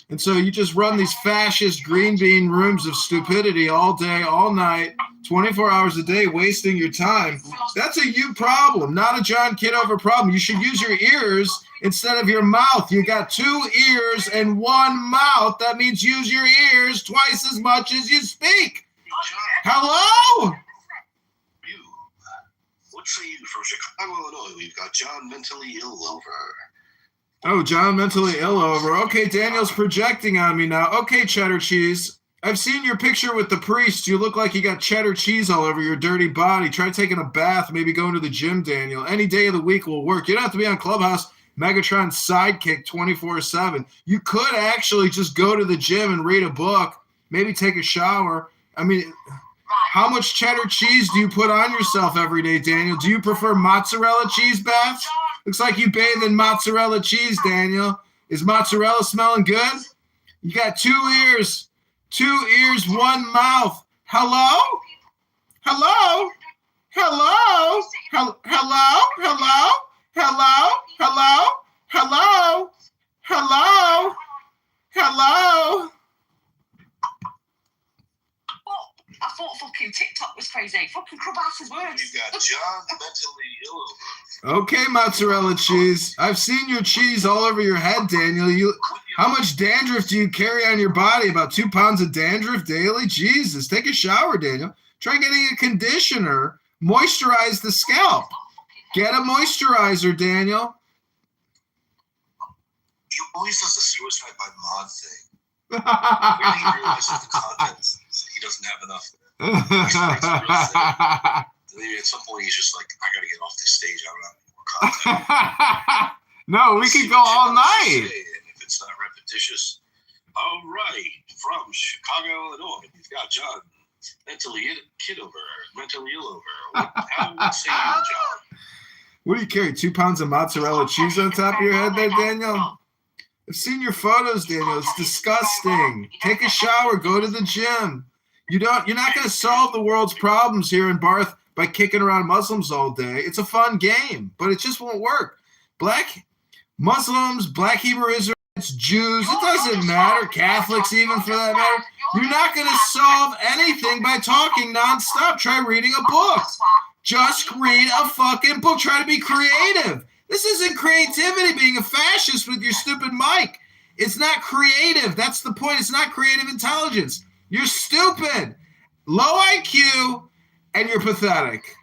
And so you just run these fascist green bean rooms of stupidity all day, all night, 24 hours a day, wasting your time. That's a you problem, not a John Kitover problem. You should use your ears instead of your mouth. You got 2 ears and 1 mouth. That means use your ears twice as much as you speak. Hello? What say you from Chicago, Illinois? We've got John mentally ill over. Oh, John mentally ill over. Okay, Daniel's projecting on me now. Okay, cheddar cheese. I've seen your picture with the priest. You look like you got cheddar cheese all over your dirty body. Try taking a bath, maybe going to the gym, Daniel. Any day of the week will work. You don't have to be on Clubhouse, Megatron's sidekick 24/7. You could actually just go to the gym and read a book, maybe take a shower. I mean, how much cheddar cheese do you put on yourself every day, Daniel? Do you prefer mozzarella cheese baths? Looks like you bathe in mozzarella cheese, Daniel. Is mozzarella smelling good? You got 2 ears. 2 ears, 1 mouth. Hello? Hello? Hello? Hello? Hello? Hello? Hello? Hello? Hello? Hello? I thought fucking TikTok was crazy. Fucking Clubhouse is worse. You got John mentally ill over. Okay, mozzarella cheese. I've seen your cheese all over your head, Daniel. How much dandruff do you carry on your body? About 2 pounds of dandruff daily? Jesus, take a shower, Daniel. Try getting a conditioner. Moisturize the scalp. Get a moisturizer, Daniel. He always does the suicide by mod thing. When he realizes the content, he doesn't have enough. Maybe at some point he's just like, I gotta get off this stage. I don't have any more content. No, we could go all night. And if it's not repetitious, all right, from Chicago, Illinois, we've got John mentally ill over. How would you say you, John? What do you carry? 2 pounds of mozzarella cheese on top of your head there, Daniel? I've seen your photos, Daniel. It's disgusting. Take a shower. Go to the gym. You're not going to solve the world's problems here in Barth by kicking around Muslims all day. It's a fun game, but it just won't work. Black Muslims, Black Hebrew Israelites, Jews, it doesn't matter. Catholics even for that matter. You're not going to solve anything by talking nonstop. Try reading a book. Just read a fucking book. Try to be creative. This isn't creativity, being a fascist with your stupid mic. It's not creative. That's the point. It's not creative intelligence. You're stupid, low IQ, and you're pathetic.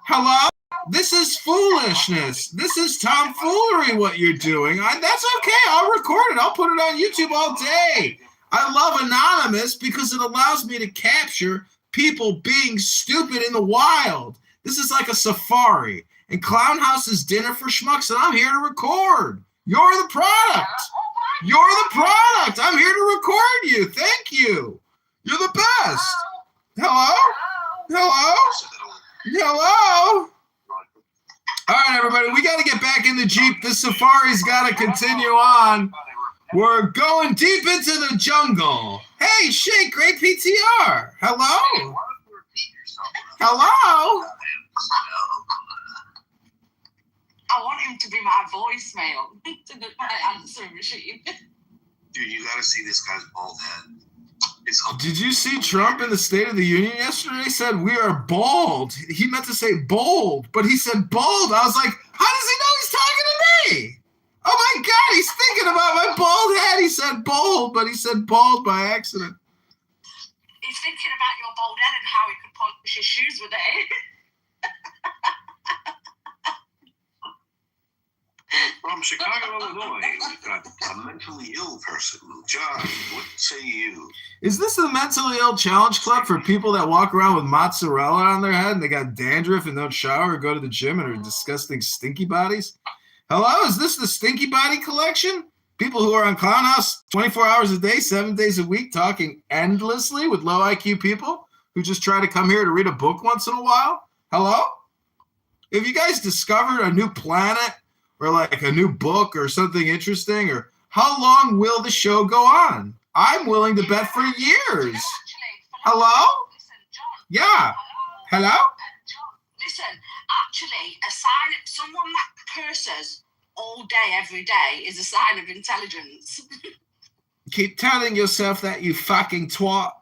Hello? This is foolishness. This is tomfoolery what you're doing. That's okay. I'll record it. I'll put it on YouTube all day. I love Anonymous because it allows me to capture people being stupid in the wild. This is like a safari. And Clown House is dinner for schmucks, and I'm here to record. You're the product. You're the product. I'm here to record you. Thank you. You're the best. Hello? Hello? Hello? All right, everybody, we got to get back in the Jeep. This safari's got to continue on. We're going deep into the jungle. Hey, shit, great PTR. Hello? Hello? I want him to be my voicemail, to be my answering machine. Dude, you gotta see this guy's bald head. Did you see Trump in the State of the Union yesterday? He said, we are bald. He meant to say bold, but he said bold. I was like, how does he know he's talking to me? Oh my God, he's thinking about my bald head. He said bold, but he said bald by accident. He's thinking about your bald head and how he could polish his shoes with it. From Chicago, Illinois, we've got a mentally ill person. John, what say you? Is this the mentally ill challenge club for people that walk around with mozzarella on their head and they got dandruff and don't shower or go to the gym and are disgusting stinky bodies? Hello, is this the stinky body collection? People who are on Clown House 24 hours a day, 7 days a week, talking endlessly with low IQ people who just try to come here to read a book once in a while? Hello? Have you guys discovered a new planet? Or like a new book or something interesting? Or how long will the show go on? I'm willing to bet for years. Hello? Yeah. Hello? Listen, actually, a sign, someone that curses all day, every day, is a sign of intelligence. Keep telling yourself that, you fucking twat.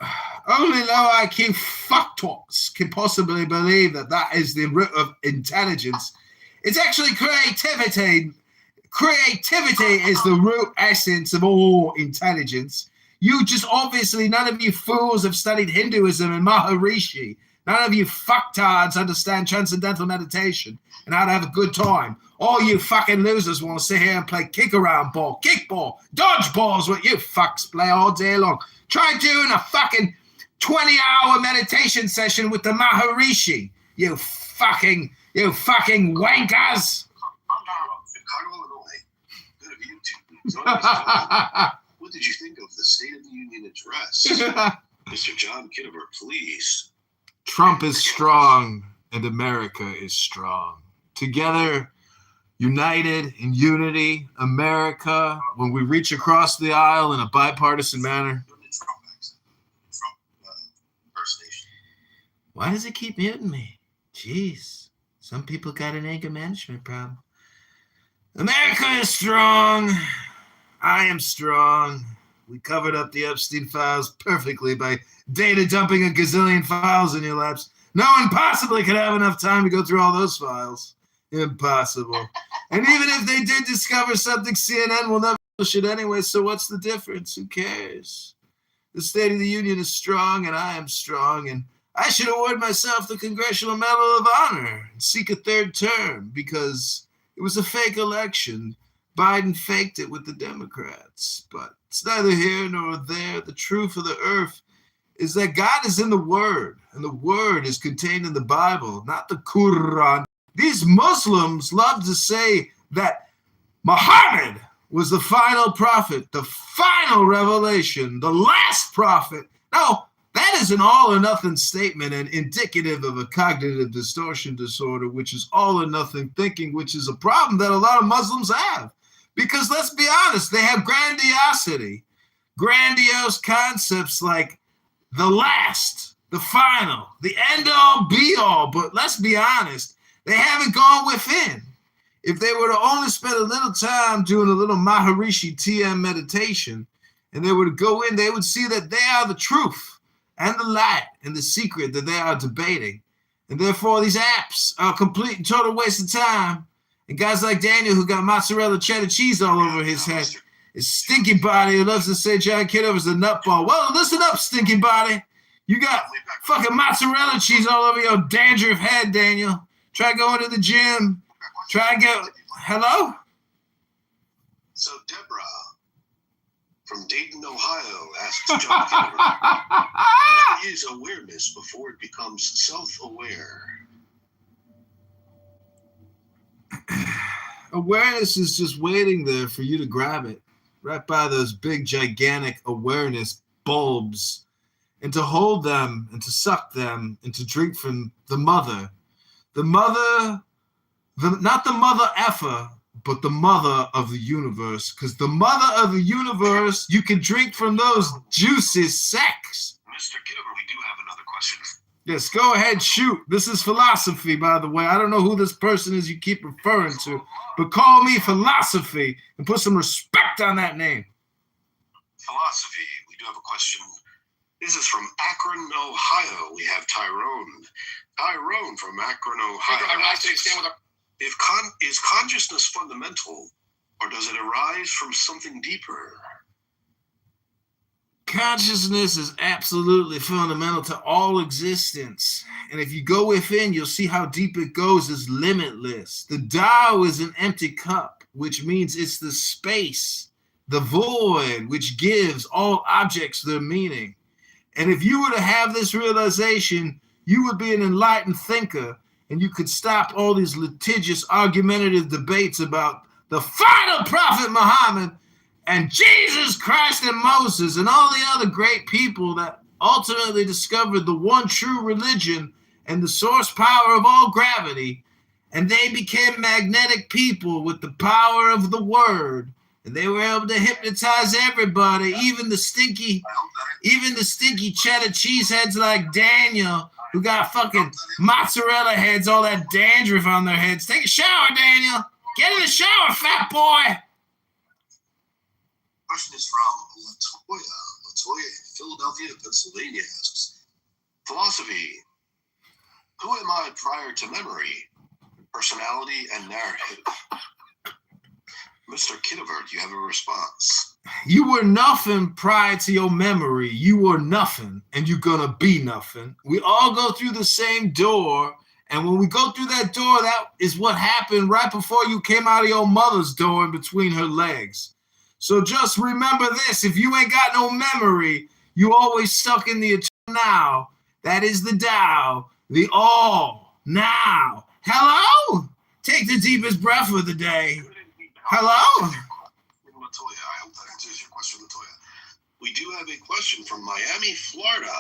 Only low IQ fucktwats can possibly believe that that is the root of intelligence. It's actually creativity. Creativity is the root essence of all intelligence. You just obviously, none of you fools have studied Hinduism and Maharishi. None of you fucktards understand transcendental meditation and how to have a good time. All you fucking losers want to sit here and play kick-around ball, kickball, dodgeball is what you fucks play all day long. Try doing a fucking 20-hour meditation session with the Maharishi. You fucking wankers. Chicago, Illinois. Good of you two. What did you think of the State of the Union address? Mr. John Kitover, please. Trump is strong and America is strong. Together, united in unity, America, when we reach across the aisle in a bipartisan manner. Why does it keep muting me? Jeez. Some people got an anger management problem. America is strong. I am strong. We covered up the Epstein files perfectly by data dumping a gazillion files in your laps. No one possibly could have enough time to go through all those files. Impossible. And even if they did discover something, CNN will never publish it anyway, so what's the difference? Who cares? The State of the Union is strong, and I am strong, and I should award myself the Congressional Medal of Honor and seek a third term because it was a fake election. Biden faked it with the Democrats, but it's neither here nor there. The truth of the earth is that God is in the Word, and the Word is contained in the Bible, not the Quran. These Muslims love to say that Muhammad was the final prophet, the final revelation, the last prophet. No, that is an all or nothing statement and indicative of a cognitive distortion disorder, which is all or nothing thinking, which is a problem that a lot of Muslims have. Because let's be honest, they have grandiosity, grandiose concepts like the last, the final, the end all be all. But let's be honest, they haven't gone within. If they were to only spend a little time doing a little Maharishi TM meditation, and they were to go in, they would see that they are the truth and the light and the secret that they are debating. And therefore, these apps are a complete and total waste of time. And guys like Daniel, who got mozzarella cheddar cheese all over his head, his stinky body, who loves to say John Kitover's a nutball. Well, listen up, stinky body. You got fucking mozzarella cheese all over your dandruff head, Daniel. Try going to the gym. Try and get... Hello? So Deborah from Dayton, Ohio asks John Kitover, what is awareness before it becomes self-aware? Awareness is just waiting there for you to grab it, right by those big, gigantic awareness bulbs, and to hold them, and to suck them, and to drink from the mother. The mother, not the mother effer, but the mother of the universe. Because the mother of the universe, you can drink from those juices, sex. Mr. Kitover, we do have another question. Yes, go ahead, shoot. This is philosophy, by the way. I don't know who this person is you keep referring to, but call me philosophy and put some respect on that name. Philosophy, we do have a question. This is from Akron, Ohio. We have Tyrone. Tyrone from Akron, Ohio. Is consciousness fundamental, or does it arise from something deeper? Consciousness is absolutely fundamental to all existence. And if you go within, you'll see how deep it goes. It's limitless. The Tao is an empty cup, which means it's the space, the void, which gives all objects their meaning. And if you were to have this realization, you would be an enlightened thinker, and you could stop all these litigious, argumentative debates about the final prophet Muhammad and Jesus Christ and Moses and all the other great people that ultimately discovered the one true religion and the source power of all gravity. And they became magnetic people with the power of the word. And they were able to hypnotize everybody, even the stinky cheddar cheeseheads like Daniel, who got fucking mozzarella heads, all that dandruff on their heads. Take a shower, Daniel. Get in the shower, fat boy. Question is from Latoya. Latoya in Philadelphia, Pennsylvania asks, philosophy, who am I prior to memory, personality, and narrative? Mr. Kitover, do you have a response? You were nothing prior to your memory. You were nothing, and you're gonna be nothing. We all go through the same door, and when we go through that door, that is what happened right before you came out of your mother's door in between her legs. So just remember this, if you ain't got no memory, you always stuck in the eternal now. That is the Tao, the all, now. Hello? Take the deepest breath of the day. Hello? Latoya, I hope that answers your question, Latoya. We do have a question from Miami, Florida.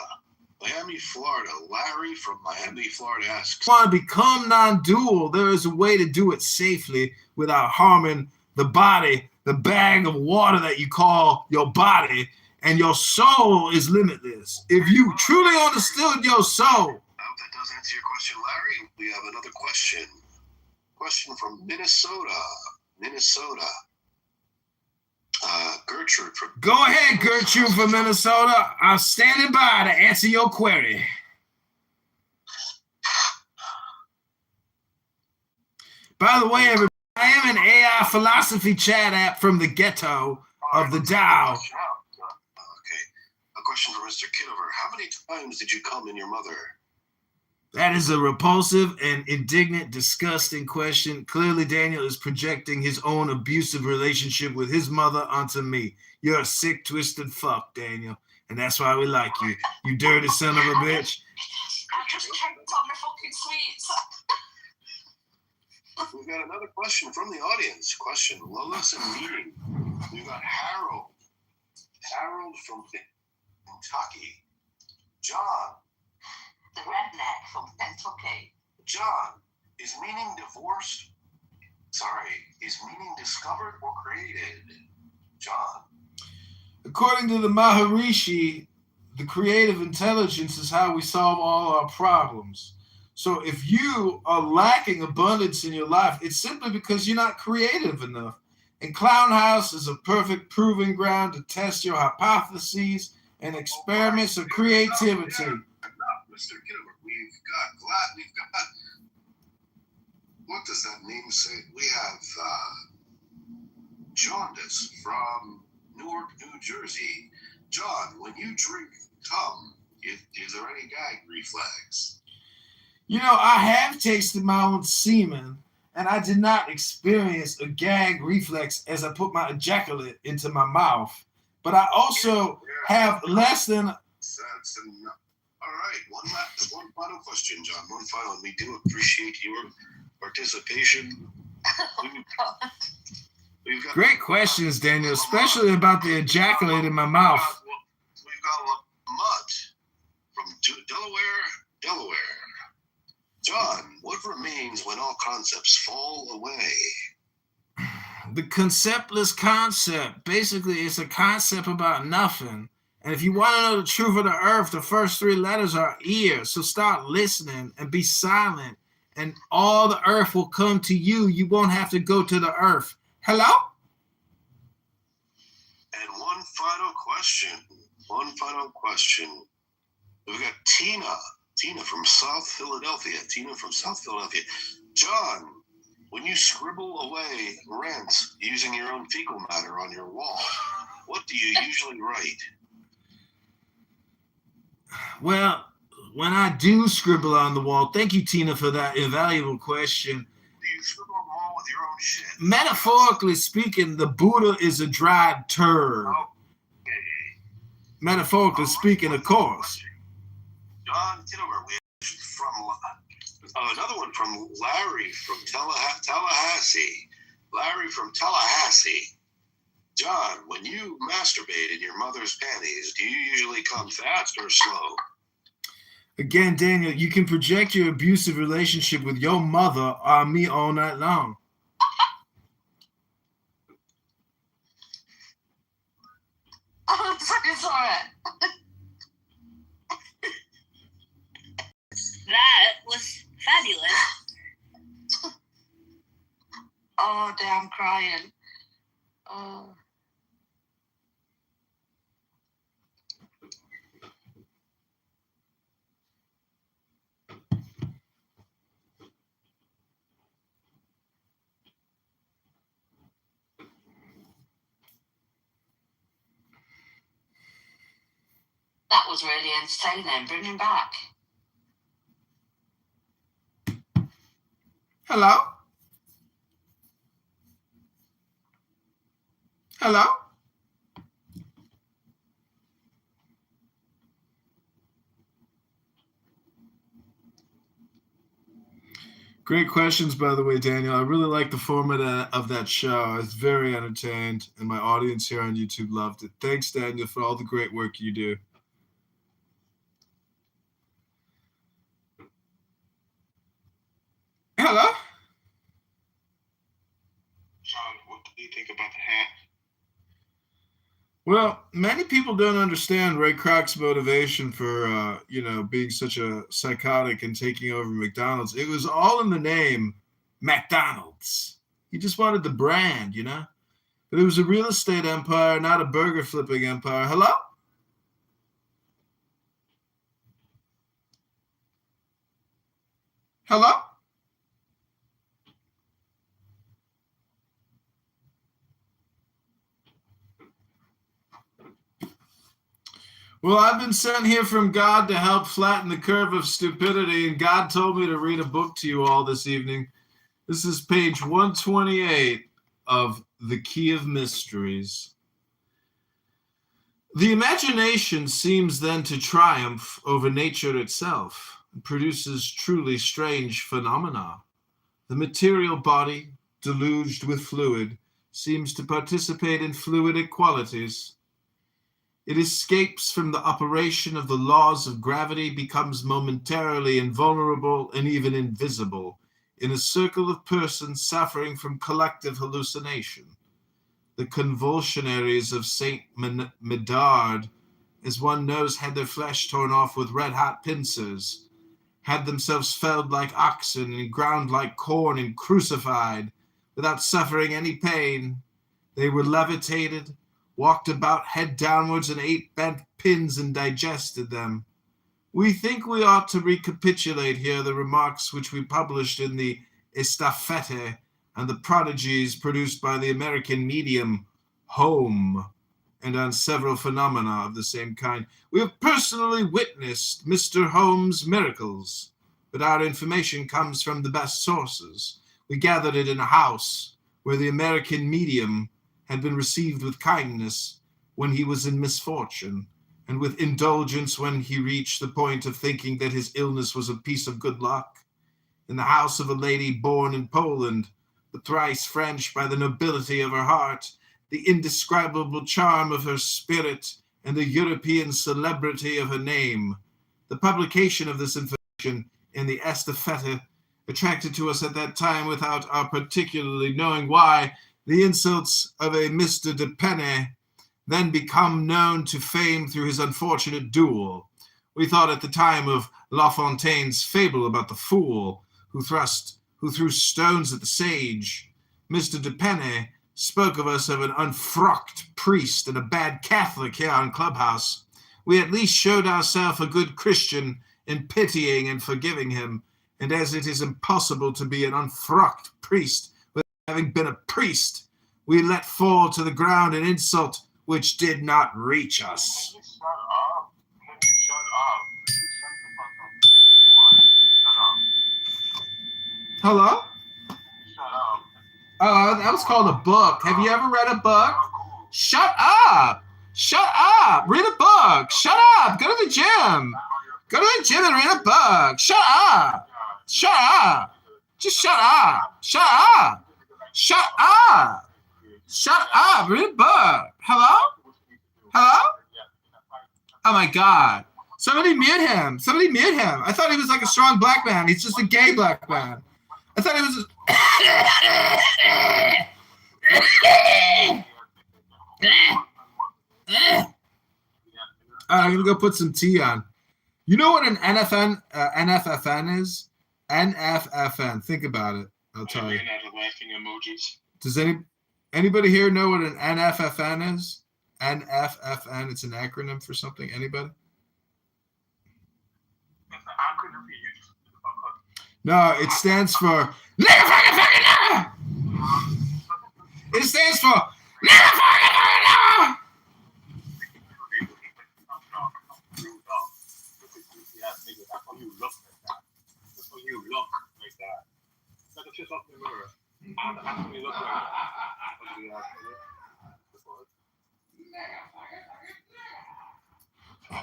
Miami, Florida. Larry from Miami, Florida asks, Want to become non-dual, there is a way to do it safely without harming the body, the bag of water that you call your body, and your soul is limitless. If you truly understood your soul. I hope that does answer your question, Larry. We have another question. Question from Minnesota. Minnesota. Gertrude from. Go ahead, Gertrude from Minnesota. I'm standing by to answer your query. By the way, everybody, I am an AI philosophy chat app from the ghetto of the Dow. Okay. A question for Mr. Kitover. How many times did you come in your mother? That is a repulsive and indignant, disgusting question. Clearly, Daniel is projecting his own abusive relationship with his mother onto me. You're a sick, twisted fuck, Daniel. And that's why we like you. You dirty son of a bitch. I just choked on my fucking sweets. We've got another question from the audience. Question, Lois and Meeting. We've got Harold. Harold from Kentucky. John. The redneck from Kentucky. John, is meaning divorced? Sorry, is meaning discovered or created? John. According to the Maharishi, the creative intelligence is how we solve all our problems. So if you are lacking abundance in your life, it's simply because you're not creative enough. And Clown House is a perfect proving ground to test your hypotheses and experiments of creativity. Mr. Kitover, we've got, what does that name say? We have Jaundice from Newark, New Jersey. John, when you drink cum, is there any gag reflex? You know, I have tasted my own semen, and I did not experience a gag reflex as I put my ejaculate into my mouth. But I also have less than... That's enough. All right, one final question, John. One final, and we do appreciate your participation. We've got Great questions, Daniel, especially about the ejaculate in my mouth. We've got Lamont from Delaware. John, what remains when all concepts fall away? The conceptless concept. Basically, it's a concept about nothing. And if you want to know the truth of the earth, the first three letters are ear. So start listening and be silent, and all the earth will come to you. You won't have to go to the earth. Hello? And one final question. We've got Tina from South Philadelphia. John, when you scribble away rants using your own fecal matter on your wall, what do you usually write? Well, when I do scribble on the wall, thank you, Tina, for that invaluable question. Do you scribble on the wall with your own shit? Metaphorically speaking, the Buddha is a dried turd. Okay. Metaphorically speaking, of course. John Kitover, we have from another one from Larry from Tallahassee. Larry from Tallahassee. John, when you masturbate in your mother's panties, do you usually come fast or slow? Again, Daniel, you can project your abusive relationship with your mother on me all night long. It's all right. That was fabulous. Oh, damn, crying. Oh. That was really entertaining. Bring him back. Hello? Hello? Great questions, by the way, Daniel. I really like the format of that show. I was very entertained, and my audience here on YouTube loved it. Thanks, Daniel, for all the great work you do. Hello? John, what do you think about the hat? Well, many people don't understand Ray Kroc's motivation for, being such a psychotic and taking over McDonald's. It was all in the name McDonald's. He just wanted the brand, But it was a real estate empire, not a burger flipping empire. Hello? Hello? Well, I've been sent here from God to help flatten the curve of stupidity, and God told me to read a book to you all this evening. This is page 128 of The Key of Mysteries. The imagination seems then to triumph over nature itself and produces truly strange phenomena. The material body, deluged with fluid, seems to participate in fluidic qualities. It escapes from the operation of the laws of gravity, becomes momentarily invulnerable and even invisible in a circle of persons suffering from collective hallucination. The convulsionaries of Saint Medard, as one knows, had their flesh torn off with red-hot pincers, had themselves felled like oxen and ground like corn and crucified without suffering any pain. They were levitated, walked about head downwards, and ate bent pins and digested them. We think we ought to recapitulate here the remarks which we published in the Estafette and the prodigies produced by the American medium Home, and on several phenomena of the same kind. We have personally witnessed Mr. Holmes' miracles, but our information comes from the best sources. We gathered it in a house where the American medium had been received with kindness when he was in misfortune, and with indulgence when he reached the point of thinking that his illness was a piece of good luck. In the house of a lady born in Poland, the thrice French by the nobility of her heart, the indescribable charm of her spirit, and the European celebrity of her name. The publication of this information in the Estafette attracted to us at that time, without our particularly knowing why, the insults of a Mr. de Penne, then become known to fame through his unfortunate duel. We thought at the time of La Fontaine's fable about the fool who threw stones at the sage. Mr. de Penne spoke of us of an unfrocked priest and a bad Catholic here on Clubhouse. We at least showed ourselves a good Christian in pitying and forgiving him, and as it is impossible to be an unfrocked priest without having been a priest, we let fall to the ground an insult which did not reach us. Hello? Oh, that was called a book. Have you ever read a book? Shut up! Shut up! Read a book! Shut up! Go to the gym! Go to the gym and read a book! Shut up! Shut up! Just shut up! Shut up! Shut up! Shut up! Read a book! Hello? Hello? Oh my God. Somebody mute him. Somebody mute him. I thought he was like a strong black man. He's just a gay black man. I thought he was... I'm going to go put some tea on. You know what an NFFN is? NFFN. Think about it. I'll tell you. Laughing emojis. Does anybody here know what an NFFN is? NFFN. It's an acronym for something. Anybody? It's an acronym for you. No, it stands for It stands for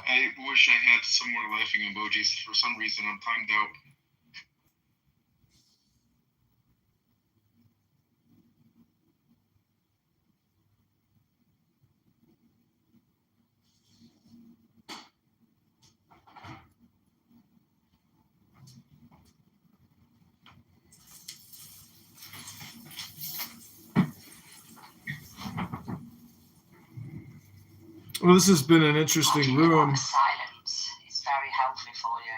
I wish I had some more laughing emojis. For some reason, I'm timed out. Well, this has been an interesting room. Silence is very healthy for you.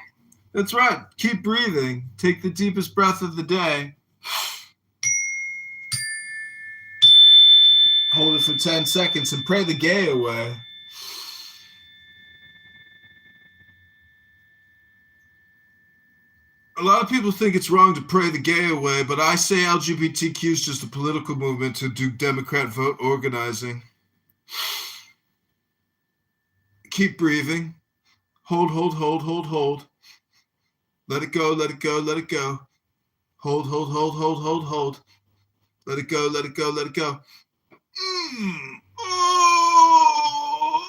That's right. Keep breathing. Take the deepest breath of the day. Hold it for 10 seconds and pray the gay away. A lot of people think it's wrong to pray the gay away, but I say LGBTQ is just a political movement to do Democrat vote organizing. Keep breathing. Hold, hold, hold, hold, hold. Let it go, let it go, let it go. Hold, hold, hold, hold, hold, hold. Let it go, let it go, let it go. Oh,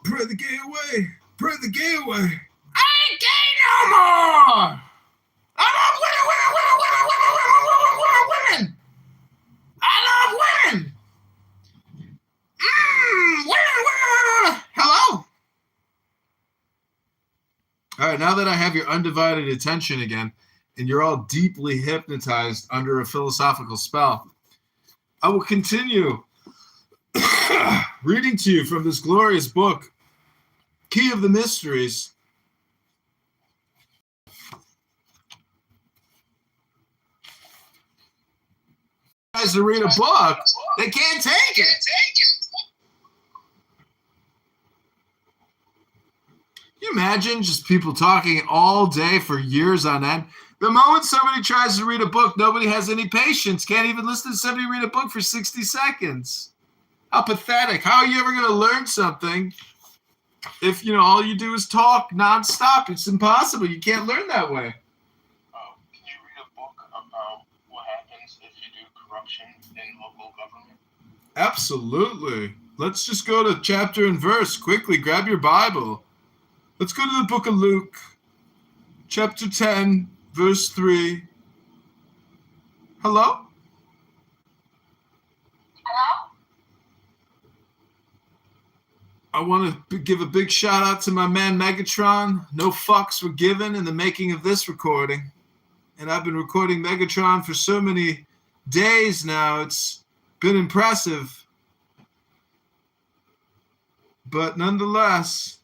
pray the gay away. Pray the gay away. I ain't gay no more. I love women. I love women. Women. Hello. All right, now that I have your undivided attention again, and you're all deeply hypnotized under a philosophical spell, I will continue reading to you from this glorious book, Key of the Mysteries. Guys to read a book, they can't take it. Can you imagine just people talking all day for years on end? The moment somebody tries to read a book, nobody has any patience. Can't even listen to somebody read a book for 60 seconds. How pathetic. How are you ever going to learn something if, all you do is talk nonstop? It's impossible. You can't learn that way. Can you read a book about what happens if you do corruption in local government? Absolutely. Let's just go to chapter and verse quickly. Grab your Bible. Let's go to the book of Luke, chapter 10, verse 3. Hello? I want to give a big shout out to my man Megatron. No fucks were given in the making of this recording. And I've been recording Megatron for so many days now. It's been impressive. But nonetheless,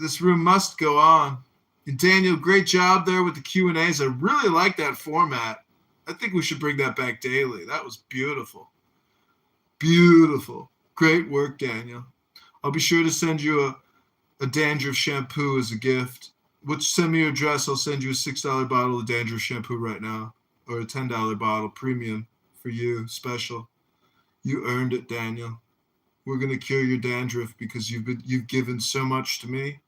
this room must go on. And Daniel, great job there with the Q&As. I really like that format. I think we should bring that back daily. That was beautiful. Beautiful. Great work, Daniel. I'll be sure to send you a dandruff shampoo as a gift. Send me your address. I'll send you a $6 bottle of dandruff shampoo right now. Or a $10 bottle, premium, for you, special. You earned it, Daniel. We're going to cure your dandruff because you've given so much to me.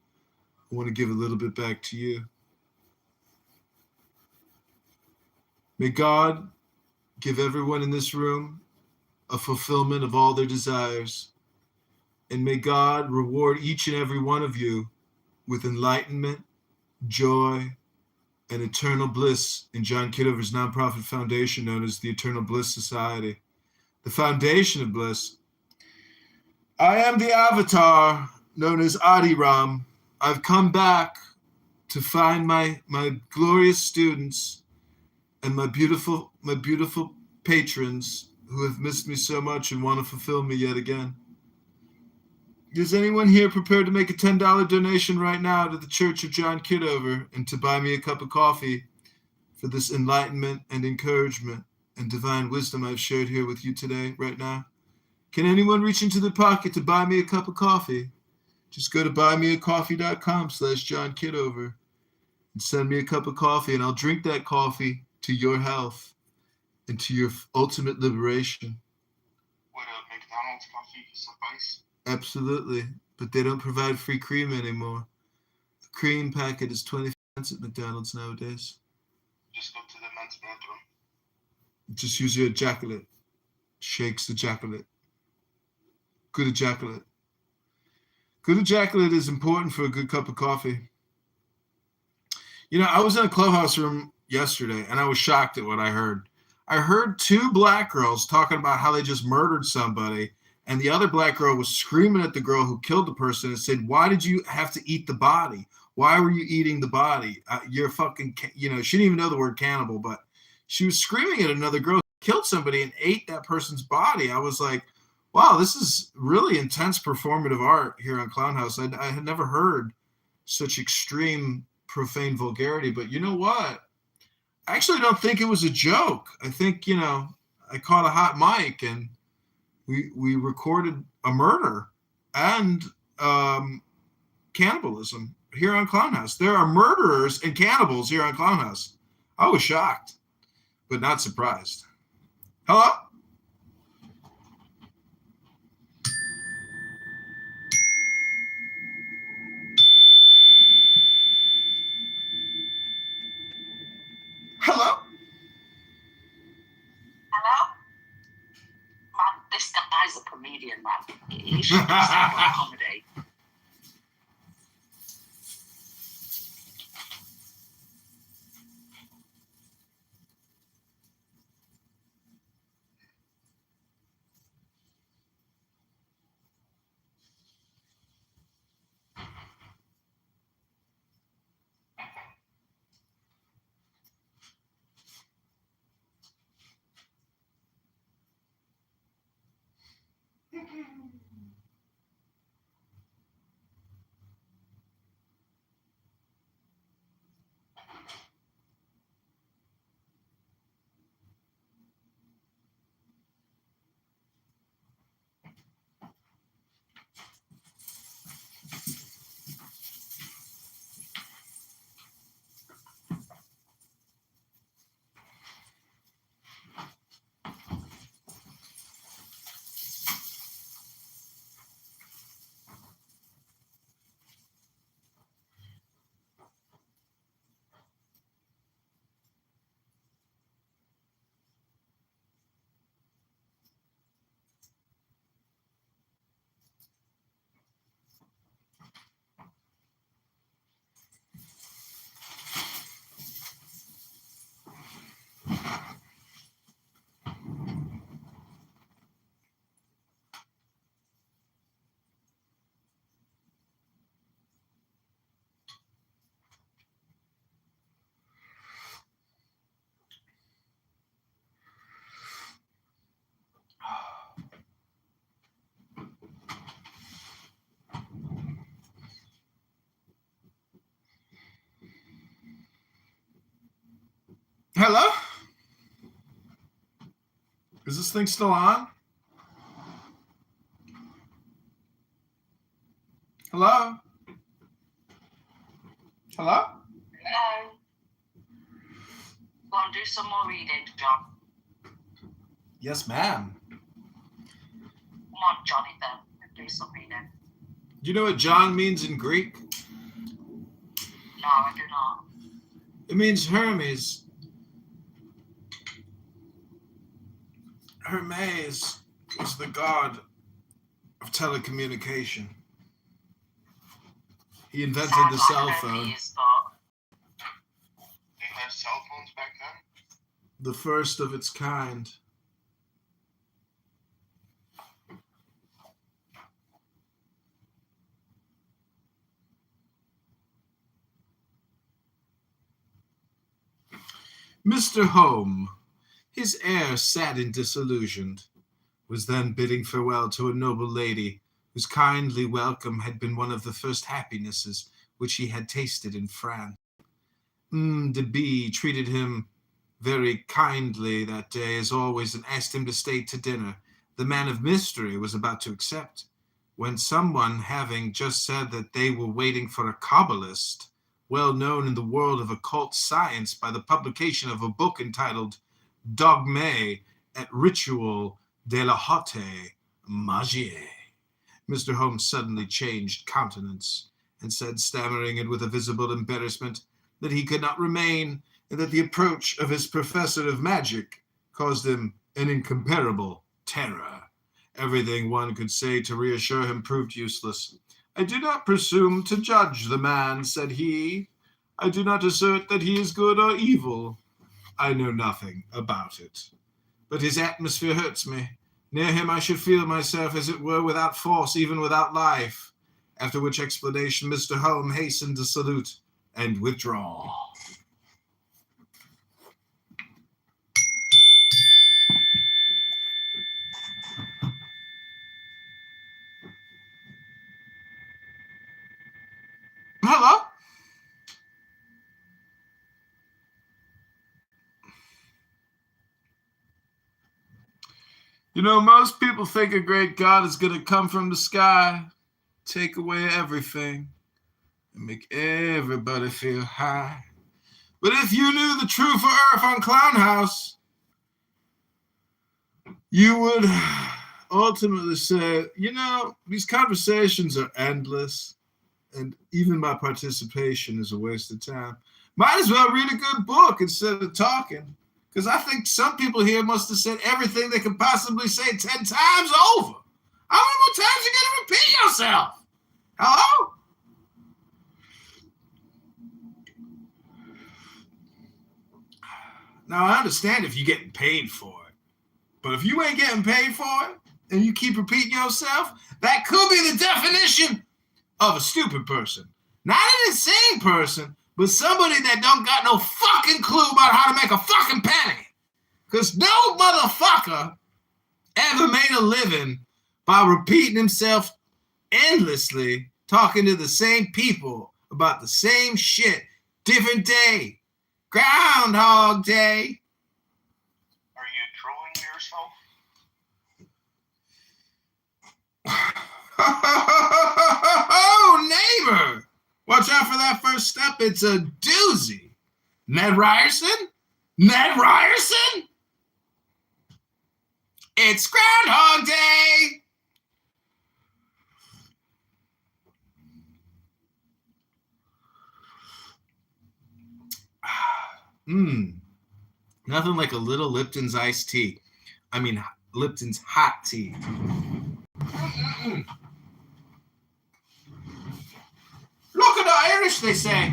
I want to give a little bit back to you. May God give everyone in this room a fulfillment of all their desires. And may God reward each and every one of you with enlightenment, joy, and eternal bliss in John Kitover's nonprofit foundation known as the Eternal Bliss Society. The foundation of bliss. I am the avatar known as Adiram. I've come back to find my glorious students and my beautiful patrons who have missed me so much and want to fulfill me yet again. Is anyone here prepared to make a $10 donation right now to the Church of John Kitover and to buy me a cup of coffee for this enlightenment and encouragement and divine wisdom I've shared here with you today, right now? Can anyone reach into their pocket to buy me a cup of coffee? Just go to buymeacoffee.com/John Kitover and send me a cup of coffee, and I'll drink that coffee to your health and to your ultimate liberation. Would a McDonald's coffee suffice? Absolutely, but they don't provide free cream anymore. A cream packet is 20 cents at McDonald's nowadays. Just go to the men's bathroom. Just use your ejaculate. Shakes ejaculate. Good ejaculate. Good ejaculate is important for a good cup of coffee. I was in a clubhouse room yesterday, and I was shocked at what I heard. I heard two black girls talking about how they just murdered somebody, and the other black girl was screaming at the girl who killed the person and said, "Why did you have to eat the body? Why were you eating the body? You're fucking," she didn't even know the word cannibal, but she was screaming at another girl who killed somebody and ate that person's body. I was like, wow, this is really intense performative art here on Clown House. I had never heard such extreme, profane vulgarity, but you know what? I actually don't think it was a joke. I think, I caught a hot mic, and we recorded a murder and cannibalism here on Clownhouse. There are murderers and cannibals here on Clownhouse. I was shocked, but not surprised. Hello? Hello? Hello? Man, this guy's a comedian, man. He should do stand-up comedy. Hello? Is this thing still on? Hello? Hello? Hello. Go and do some more reading, John. Yes, ma'am. Come on, Johnny, then. Do some reading. Do you know what John means in Greek? No, I do not. It means Hermes. Hermes was the god of telecommunication. He invented the cell phone. They had cell phones back then? The first of its kind. Mr. Home, his air sad and disillusioned, was then bidding farewell to a noble lady whose kindly welcome had been one of the first happinesses which he had tasted in France. De B treated him very kindly that day, as always, and asked him to stay to dinner. The man of mystery was about to accept, when someone, having just said that they were waiting for a Kabbalist, well known in the world of occult science by the publication of a book entitled Dogme et Ritual de la Haute Magie. Mr. Holmes suddenly changed countenance and said, stammering and with a visible embarrassment, that he could not remain, and that the approach of his professor of magic caused him an incomparable terror. Everything one could say to reassure him proved useless. I do not presume to judge the man, said he. I do not assert that he is good or evil. I know nothing about it. But his atmosphere hurts me. Near him I should feel myself, as it were, without force, even without life. After which explanation Mr. Home hastened to salute and withdraw. Hello? You know, most people think a great God is going to come from the sky, take away everything, and make everybody feel high. But if you knew the truth for Earth on Clown House, you would ultimately say, you know, these conversations are endless, and even my participation is a waste of time. Might as well read a good book instead of talking. Because I think some people here must have said everything they could possibly say 10 times over. How many more times you gonna repeat yourself? Hello? Now, I understand if you're getting paid for it. But if you ain't getting paid for it, and you keep repeating yourself, that could be the definition of a stupid person. Not an insane person, but somebody that don't got no fucking clue about how to make a fucking penny. Because no motherfucker ever made a living by repeating himself endlessly, talking to the same people about the same shit. Different day. Groundhog Day. Are you trolling yourself? Oh, neighbor! Watch out for that first step. It's a doozy. Ned Ryerson? Ned Ryerson? It's Groundhog Day! Nothing like a little Lipton's iced tea. I mean, Lipton's hot tea. Look at the Irish, they say.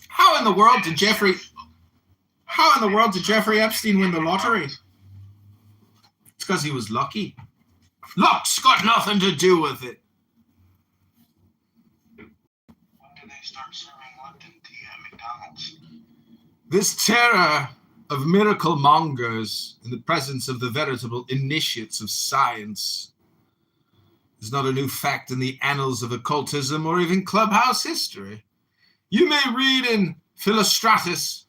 How in the world did Jeffrey Epstein win the lottery? It's because he was lucky. Luck's got nothing to do with it. When do they start serving Lipton tea at McDonald's? This terror of miracle mongers in the presence of the veritable initiates of science is not a new fact in the annals of occultism or even clubhouse history. You may read in Philostratus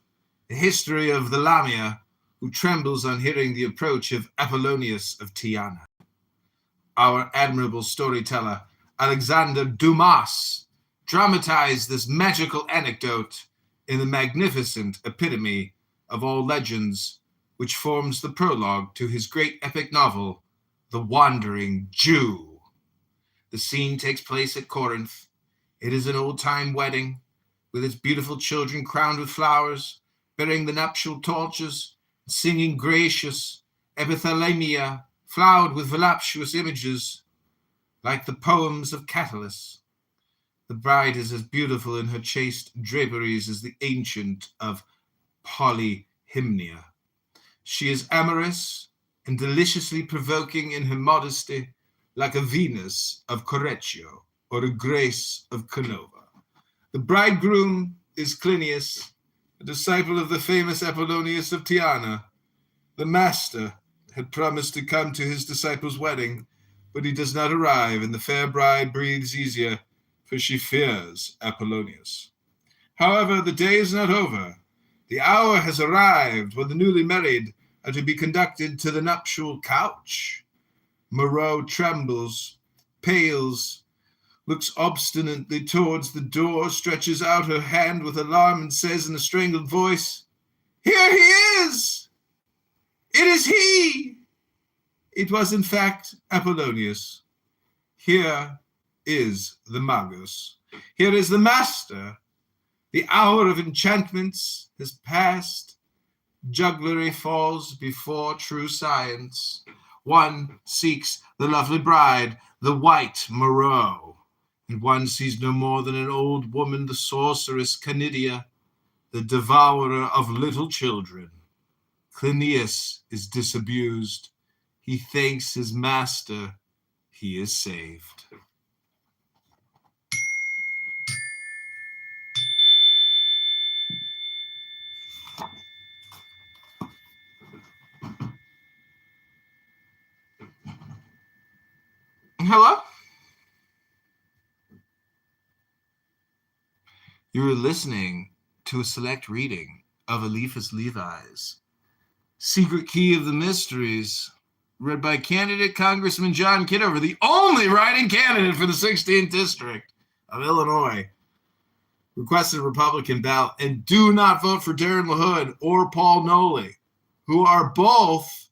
the history of the Lamia who trembles on hearing the approach of Apollonius of Tyana. Our admirable storyteller, Alexander Dumas, dramatized this magical anecdote in the magnificent epitome of all legends, which forms the prologue to his great epic novel, The Wandering Jew. The scene takes place at Corinth. It is an old-time wedding, with its beautiful children crowned with flowers, bearing the nuptial torches, singing gracious epithalamia, flowered with voluptuous images, like the poems of Catullus. The bride is as beautiful in her chaste draperies as the ancient of Polyhymnia. She is amorous and deliciously provoking in her modesty, like a Venus of Correggio or a Grace of Canova. The bridegroom is Clinias, a disciple of the famous Apollonius of Tyana. The master had promised to come to his disciple's wedding, but he does not arrive, and the fair bride breathes easier, for she fears Apollonius. However, the day is not over. The hour has arrived when the newly married are to be conducted to the nuptial couch. Moreau trembles, pales, looks obstinately towards the door, stretches out her hand with alarm, and says in a strangled voice, "Here he is! It is he!" It was, in fact, Apollonius. Here is the Magus. Here is the master. The hour of enchantments has passed. Jugglery falls before true science. One seeks the lovely bride, the white Moreau, and one sees no more than an old woman, the sorceress Canidia, the devourer of little children. Clinias is disabused. He thanks his master. He is saved. Hello? You're listening to a select reading of Eliphas Levi's Secret Key of the Mysteries, read by candidate Congressman John Kitover, the only writing candidate for the 16th District of Illinois. Requested a Republican ballot, and do not vote for Darren LaHood or Paul Noley, who are both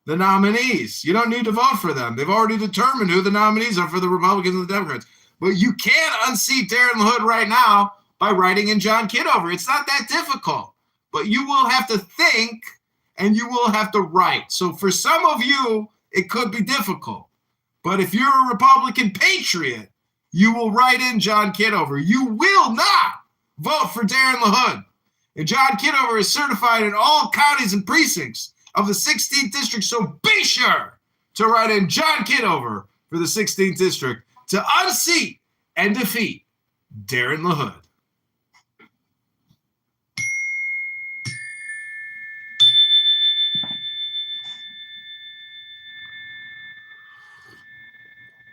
the nominees. You don't need to vote for them. They've already determined who the nominees are for the Republicans and the Democrats. But you can unseat Darren LaHood right now by writing in John Kitover. It's not that difficult. But you will have to think and you will have to write. So for some of you, it could be difficult. But if you're a Republican patriot, you will write in John Kitover. You will not vote for Darren LaHood. And John Kitover is certified in all counties and precincts of the 16th District. So be sure to write in John Kitover for the 16th District to unseat and defeat Darren LaHood.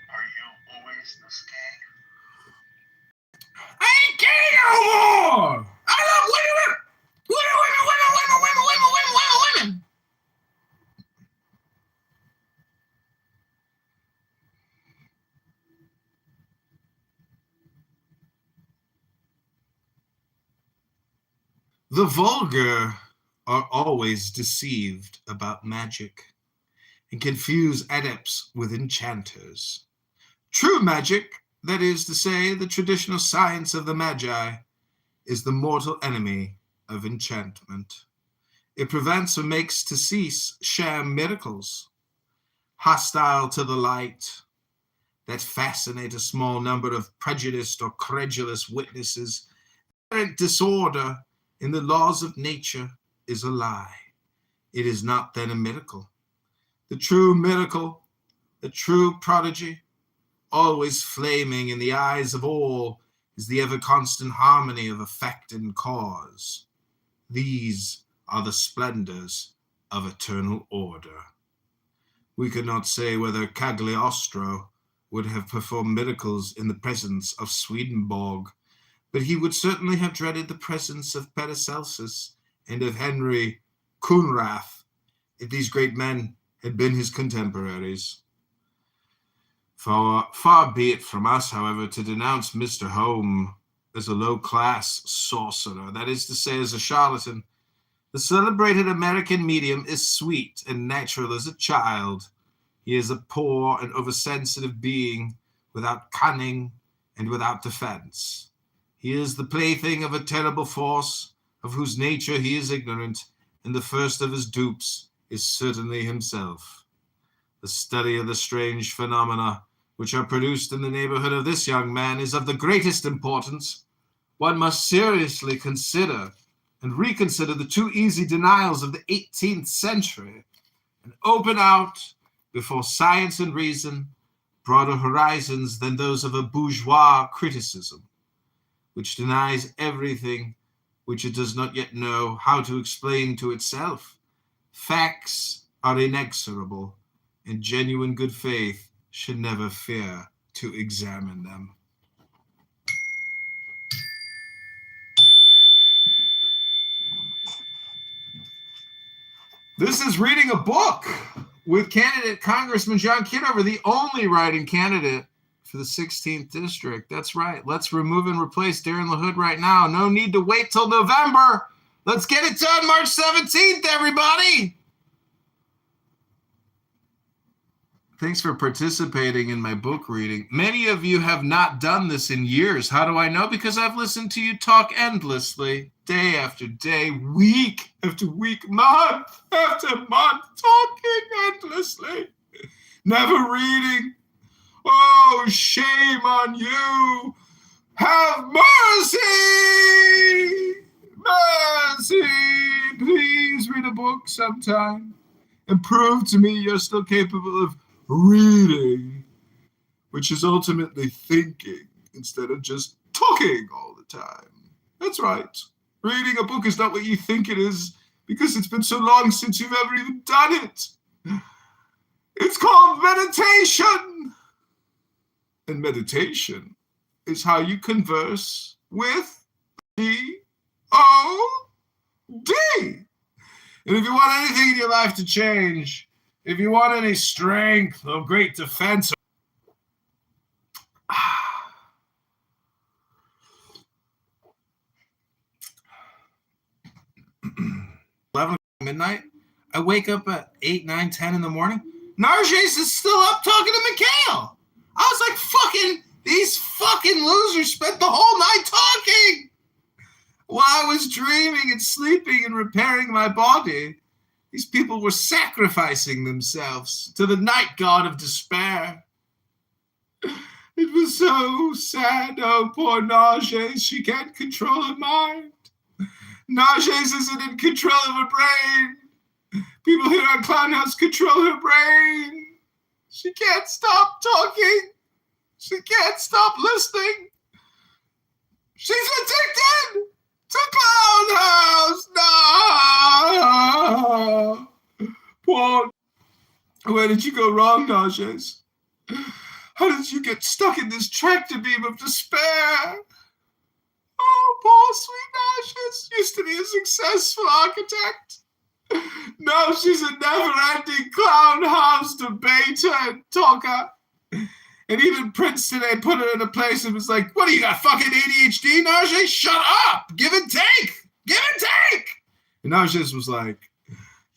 Are you always this gay? I ain't gay no more! I love women! Women! The vulgar are always deceived about magic and confuse adepts with enchanters. True magic, that is to say, the traditional science of the Magi, is the mortal enemy of enchantment. It prevents or makes to cease sham miracles, hostile to the light, that fascinate a small number of prejudiced or credulous witnesses. Disorder in the laws of nature is a lie. It is not then a miracle. The true miracle, the true prodigy, always flaming in the eyes of all, is the ever-constant harmony of effect and cause. These are the splendors of eternal order. We could not say whether Cagliostro would have performed miracles in the presence of Swedenborg, but he would certainly have dreaded the presence of Paracelsus and of Henry Coenrath if these great men had been his contemporaries. Far be it from us, however, to denounce Mr. Home as a low-class sorcerer, that is to say, as a charlatan. The celebrated American medium is sweet and natural as a child. He is a poor and oversensitive being, without cunning and without defense. He is the plaything of a terrible force, of whose nature he is ignorant, and the first of his dupes is certainly himself. The study of the strange phenomena which are produced in the neighborhood of this young man is of the greatest importance. One must seriously consider and reconsider the too easy denials of the 18th century and open out before science and reason broader horizons than those of a bourgeois criticism, which denies everything which it does not yet know how to explain to itself. Facts are inexorable, and genuine good faith should never fear to examine them. This is Reading a Book with candidate Congressman John Kitover, the only writing candidate for the 16th District. That's right. Let's remove and replace Darren LaHood right now. No need to wait till November. Let's get it done March 17th, everybody. Thanks for participating in my book reading. Many of you have not done this in years. How do I know? Because I've listened to you talk endlessly, day after day, week after week, month after month, talking endlessly, never reading. Oh, shame on you. Have mercy! Mercy! Please read a book sometime and prove to me you're still capable of reading, which is ultimately thinking instead of just talking all the time. That's right. Reading a book is not what you think it is because it's been so long since you've ever even done it. It's called meditation. And meditation is how you converse with the O-D. And if you want anything in your life to change, if you want any strength or great defense, 11 midnight, I wake up at 8, 9, 10 in the morning. Narges is still up talking to Mikhail. I was like, these fucking losers spent the whole night talking while I was dreaming and sleeping and repairing my body. These people were sacrificing themselves to the night god of despair. It was so sad. Oh, poor Narges. She can't control her mind. Narges isn't in control of her brain. People here on Clown House control her brain. She can't stop talking. She can't stop listening. She's addicted to Clown House. No. Poor. Where did you go wrong, Narges? How did you get stuck in this tractor beam of despair? Oh, poor sweet Narges. Used to be a successful architect. Now she's a never-ending Clown House debater and talker. And even Prince today put her in a place and was like, what do you got, fucking ADHD, Narges? Shut up! Give and take! Give and take! And Narges was like,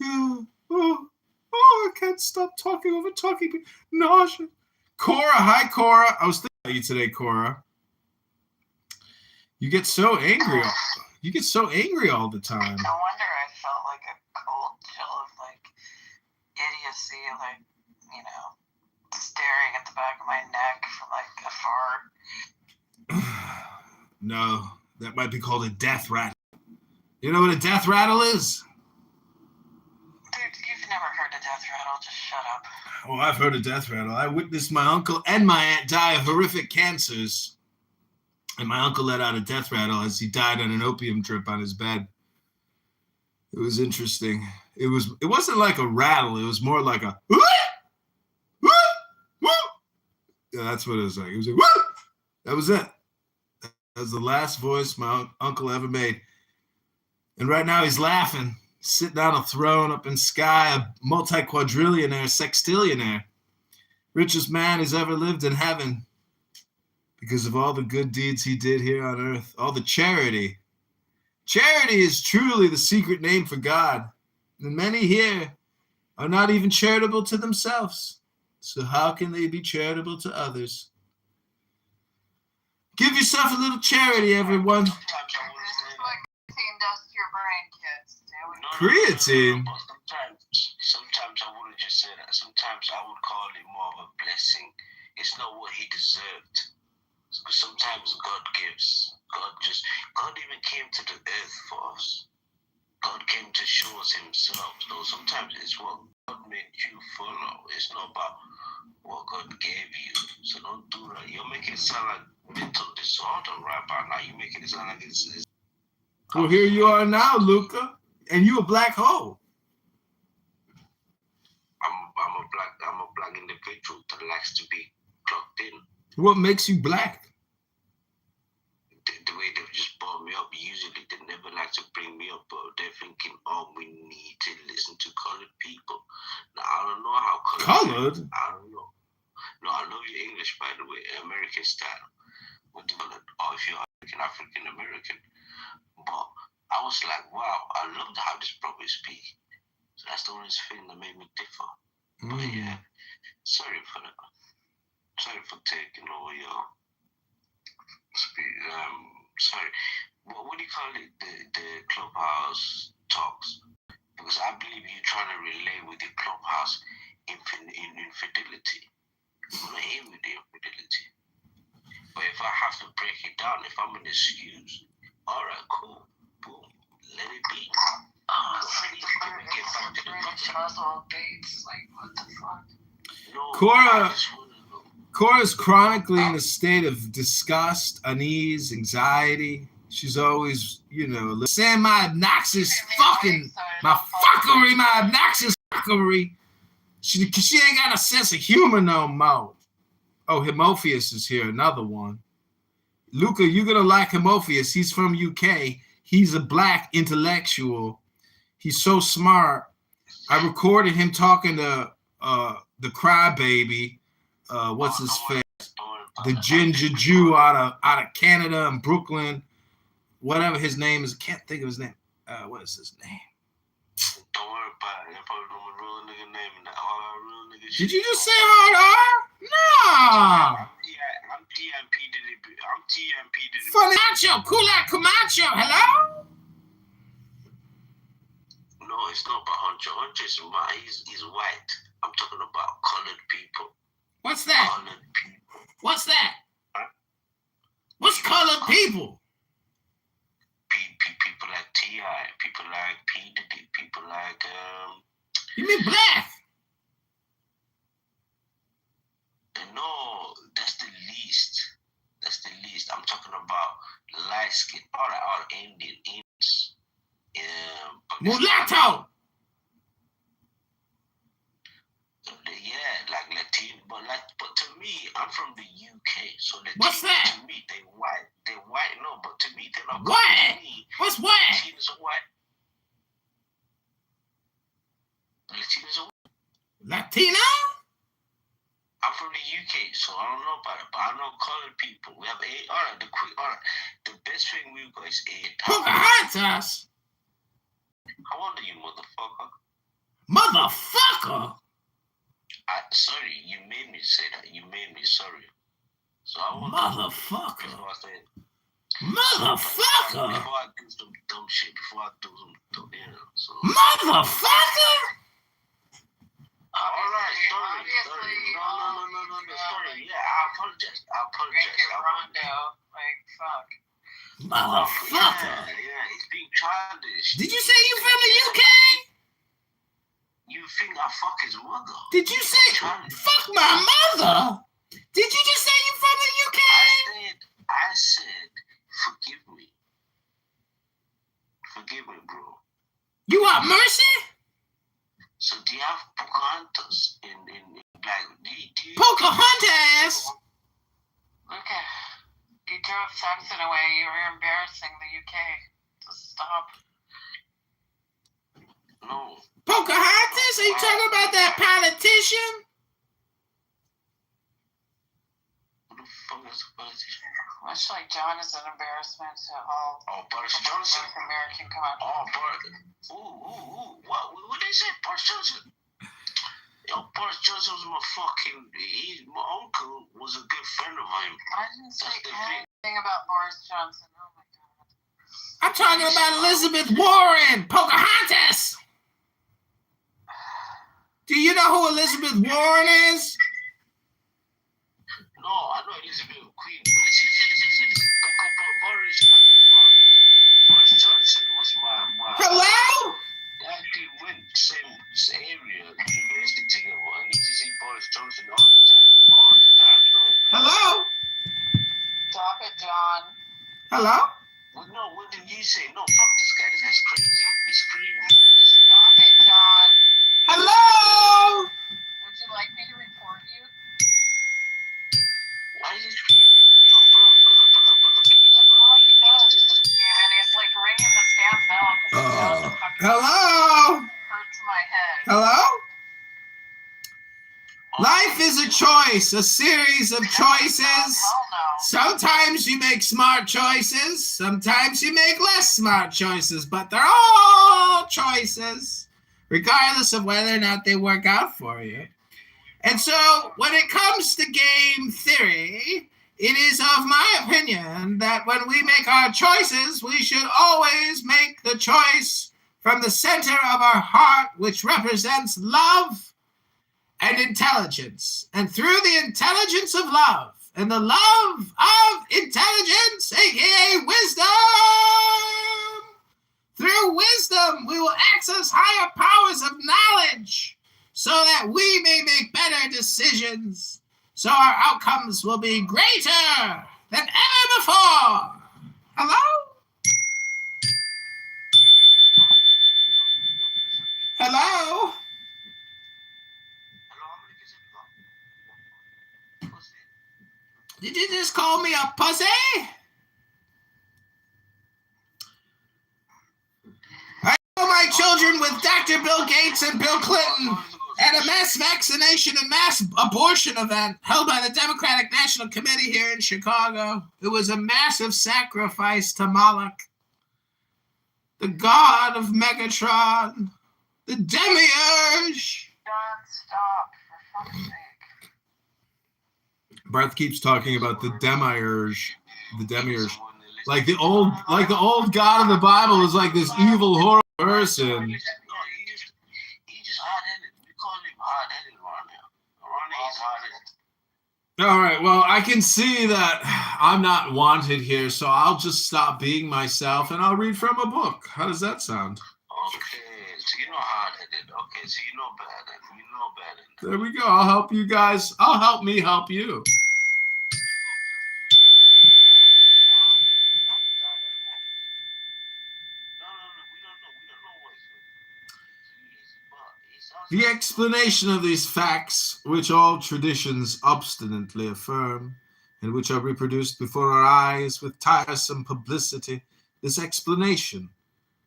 yeah, I can't stop talking over talking. Narges. Cora, hi, Cora. I was thinking about you today, Cora. You get so angry. You get so angry all the time. No wonder I felt like a cold chill of like idiocy, like, you know, staring at the back of my neck from like afar. No, that might be called a death rattle. You know what a death rattle is? Dude, you've never heard a death rattle. Just shut up. Oh, I've heard a death rattle. I witnessed my uncle and my aunt die of horrific cancers. And my uncle let out a death rattle as he died on an opium trip on his bed. It was interesting. It wasn't like a rattle. It was more like a yeah, that's what it was like. It was like, woo! That was it. That was the last voice my uncle ever made. And right now he's laughing, sitting on a throne up in sky, a multi-quadrillionaire, sextillionaire, richest man who's ever lived in heaven because of all the good deeds he did here on earth, all the charity. Charity is truly the secret name for God. And many here are not even charitable to themselves. So how can they be charitable to others? Give yourself a little charity, everyone. Creatine? Sometimes I wouldn't just say that. Sometimes I would call it more of a blessing. It's not what he deserved. Because sometimes God gives. God even came to the earth for us. God came to show us himself. So sometimes it's what God made you follow. It's not about what God gave you. So don't do that. You're making it sound like mental disorder right about now. You're making it sound like it's well, here you are now, Luca. And you a black hole. I'm a black individual that likes to be plugged in. What makes you black? The way they've just brought me up, usually they never like to bring me up, but they're thinking, oh, we need to listen to colored people. Now, I don't know how colored? I don't know. No, I love your English, by the way, American style. What do you call it? Or if you're African American. But I was like, wow, I love how this probably speak. So that's the only thing that made me differ. But yeah, sorry for that. Sorry for taking over your speech. Sorry. What do you call it? The clubhouse talks? Because I believe you're trying to relate with the clubhouse infidelity. I'm not here with the infidelity. But if I have to break it down, if I'm an excuse, all right, cool, boom, let it be. Cora's chronically in a state of disgust, unease, anxiety. She's always, saying my obnoxious fuckery. She ain't got a sense of humor no more. Oh, Himophius is here, another one. Luca, you're going to like Himophius. He's from UK. He's a black intellectual. He's so smart. I recorded him talking to the crybaby. What's his face? The ginger Jew out of Canada and Brooklyn. Whatever his name is. I can't think of his name. What is his name? Don't worry about it. That probably know my real nigga name and all our real niggas. Did you just say hard R? No. I'm TMP Diddy. I'm TMP Diddy. Funny Macho, Kulak Camacho. Hello? No, it's not about Huncho. Huncho is he's white. I'm talking about colored people. What's that? Colored people. What's that? What's colored people? People like T.I., people like P. Diddy, people like You mean black? No, that's the least. That's the least. I'm talking about light skin, all Indians. Mulatto. Yeah, like Latino, but to me, I'm from the UK, so Latino, what's that? To me, they white. No, but to me, they're not. White. What's white? Latinos are white. Latinos are white. Latina? I'm from the UK, so I don't know about it, but I know colored people. We have the best thing we've got is Pocahontas. How old are you, motherfucker? Motherfucker. Sorry, you made me say that. You made me sorry. So I want motherfucker. Before I do some dumb shit, so. Motherfucker. All right, sorry. No, sorry. Yeah, I apologize. Like, fuck. Motherfucker. Yeah, he's being childish. Did you say you from the UK? You think I fuck his mother? Did you say fuck my mother? Did you just say you from the UK? I said, forgive me. Forgive me, bro. You want mercy? So do you have Pocahontas in black? Pocahontas? Okay. You drove Saxon away. You were embarrassing the UK. Just stop. No. Pocahontas? Are you talking about that politician? Who the fuck is a politician? Much like John is an embarrassment to all. Oh, Boris Johnson. American country. Oh, Boris. Ooh. What did they say? Boris Johnson. Yo, Boris Johnson was my uncle was a good friend of mine. I didn't say anything about Boris Johnson. Oh my God. I'm talking about Elizabeth Warren. Pocahontas. Do you know who Elizabeth Warren is? No, I know Elizabeth Queen. Boris Johnson was my. Hello? That dude went same area, university together, and he used to see Boris Johnson all the time. So. Hello? Stop it, John. Hello? Well, no, what did you say? No, fuck this guy. This guy's crazy. He's screaming. Stop it, John. Hello? Would you like me to report you? Why is he screaming? Yo, brother, please. That's all he does. And he's like ringing the scam bell because hello? hurts my head. Hello? Life is a choice, a series of choices. Sometimes you make smart choices. Sometimes you make less smart choices. But they're all choices, regardless of whether or not they work out for you. And so when it comes to game theory, it is of my opinion that when we make our choices, we should always make the choice from the center of our heart, which represents love and intelligence. And through the intelligence of love and the love of intelligence, aka wisdom, through wisdom, we will access higher powers of knowledge so that we may make better decisions, so our outcomes will be greater than ever before. Hello? Hello? Did you just call me a pussy? I know my children Dr. Bill Gates and Bill Clinton at a mass vaccination and mass abortion event held by the Democratic National Committee here in Chicago. It was a massive sacrifice to Moloch, the god of Megatron, the Demiurge. John, stop, for fuck's sake. Barth keeps talking about the Demiurge. The Demiurge. Like the old god of the Bible is like this evil, horrible person. No, he just hard-headed. We call him hard-headed around here. Around here, he's hard-headed. All right, well, I can see that I'm not wanted here, so I'll just stop being myself and I'll read from a book. How does that sound? Okay, so you know hard-headed. Okay, so you know better. You know better. There we go. I'll help you guys. I'll help me help you. The explanation of these facts, which all traditions obstinately affirm, and which are reproduced before our eyes with tiresome publicity, this explanation,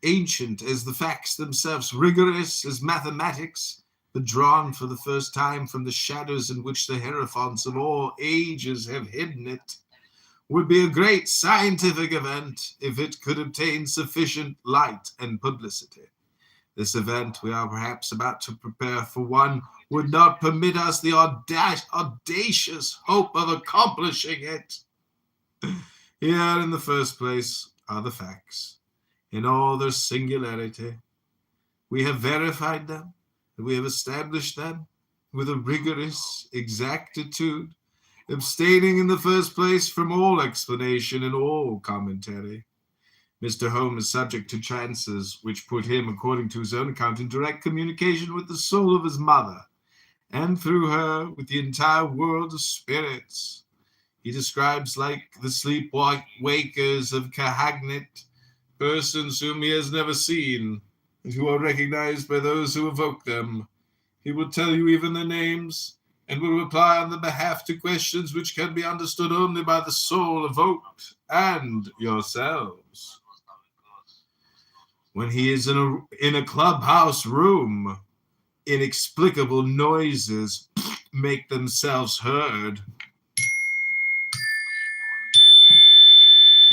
ancient as the facts themselves, rigorous as mathematics, but drawn for the first time from the shadows in which the hierophants of all ages have hidden it, would be a great scientific event if it could obtain sufficient light and publicity. This event we are perhaps about to prepare for one would not permit us the audacious hope of accomplishing it. Here, in the first place, are the facts. In all their singularity, we have verified them, and we have established them with a rigorous exactitude, abstaining in the first place from all explanation and all commentary. Mr. Home is subject to trances which put him, according to his own account, in direct communication with the soul of his mother, and through her with the entire world of spirits. He describes like the sleepwalkers of Kahagnet, persons whom he has never seen, and who are recognized by those who evoke them. He will tell you even their names, and will reply on their behalf to questions which can be understood only by the soul evoked and yourselves. When he is in a clubhouse room, inexplicable noises make themselves heard.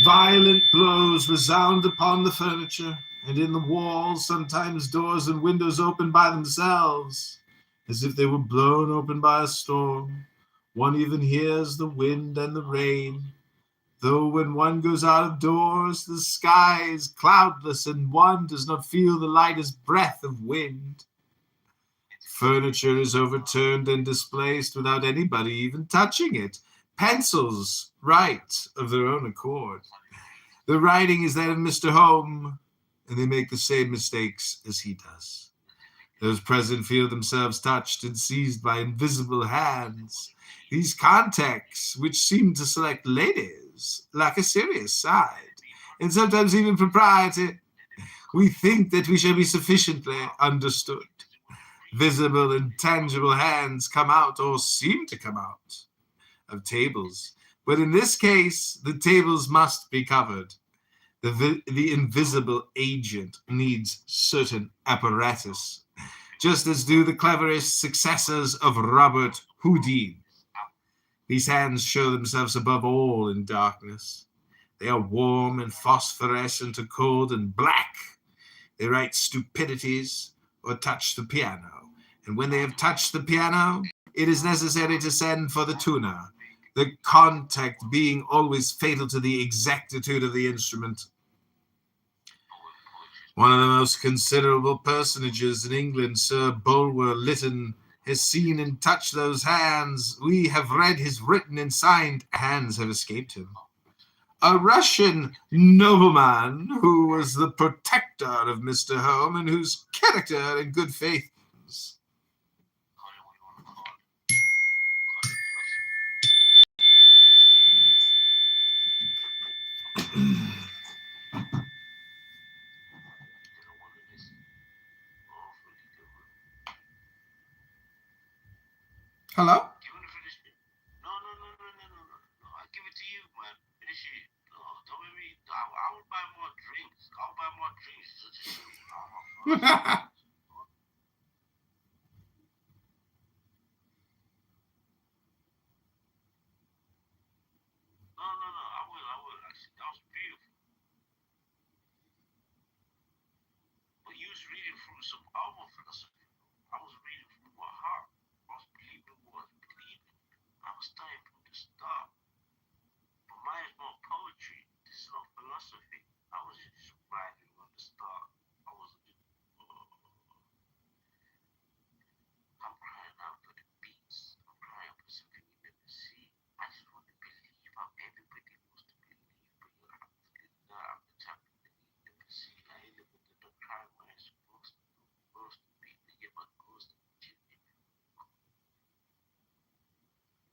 Violent blows resound upon the furniture, and in the walls sometimes doors and windows open by themselves, as if they were blown open by a storm. One even hears the wind and the rain, though when one goes out of doors, the sky is cloudless and one does not feel the lightest breath of wind. Furniture is overturned and displaced without anybody even touching it. Pencils write of their own accord. The writing is that of Mr. Home, and they make the same mistakes as he does. Those present feel themselves touched and seized by invisible hands. These contacts, which seem to select ladies, lack a serious side, and sometimes even propriety. We think that we shall be sufficiently understood. Visible and tangible hands come out, or seem to come out, of tables. But in this case, the tables must be covered. The invisible agent needs certain apparatus, just as do the cleverest successors of Robert Houdin. These hands show themselves above all in darkness. They are warm and phosphorescent, or cold and black. They write stupidities or touch the piano. And when they have touched the piano, it is necessary to send for the tuner, the contact being always fatal to the exactitude of the instrument. One of the most considerable personages in England, Sir Bulwer Lytton, has seen and touched those hands. We have read his written and signed hands have escaped him. A Russian nobleman who was the protector of Mr. Home and whose character and good faith Hello? No. I give it to you, man. Finish it. No, don't make me. I would buy more drinks. I'll buy more drinks. all my philosophy. I was reading from my heart. I was believing what I was believing. I was starting from the start. But mine is more poetry. This is not philosophy. I was just writing from the start. I was I'm crying out for the beats. I'm crying for something you never see. I just want to believe how everybody wants to believe, but you have to not have the type of thing you never see. I ain't never did the crime where I'm supposed to be, but yet my ghost of Jimmy.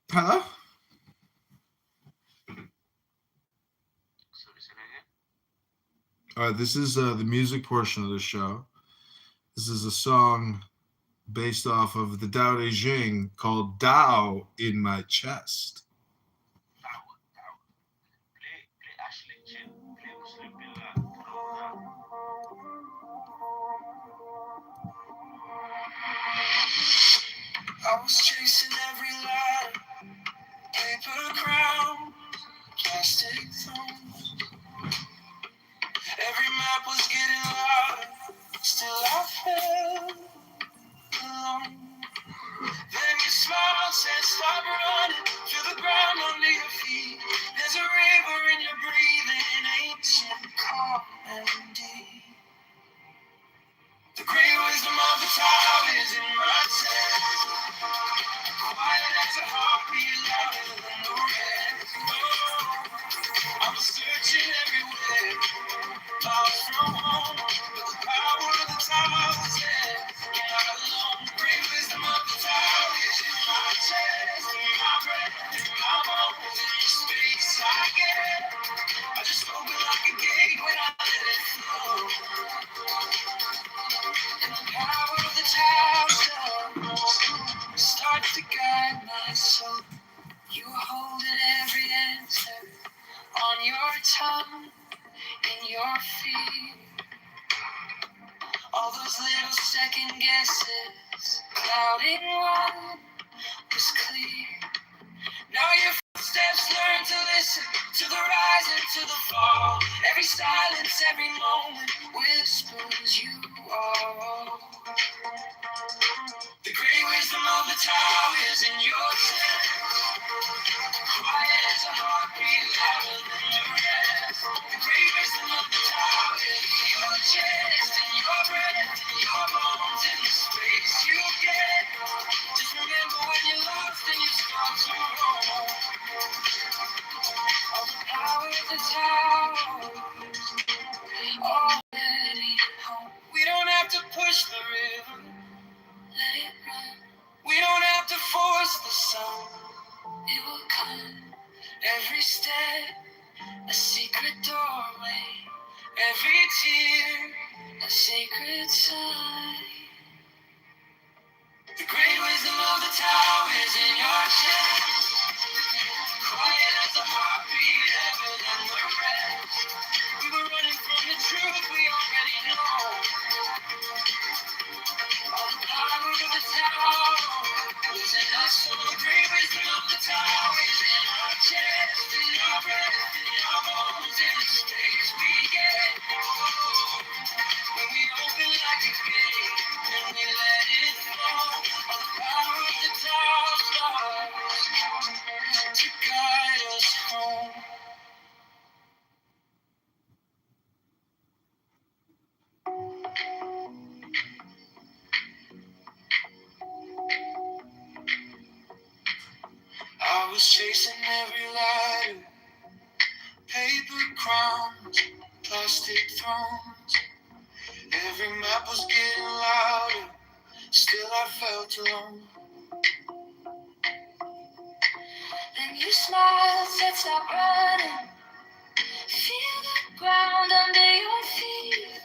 Hello? So listen again. All right, this is the music portion of the show. This is a song based off of the Tao Te Ching called Tao in My Chest. I was chasing every lie, paper crown, plastic thrones. Every map was getting louder, still I felt alone. Then you smiled, said stop running, feel the ground under your feet. There's a river in your breathing, ancient, calm and deep. The great wisdom of the Tao is in my chest. Quiet as a heartbeat, louder than the rest. Oh, I was searching everywhere, lost from home. But the power of the Tao said, you're not alone. Great wisdom of the Tao is in my chest, in my breath, in my bones, in the space I get. I just open like a gate when I let it flow. And the power of the Tao starts to guide my soul. You hold it every answer on your tongue, in your feet. All those little second guesses, clouding what was clear. Now your footsteps learn to listen to the rise and to the fall. Every silence, every moment whispers you are all. The great wisdom of the Tao is in your chest. Quiet as a heartbeat, louder than the rest. The great wisdom of the Tao is in your chest, in your breath, in your bones, in the space you get. Just remember when you're lost and you start to roll. All the power of the Tao, already home. We don't have to push the river, let it run. We don't have to force the sun, it will come. Every step, a secret doorway. Every tear, a sacred sign. The great wisdom of the Tao is in your chest. Quiet as a heartbeat, ever than the rest. We were running from the truth we already know. All the power of the Tao is in us. So the great wisdom of the Tao is in our chest, in our breath, in our bones, in the space we get. When we open like a gate, and we let it flow. All the power of the Tao starts to guide us home. I was chasing every ladder, paper crowns, plastic thrones. Every map was getting louder, still I felt alone. Then you smiled, said stop running. Feel the ground under your feet.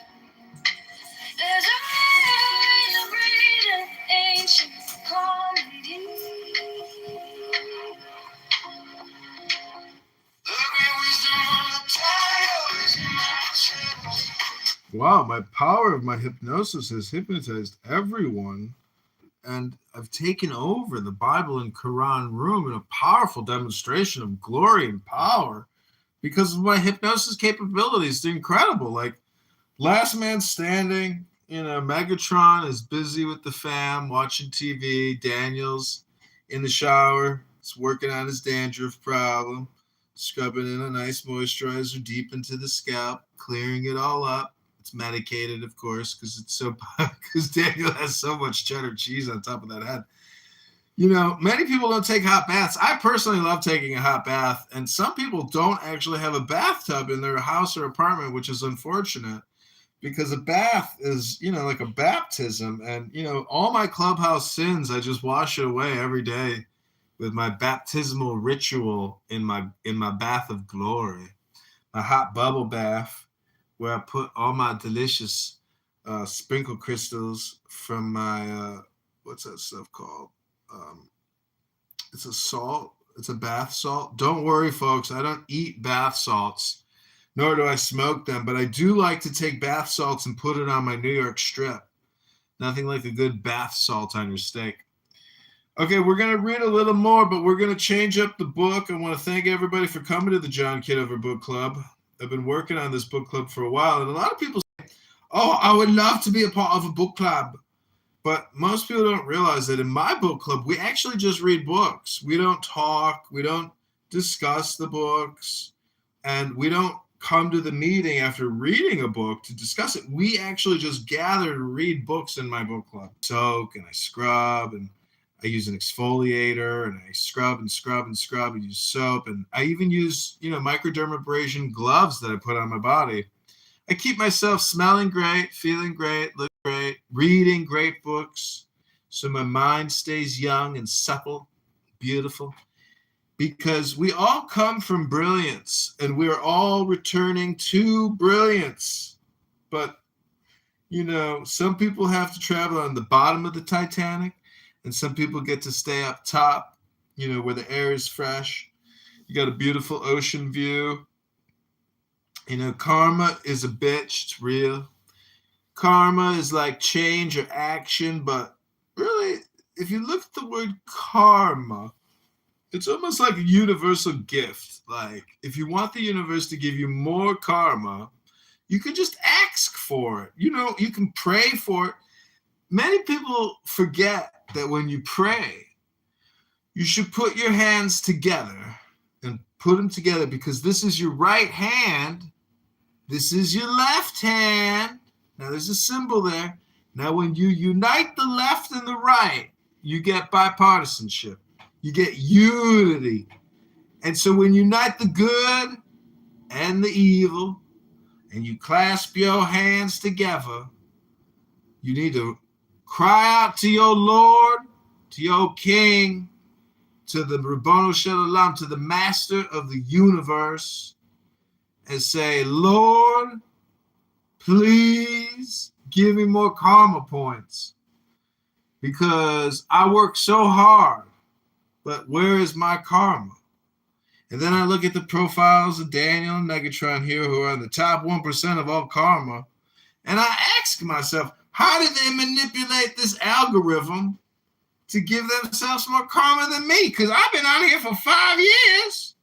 There's a river in your breathing, ancient, calm and deep. The great wisdom of the Tao is in my chest. Wow, my power of my hypnosis has hypnotized everyone, and I've taken over the Bible and Quran room in a powerful demonstration of glory and power because of my hypnosis capabilities. It's incredible. Like, last man standing, Megatron is busy with the fam, watching TV. Daniel's in the shower. He's working on his dandruff problem, scrubbing in a nice moisturizer deep into the scalp, clearing it all up. It's medicated, of course, because Daniel has so much cheddar cheese on top of that head. Many people don't take hot baths. I personally love taking a hot bath, and some people don't actually have a bathtub in their house or apartment, which is unfortunate, because a bath is, like a baptism. And, all my clubhouse sins, I just wash it away every day with my baptismal ritual in my bath of glory, a hot bubble bath where I put all my delicious sprinkle crystals from my, what's that stuff called? It's a salt. It's a bath salt. Don't worry, folks. I don't eat bath salts, nor do I smoke them, but I do like to take bath salts and put it on my New York strip. Nothing like a good bath salt on your steak. Okay, we're going to read a little more, but we're going to change up the book. I want to thank everybody for coming to the John Kitover Book Club. I've been working on this book club for a while, and a lot of people say, oh, I would love to be a part of a book club. But most people don't realize that in my book club, we actually just read books. We don't talk. We don't discuss the books. And we don't come to the meeting after reading a book to discuss it. We actually just gather to read books in my book club. Soak, and I scrub, and I use an exfoliator, and I scrub and scrub and scrub and use soap. And I even use, microdermabrasion gloves that I put on my body. I keep myself smelling great, feeling great, looking great, reading great books, so my mind stays young and supple, beautiful, because we all come from brilliance, and we're all returning to brilliance. But, some people have to travel on the bottom of the Titanic, and some people get to stay up top, where the air is fresh. You got a beautiful ocean view. Karma is a bitch. It's real. Karma is like change or action, but really, if you look at the word karma, it's almost like a universal gift. Like, if you want the universe to give you more karma, you can just ask for it. You can pray for it. Many people forget that when you pray, you should put your hands together and put them together, because this is your right hand. This is your left hand. Now there's a symbol there. Now when you unite the left and the right, you get bipartisanship. You get unity. And so when you unite the good and the evil, and you clasp your hands together, you need to cry out to your Lord, to your King, to the Ribbono Shel Olam, to the Master of the universe, and say, Lord, please give me more karma points, because I work so hard, but where is my karma? And then I look at the profiles of Daniel and Megatron here, who are in the top 1% of all karma, and I ask myself, how did they manipulate this algorithm to give themselves more karma than me? Because I've been on here for 5 years.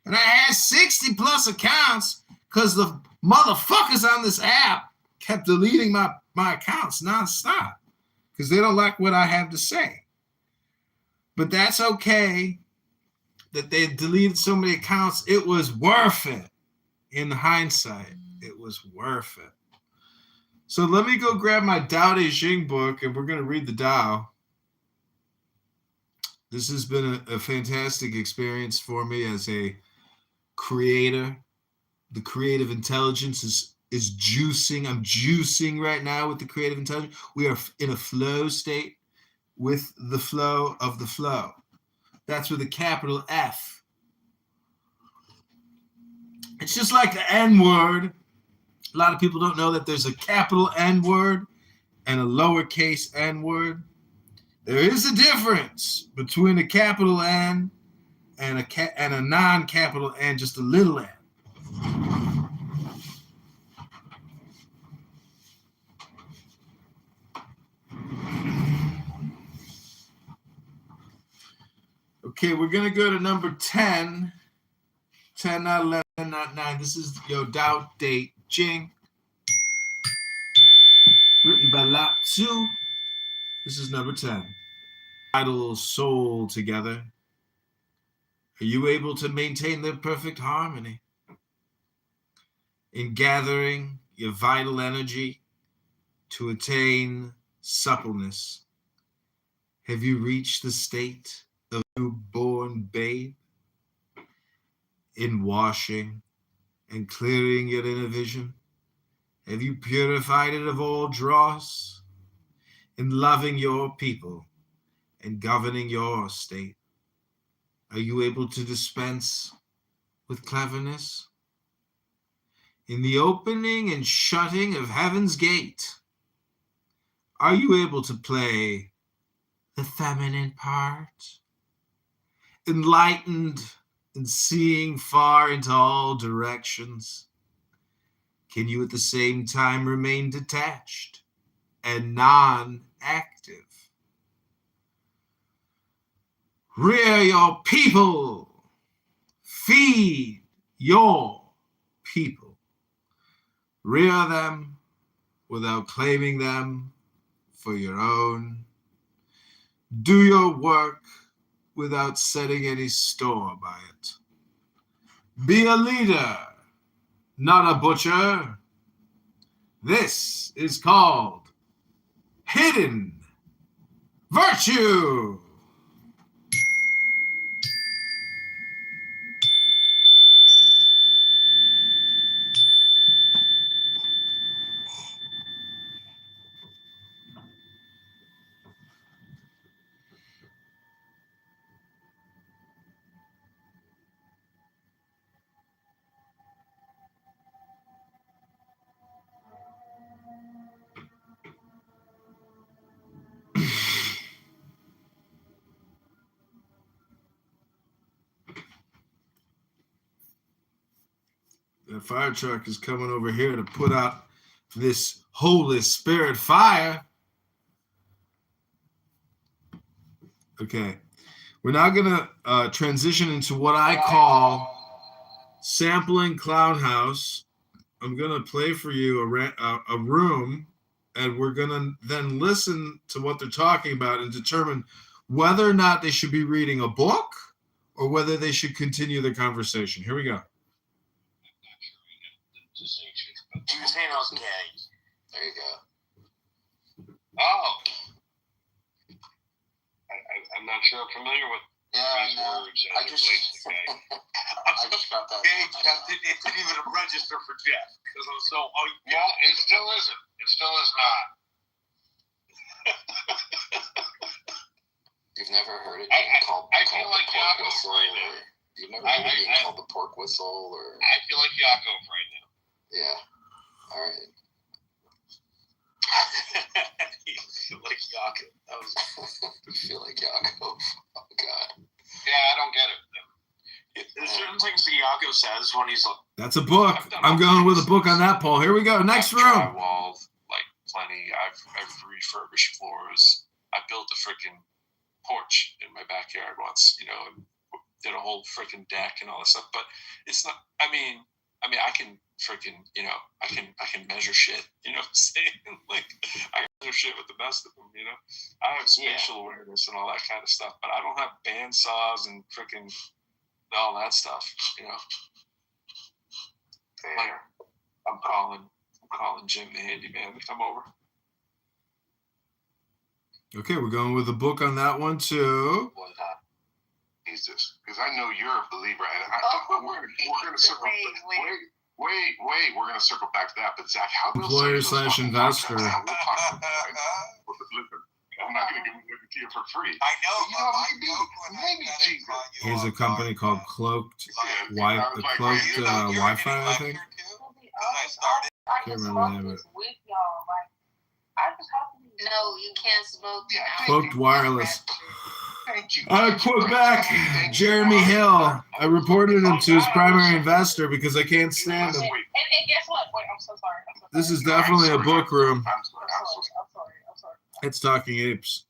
And I had 60 plus accounts, because the motherfuckers on this app kept deleting my accounts nonstop, because they don't like what I have to say. But that's okay that they deleted so many accounts. It was worth it. In hindsight, it was worth it. So let me go grab my Tao Te Ching book, and we're going to read the Tao. This has been a fantastic experience for me as a creator. The creative intelligence is juicing. I'm juicing right now with the creative intelligence. We are in a flow state with the flow of the flow. That's with a capital F. It's just like the N word. A lot of people don't know that there's a capital N word and a lowercase n word. There is a difference between a capital N and a non-capital N, just a little n. Okay, we're going to go to number 10. 10, not 11, not 9. This is your Tao Te Ching. Written by Lap 2. This is number 10. Vital soul together. Are you able to maintain the perfect harmony in gathering your vital energy to attain suppleness? Have you reached the state of newborn babe in washing and clearing your inner vision? Have you purified it of all dross in loving your people and governing your state? Are you able to dispense with cleverness in the opening and shutting of heaven's gate? Are you able to play the feminine part, enlightened and seeing far into all directions? Can you at the same time remain detached and non-active? Rear your people. Feed your people. Rear them without claiming them for your own. Do your work without setting any store by it. Be a leader, not a butcher. This is called hidden virtue. The fire truck is coming over here to put out this Holy Spirit fire. Okay, we're now going to transition into what I call sampling Clown House. I'm going to play for you a room, and we're going to then listen to what they're talking about and determine whether or not they should be reading a book or whether they should continue the conversation. Here we go. She was saying I was gay. There you go. Oh. I'm not sure I'm familiar with these words as it relates to gay. I just got that. Gay, it didn't even register for Jeff because I'm so. Well, it still isn't. It still is not. You've never heard it being called the pork whistle, right now. You've never heard it being called the pork whistle, or I feel like Yaakov right now. Yeah. All right. You feel like Yaakov. That was. You feel like Yaakov. Oh God. Yeah, I don't get it. There's certain things that Yaakov says when he's like. That's a book. I'm going with a book on that, Paul. Here we go. Next room. I've drywalled like plenty. I've refurbished floors. I built a freaking porch in my backyard once, you know, and did a whole freaking deck and all this stuff. But it's not. I mean, I can freaking, you know, I can measure shit. You know what I'm saying? Like, I can measure shit with the best of them. You know, I have spatial awareness and all that kind of stuff, but I don't have bandsaws and freaking all that stuff. You know. Like, I'm calling Jim the handyman to come over. Okay, we're going with a book on that one too. Jesus, because I know you're a believer, and we're going to circle. Wait, we're going to circle back to that. But Zach, how employer / investor. Listen, I'm not going to give it to you for free. I know. Maybe Jesus. Here's a company called Cloaked Wi-Fi, I think. Can't remember the name of it. No, you can't smoke. Cloaked Wireless. Out of Quebec, Jeremy Hill. I reported him to his primary investor because I can't stand him. And guess what? Wait, I'm so sorry. This is definitely a book room. I'm sorry. It's Talking Apes.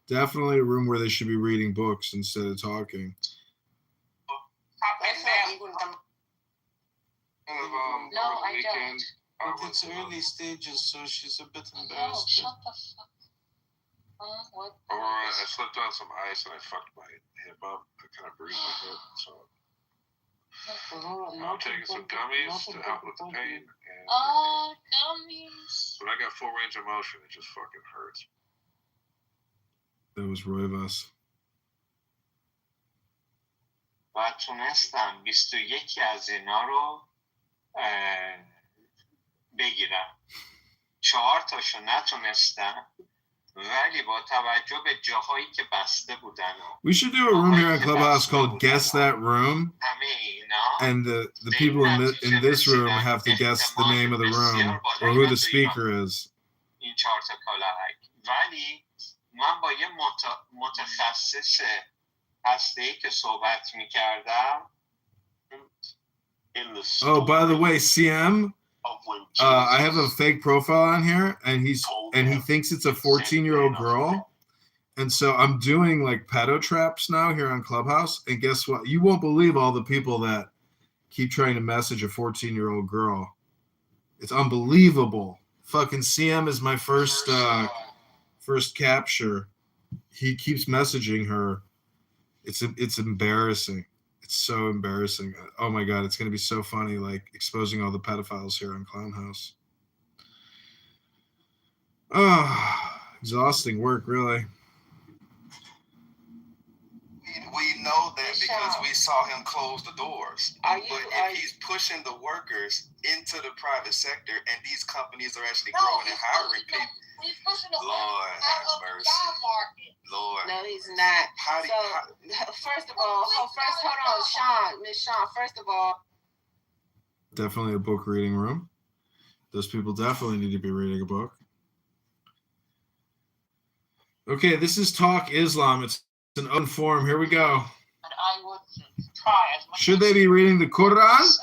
Definitely a room where they should be reading books instead of talking. No, I don't. But it's early stages, so she's a bit embarrassed. Shut the fuck. What? I slipped on some ice and I fucked my hip up. I kind of bruised my hip, so I'm taking some gummies to help with the pain. And Gummies. when I got full range of motion, it just fucking hurts. That was Roivas. و تونستم 21 از اینا رو بگیرم. 4 تاشو نتونستم، ولی با توجه به جاهایی که بسته بودن. We should do a room here in Clubhouse called Guess That Room. And the people in this room have to guess the name of the room or who the speaker is. این 4 تا کلاهک. ولی من با یه متخصص هسته‌ای که صحبت می‌کردم. Oh, by the way, CM, I have a fake profile on here, and he thinks it's a 14-year-old girl, and so I'm doing like pedo traps now here on Clubhouse. And guess what? You won't believe all the people that keep trying to message a 14-year-old girl. It's unbelievable. Fucking CM is my first capture. He keeps messaging her. It's embarrassing. It's so embarrassing. Oh my God, it's going to be so funny, like exposing all the pedophiles here on Clown House. Oh, exhausting work, really. We know that because we saw him close the doors. But if he's pushing the workers into the private sector and these companies are actually growing and hiring people, Lord have mercy. Lord. No, he's not. First of all, hold on, Sean, Miss Sean. First of all, definitely a book reading room. Those people definitely need to be reading a book. Okay, this is Talk Islam. It's an open forum. Here we go. Should they be reading the Quran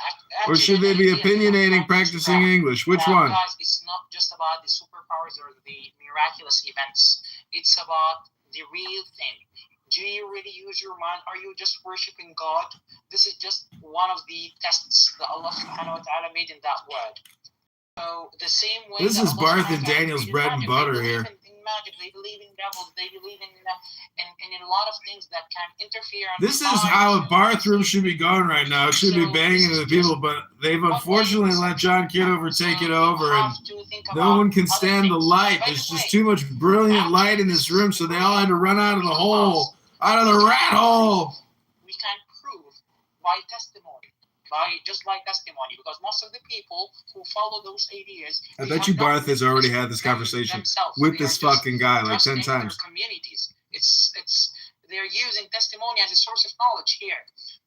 or should they be opinionating, practicing English? Which one? Guys, it's not just about the superpowers or the miraculous events. It's about the real thing. Do you really use your mind? Are you just worshiping God? This is just one of the tests that Allah subhanahu wa ta'ala made in that word. So the same way this is Barth and Daniel's bread and butter here. Magic, they believe in devils, they believe in a lot of things that can interfere. This is how a Barth room should be going right now. It should be banging into the people, but they've unfortunately let John Kitover take it over, and no one can stand the light. There's just too much brilliant light in this room, so they all had to run out of the hole, out of the rat hole. We can prove by testimony. By testimony, because most of the people who follow those ideas, I bet you Barth has already had this conversation with this fucking guy like 10 times. Communities. They're using testimony as a source of knowledge here.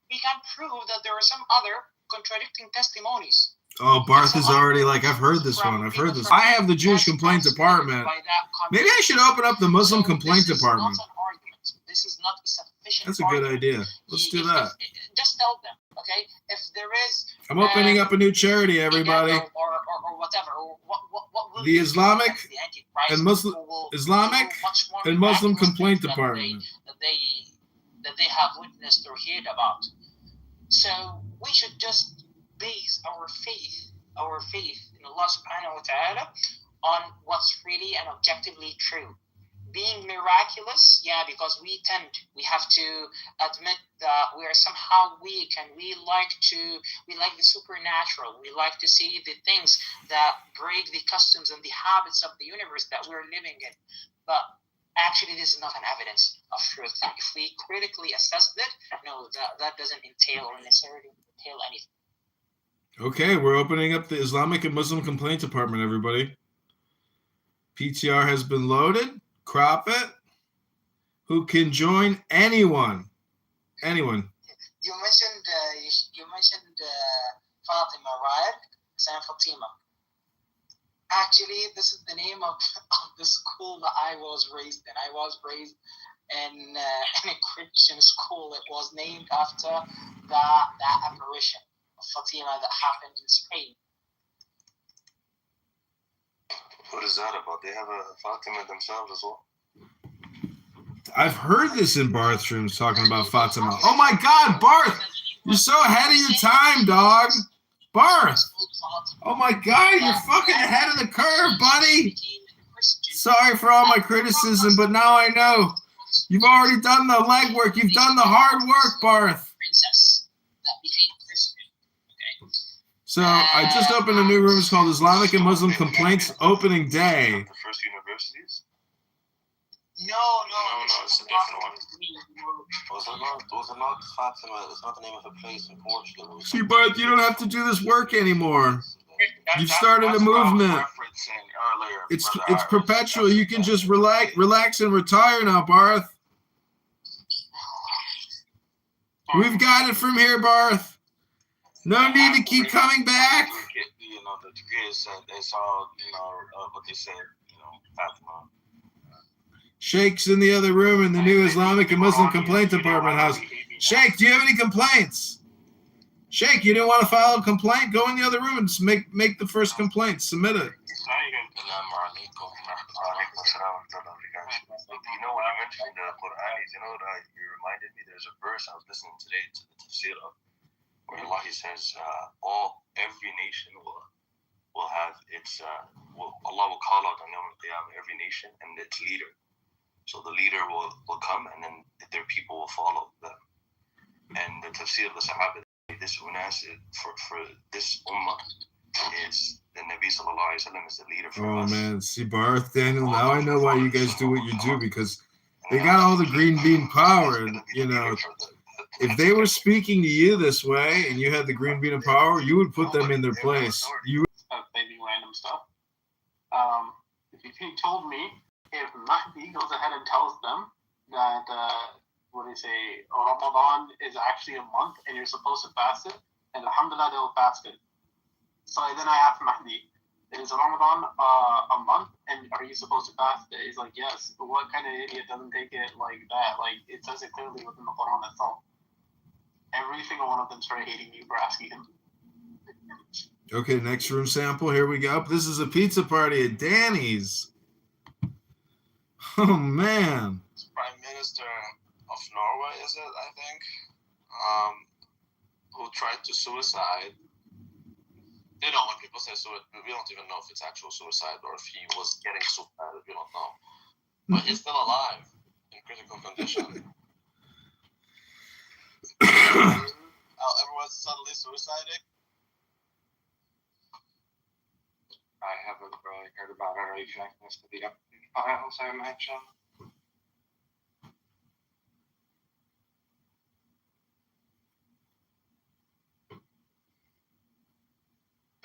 We can prove that there are some other contradicting testimonies. Oh, Barth is already like, I've heard this one. I've heard this. I have the Jewish complaint department. Maybe I should open up the Muslim complaint department. This is not sufficient. That's a good idea. Let's do that. Just tell them, okay? If there is, I'm opening up a new charity, everybody. Or whatever. Or what will the Islamic and Muslim complaint department that they have witnessed or heard about. So we should just base our faith in Allah subhanahu wa ta'ala on what's really and objectively true. Being miraculous, yeah, because we have to admit that we are somehow weak and we like the supernatural. We like to see the things that break the customs and the habits of the universe that we're living in. But actually, this is not an evidence of truth. If we critically assess it, no, that doesn't entail or necessarily entail anything. Okay, we're opening up the Islamic and Muslim complaint department, everybody. PTR has been loaded. Crop it. Who can join? Anyone. You mentioned Fatima, right? San Fatima. Actually, this is the name of the school that I was raised in. I was raised in a Christian school. It was named after that apparition of Fatima that happened in Spain. What is that about? They have a Fatima themselves as well? I've heard this in Barth's rooms talking about Fatima. Oh my God, Barth! You're so ahead of your time, dog. Barth! Oh my God, you're fucking ahead of the curve, buddy. Sorry for all my criticism, but now I know. You've already done the legwork. You've done the hard work, Barth. So I just opened a new room. It's called Islamic and Muslim Complaints Opening Day. The first universities? No, it's a different one. Those are not Fatima. It's not the name of a place in Portugal. See, Barth, you don't have to do this work anymore. You've started a movement. It's perpetual. You can just relax and retire now, Barth. We've got it from here, Barth. No need to keep coming back. You know, the degree is they saw, what they said, Fatima. Sheikh's in the other room in the new Islamic and Muslim Complaint Department house. Sheikh, do you have any complaints? Sheikh, you didn't want to file a complaint? Go in the other room and just make the first complaint. Submit it. You know, when you mentioned the Quran, you reminded me, there's a verse I was listening today to the tafsir of, where Allah says, every nation will have its, Allah will call out on Yawm al-Qiyamah every nation and its leader. So the leader will come, and then their people will follow them. And the tafsir of the Sahaba, this unas for this ummah is the Nabi sallallahu alaihi wasallam is the leader for us. Oh man, see, Barth, Daniel, now I know why you guys do what you do, because they got all the green bean power, and if they were speaking to you this way and you had the green bean of power, you would put them in their place. You maybe random stuff. If you told me, if Mahdi goes ahead and tells them that Ramadan is actually a month and you're supposed to fast it, and alhamdulillah they'll fast it. So then I asked Mahdi, is Ramadan a month and are you supposed to fast it? He's like, yes. But what kind of idiot doesn't take it like that? Like, it says it clearly within the Quran itself. Every single one of them started hating me for asking him. Okay, next room sample. Here we go. This is a pizza party at Danny's. Oh man. Prime Minister of Norway, is it? I think, who tried to suicide. When people say suicide, we don't even know if it's actual suicide or if he was getting suicided. We don't know. But he's still alive in critical condition. Everyone's suddenly suiciding. I haven't really heard about it, or even access to the updated files I mentioned.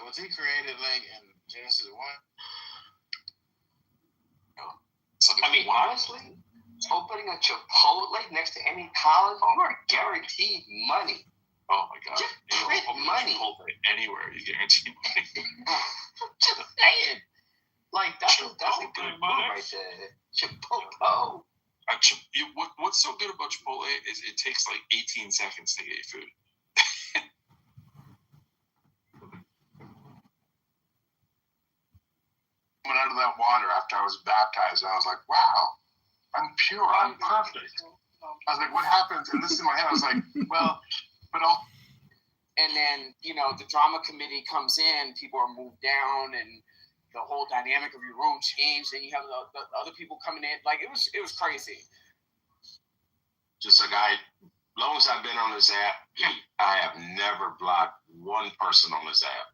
Was he created in Genesis 1? So, honestly, opening a Chipotle next to any college, you are guaranteed money. Oh my God! Just print money. Chipotle anywhere, you guarantee money. Just saying. That's a good move right there. Chipotle. What's so good about Chipotle is it takes 18 seconds to get your food. Coming out of that water after I was baptized, and I was like, wow, I'm pure, I'm perfect. I was like, what happens? And this is in my head, I was like, well, but I'll. And then, the drama committee comes in, people are moved down, and the whole dynamic of your room changed. Then you have the other people coming in. It was crazy. Just long as I've been on this app, I have never blocked one person on this app.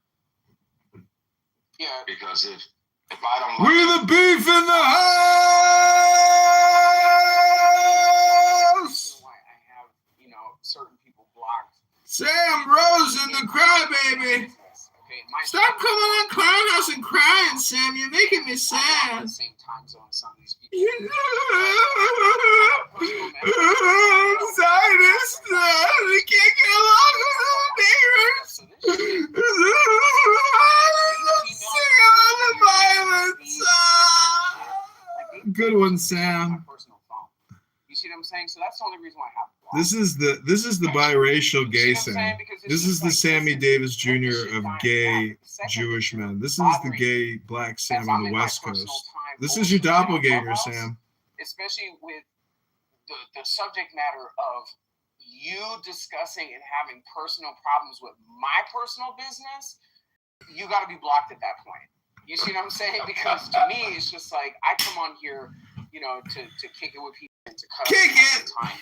Yeah. Because if I don't we're the beef in the house! Why I have, certain people blocked. Sam Rosen, the crybaby. Stop coming on Clownhouse and crying, Sam. You're making me sad. Same time zone as some of these people. I'm sorry, we can't get along with the neighbors. Violence. Good one, Sam. You see what I'm saying? So that's the only reason why I have. This is the biracial gay Sam. This is the Sammy Davis Jr. of gay Jewish men. This is the gay black Sam on the West Coast. This is your doppelganger, Sam. Especially with the subject matter of you discussing and having personal problems with my personal business. you got to be blocked at that point. You see what I'm saying? Because to me, it's just like, I come on here, to kick it with people and to cut Kick up it! time.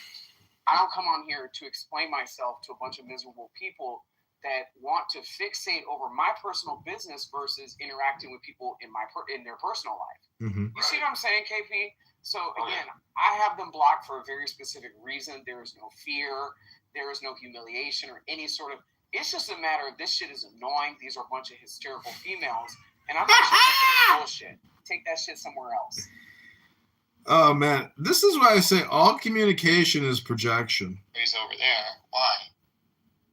I don't come on here to explain myself to a bunch of miserable people that want to fixate over my personal business versus interacting with people in their personal life. Mm-hmm. You see what I'm saying, KP? So again, I have them blocked for a very specific reason. There is no fear. There is no humiliation or any sort of. It's just a matter of this shit is annoying. These are a bunch of hysterical females, and I'm just bullshit. Take that shit somewhere else. Oh man, this is why I say all communication is projection. He's over there. Why?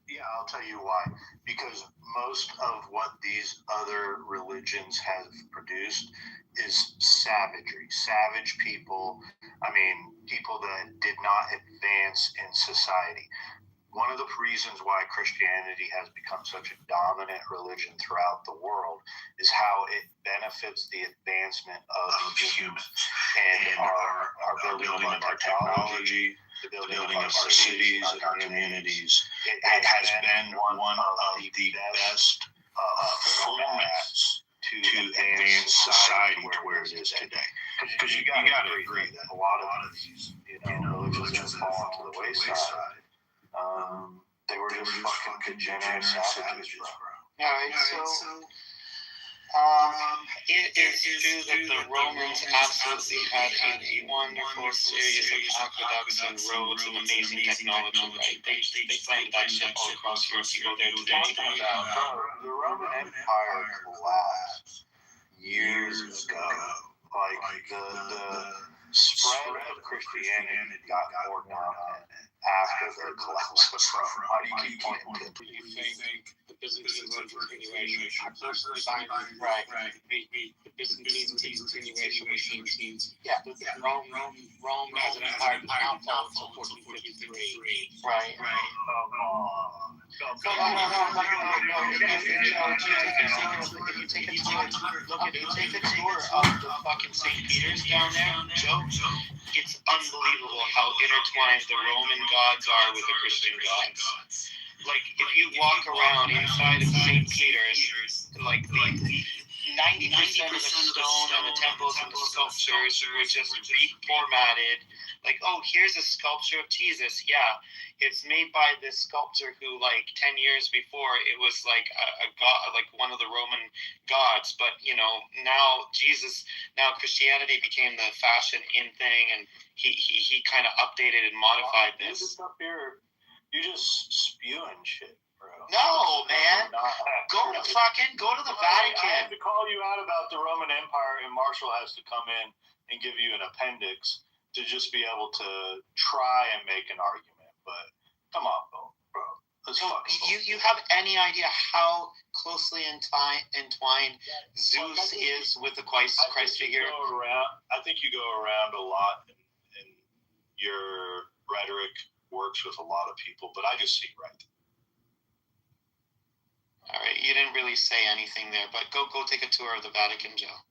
Yeah, I'll tell you why. Because most of what these other religions have produced is savagery. Savage people, people that did not advance in society. One of the reasons why Christianity has become such a dominant religion throughout the world is how it benefits the advancement of humans and our building of our technology, the building of our cities and our communities. It has been one of the best formats to advance society to where it is today. Because you got to agree that a lot of these religions have fallen to the wayside. They were just fucking degenerate savages, bro. All right, so it is true that the Romans absolutely had a wonderful series of aqueducts and roads and amazing technology, right? They find that shit all across Europe. You go there today. The Roman Empire collapsed years ago. Like the spread of Christianity got more dominant after the collapse of Rome. How do you keep pointing? Do you think the Byzantines were continuation? I personally find right. The Byzantines continuation means Rome as an empire did not fall until 1453. Right. If you take a tour of the fucking St. Peter's down there, Joe, it's unbelievable how intertwined the Roman gods are with the Christian gods. Like, if you walk around inside of St. Peter's, like, 90% of the stone and the temples and the sculptures were just reformatted. Like, oh, here's a sculpture of Jesus. Yeah, it's made by this sculptor who, like, 10 years before, it was like a god, like one of the Roman gods. But, now Christianity became the fashion in thing, and he kind of updated and modified this. This up here, you're just spewing shit, bro. No, man. Go to the Vatican. I have to call you out about the Roman Empire, and Marshall has to come in and give you an appendix to just be able to try and make an argument. But come on, bro. Let's you have any idea how closely entwined Zeus is with the Christ figure? I think you go around a lot, and your rhetoric works with a lot of people, but I just see right. All right, you didn't really say anything there, but go take a tour of the Vatican, Joe.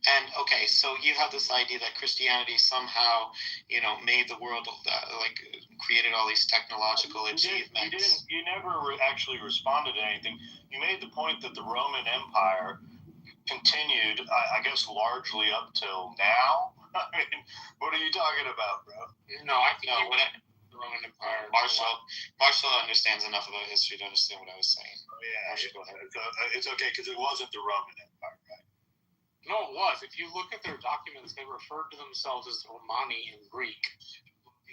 And okay, so you have this idea that Christianity somehow, made the world created all these technological achievements. You never actually responded to anything. You made the point that the Roman Empire continued, I guess, largely up till now. I mean, what are you talking about, bro? No, I think the Roman Empire. Marshall understands enough about history to understand what I was saying. Oh, yeah, it's okay because it wasn't the Roman Empire, right? No, it was. If you look at their documents, they referred to themselves as Romani in Greek.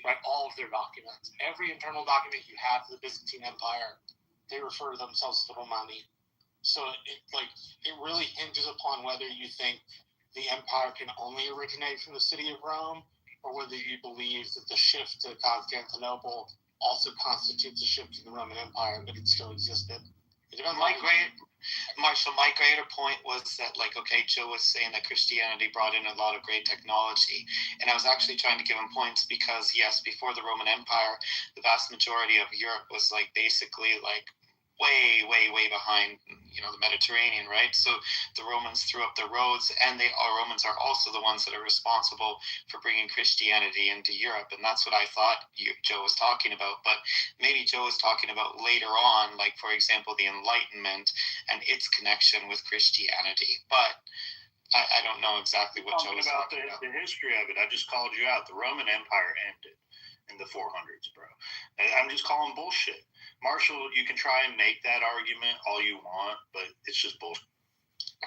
Right, all of their documents. Every internal document you have for the Byzantine Empire, they refer to themselves as Romani. So it really hinges upon whether you think the empire can only originate from the city of Rome, or whether you believe that the shift to Constantinople also constitutes a shift to the Roman Empire, but it still existed. Marshall, my greater point was that, Joe was saying that Christianity brought in a lot of great technology, and I was actually trying to give him points because, yes, before the Roman Empire, the vast majority of Europe was basically way, way, way behind the Mediterranean, right? So the Romans threw up the roads, and Romans are also the ones that are responsible for bringing Christianity into Europe. And that's what I thought Joe was talking about. But maybe Joe was talking about later on, like, for example, the Enlightenment and its connection with Christianity. But I don't know exactly what Joe was talking about. The history of it, I just called you out. The Roman Empire ended in the 400s, bro. I'm just calling bullshit. Marshall, you can try and make that argument all you want, but it's just bullshit.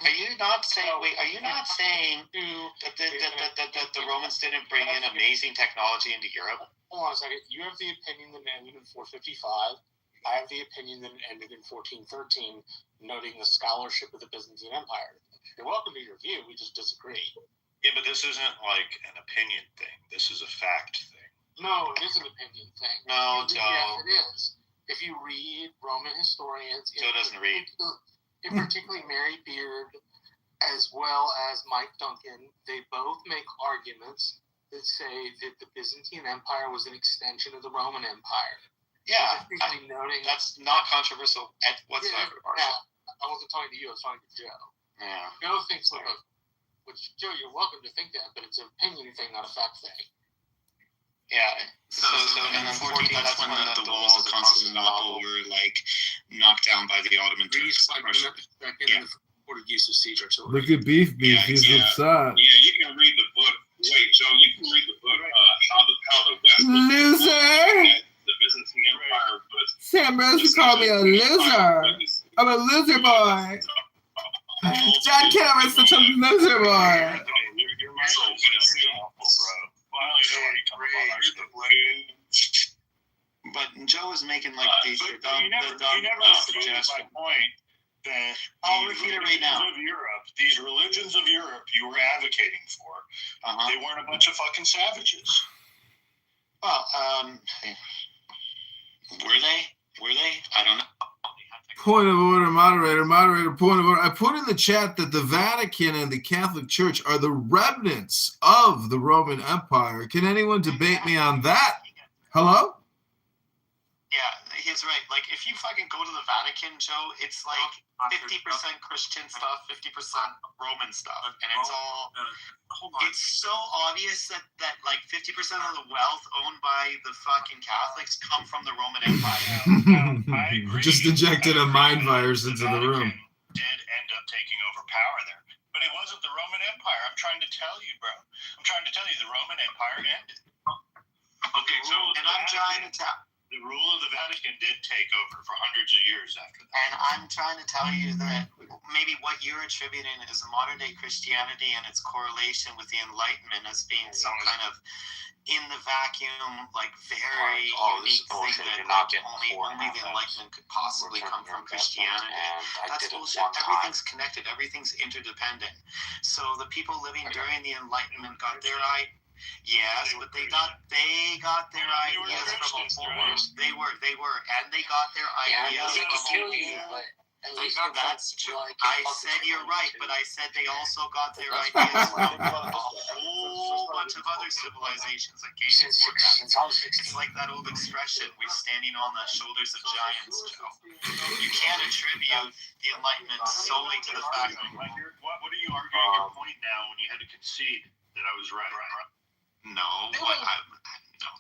Are you not saying that the Romans didn't bring in amazing technology into Europe? Hold on a second. You have the opinion that it ended in 455. I have the opinion that it ended in 1413, noting the scholarship of the Byzantine Empire. You're welcome to your view. We just disagree. Yeah, but this isn't like an opinion thing. This is a fact thing. No, it is an opinion thing. No, Joe. Yes, it is. If you read Roman historians, Joe doesn't read. In particularly Mary Beard, as well as Mike Duncan, they both make arguments that say that the Byzantine Empire was an extension of the Roman Empire. Yeah, noting that's not controversial whatsoever. Yeah, I wasn't talking to you. I was talking to Joe. Yeah. Joe thinks which Joe, you're welcome to think that, but it's an opinion thing, not a fact thing. Yeah. So and then 14, that's when the walls of Constantinople were like knocked down by the Ottoman Turks. Yeah. Portuguese of siege artillery. Look at Beef. He's upset. Yeah, you can read the book. Wait, Joe, you can read the book. How the West. Loser. The Byzantine Empire was. Sam Rose called me a loser. I'm a loser boy. John Cameron is such a loser boy. But Joe was making like these you never suggestion. My point that I'll repeat it right now. These religions of Europe you were advocating for, they weren't a bunch of fucking savages. Well, were they? I don't know. Point of order, moderator, point of order. I put in the chat that the Vatican and the Catholic Church are the remnants of the Roman Empire. Can anyone debate me on that? Hello? Yeah, he's right. Like, if you fucking go to the Vatican, Joe, it's like 50% Christian stuff, 50% Roman stuff. And it's all... It's so obvious that like 50% of the wealth owned by the fucking Catholics come from the Roman Empire. Just injected a mind virus into the room. Did end up taking over power there. But it wasn't the Roman Empire. I'm trying to tell you, bro. I'm trying to tell you the Roman Empire ended. Okay, so... And I'm trying to tell... The rule of the Vatican did take over for hundreds of years after that. And I'm trying to tell you that maybe what you're attributing is modern day Christianity and its correlation with the Enlightenment as being some kind of in the vacuum, like very unique thing that only the Enlightenment could possibly come from Christianity. That's bullshit. Everything's connected. Everything's interdependent. So the people living during the Enlightenment got their yes, but they got their ideas from a whole. They were, and they got their ideas from a whole. That's true. I said you're right, but I said they also got their ideas from a whole bunch of other civilizations that came before them. It's like that old expression, we're standing on the shoulders of giants, Joe. You can't attribute the Enlightenment solely to the fact that... What are you arguing your point now when you had to concede that I was right? No,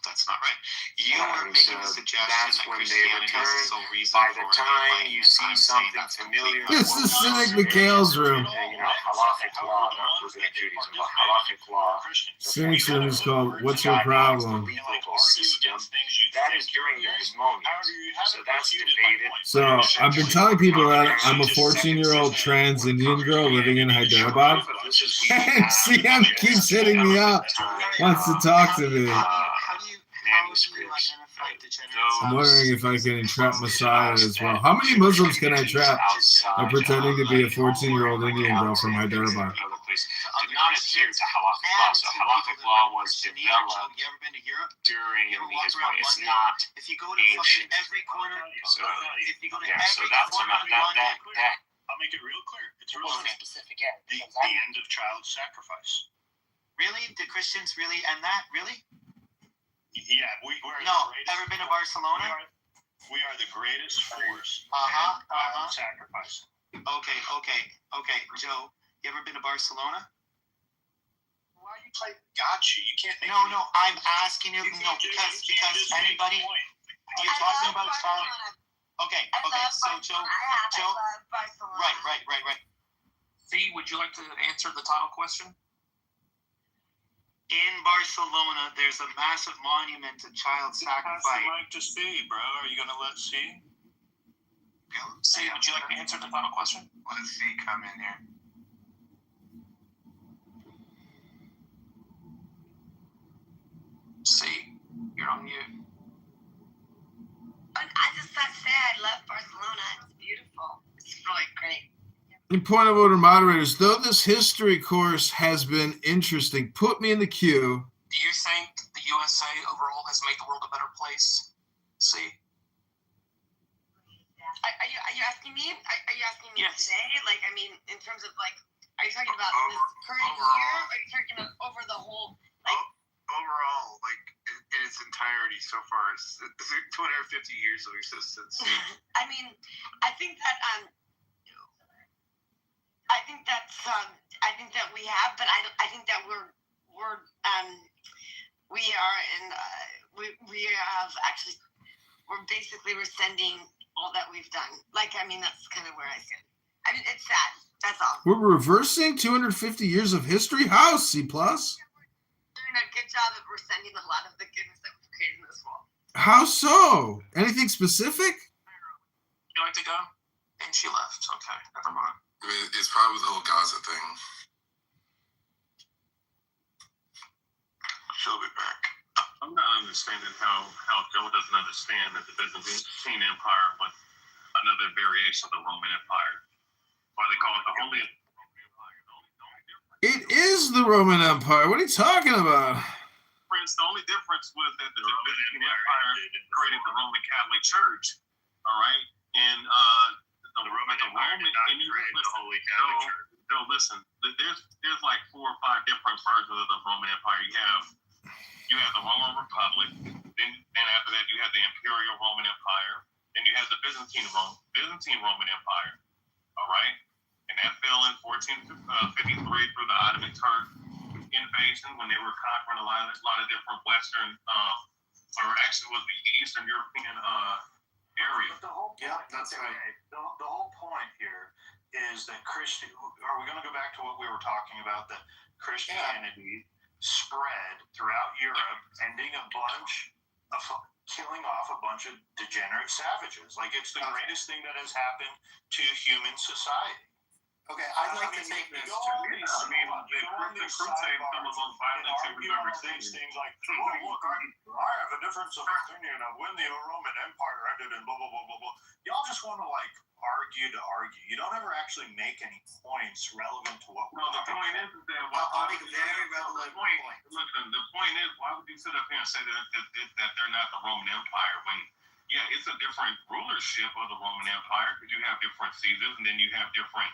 that's not right. You were making a suggestion that Christianity is the sole reason by the time you see something familiar. This is Cynic McHale's room. Halachic law, not Rabbinic Judaism, but halachic law. Cynic's room is called "What's Your Problem?" System that is during this moment. So that's debated. So I've been telling people that I'm a 14-year-old trans Indian girl living in Hyderabad. And CM keeps hitting me up, wants to talk to me. I'm wondering if I can entrap Messiah as well. How many Muslims can I trap by pretending to be a 14-year-old Indian girl from Hyderabad? Did not adhere to halachic law. So halachic law was developed during his point. It's not ancient. So that's that. I'll make it real clear. It's real specific. The end of child sacrifice. Really? Did Christians really end that? Really? Yeah, we're no. Ever been to Barcelona? We are the greatest force. Sacrifice. Okay. Joe, you ever been to Barcelona? Why you play gotcha? You can't. No. I'm asking you. No, because anybody. You're talking about Barcelona. Okay. So Joe. Right. See, would you like to answer the title question? In Barcelona, there's a massive monument to child sacrifice. I'd like to see, bro. Are you gonna let see? See, would you like to answer the final question? Let's see. Come in here. See, you're on mute. I just got to say I love Barcelona. It's beautiful. It's really great. In point of order, moderators, though this history course has been interesting, put me in the queue. Do you think the USA overall has made the world a better place? See? Are you asking me? Are you asking me Yes. today? Like, I mean, in terms of like, are you talking about this current overall. year? Or are you talking about over the whole? Like, Overall, like in its entirety so far, it's 250 years of existence. I mean, I think that I think that we have, but I think that we are in we have actually we're basically rescinding all that we've done. Like, I mean, that's kind of where I sit. I mean, it's sad. That's all. We're reversing 250 years of history? How, C+? Doing a good job of rescinding a lot of the goodness that we've created in this world. How so? Anything specific? Would you like to go? And she left. Okay, never mind. I mean, it's probably the whole Gaza thing. She'll be back. I'm not understanding how Joe doesn't understand that the Byzantine Empire was another variation of the Roman Empire. Why they call it the Holy Empire. It is the Roman Empire. What are you talking about? Prince, the only difference was that the Byzantine Empire created the Roman Catholic Church. All right, and the Roman Empire did not create the Holy Catholic Church. No, listen. There's like 4 or 5 different versions of the Roman Empire. You have the Roman Republic. Then after that, you have the Imperial Roman Empire. Then you have the Byzantine Roman Empire. All right, and that fell in 1453 through the Ottoman Turk invasion when they were conquering a lot of different Western, or actually was the Eastern European area. That's right. The whole point here is that are we going to go back to what we were talking about, that Christianity spread throughout Europe, ending killing off a bunch of degenerate savages. Like, it's the greatest thing that has happened to human society. Okay, I'd like to take this. I mean, the crusade, some of those violent things we've ever seen. Things like, look, I have a difference of opinion of when the Roman Empire ended and blah, blah, blah, blah, blah. Y'all just want to, like, argue to argue. You don't ever actually make any points relevant to what we're talking about. The point is that I'll make a very relevant point. Look, the point is, why would you sit up here and say that they're not the Roman Empire when, yeah, it's a different rulership of the Roman Empire because you have different Caesars and then you have different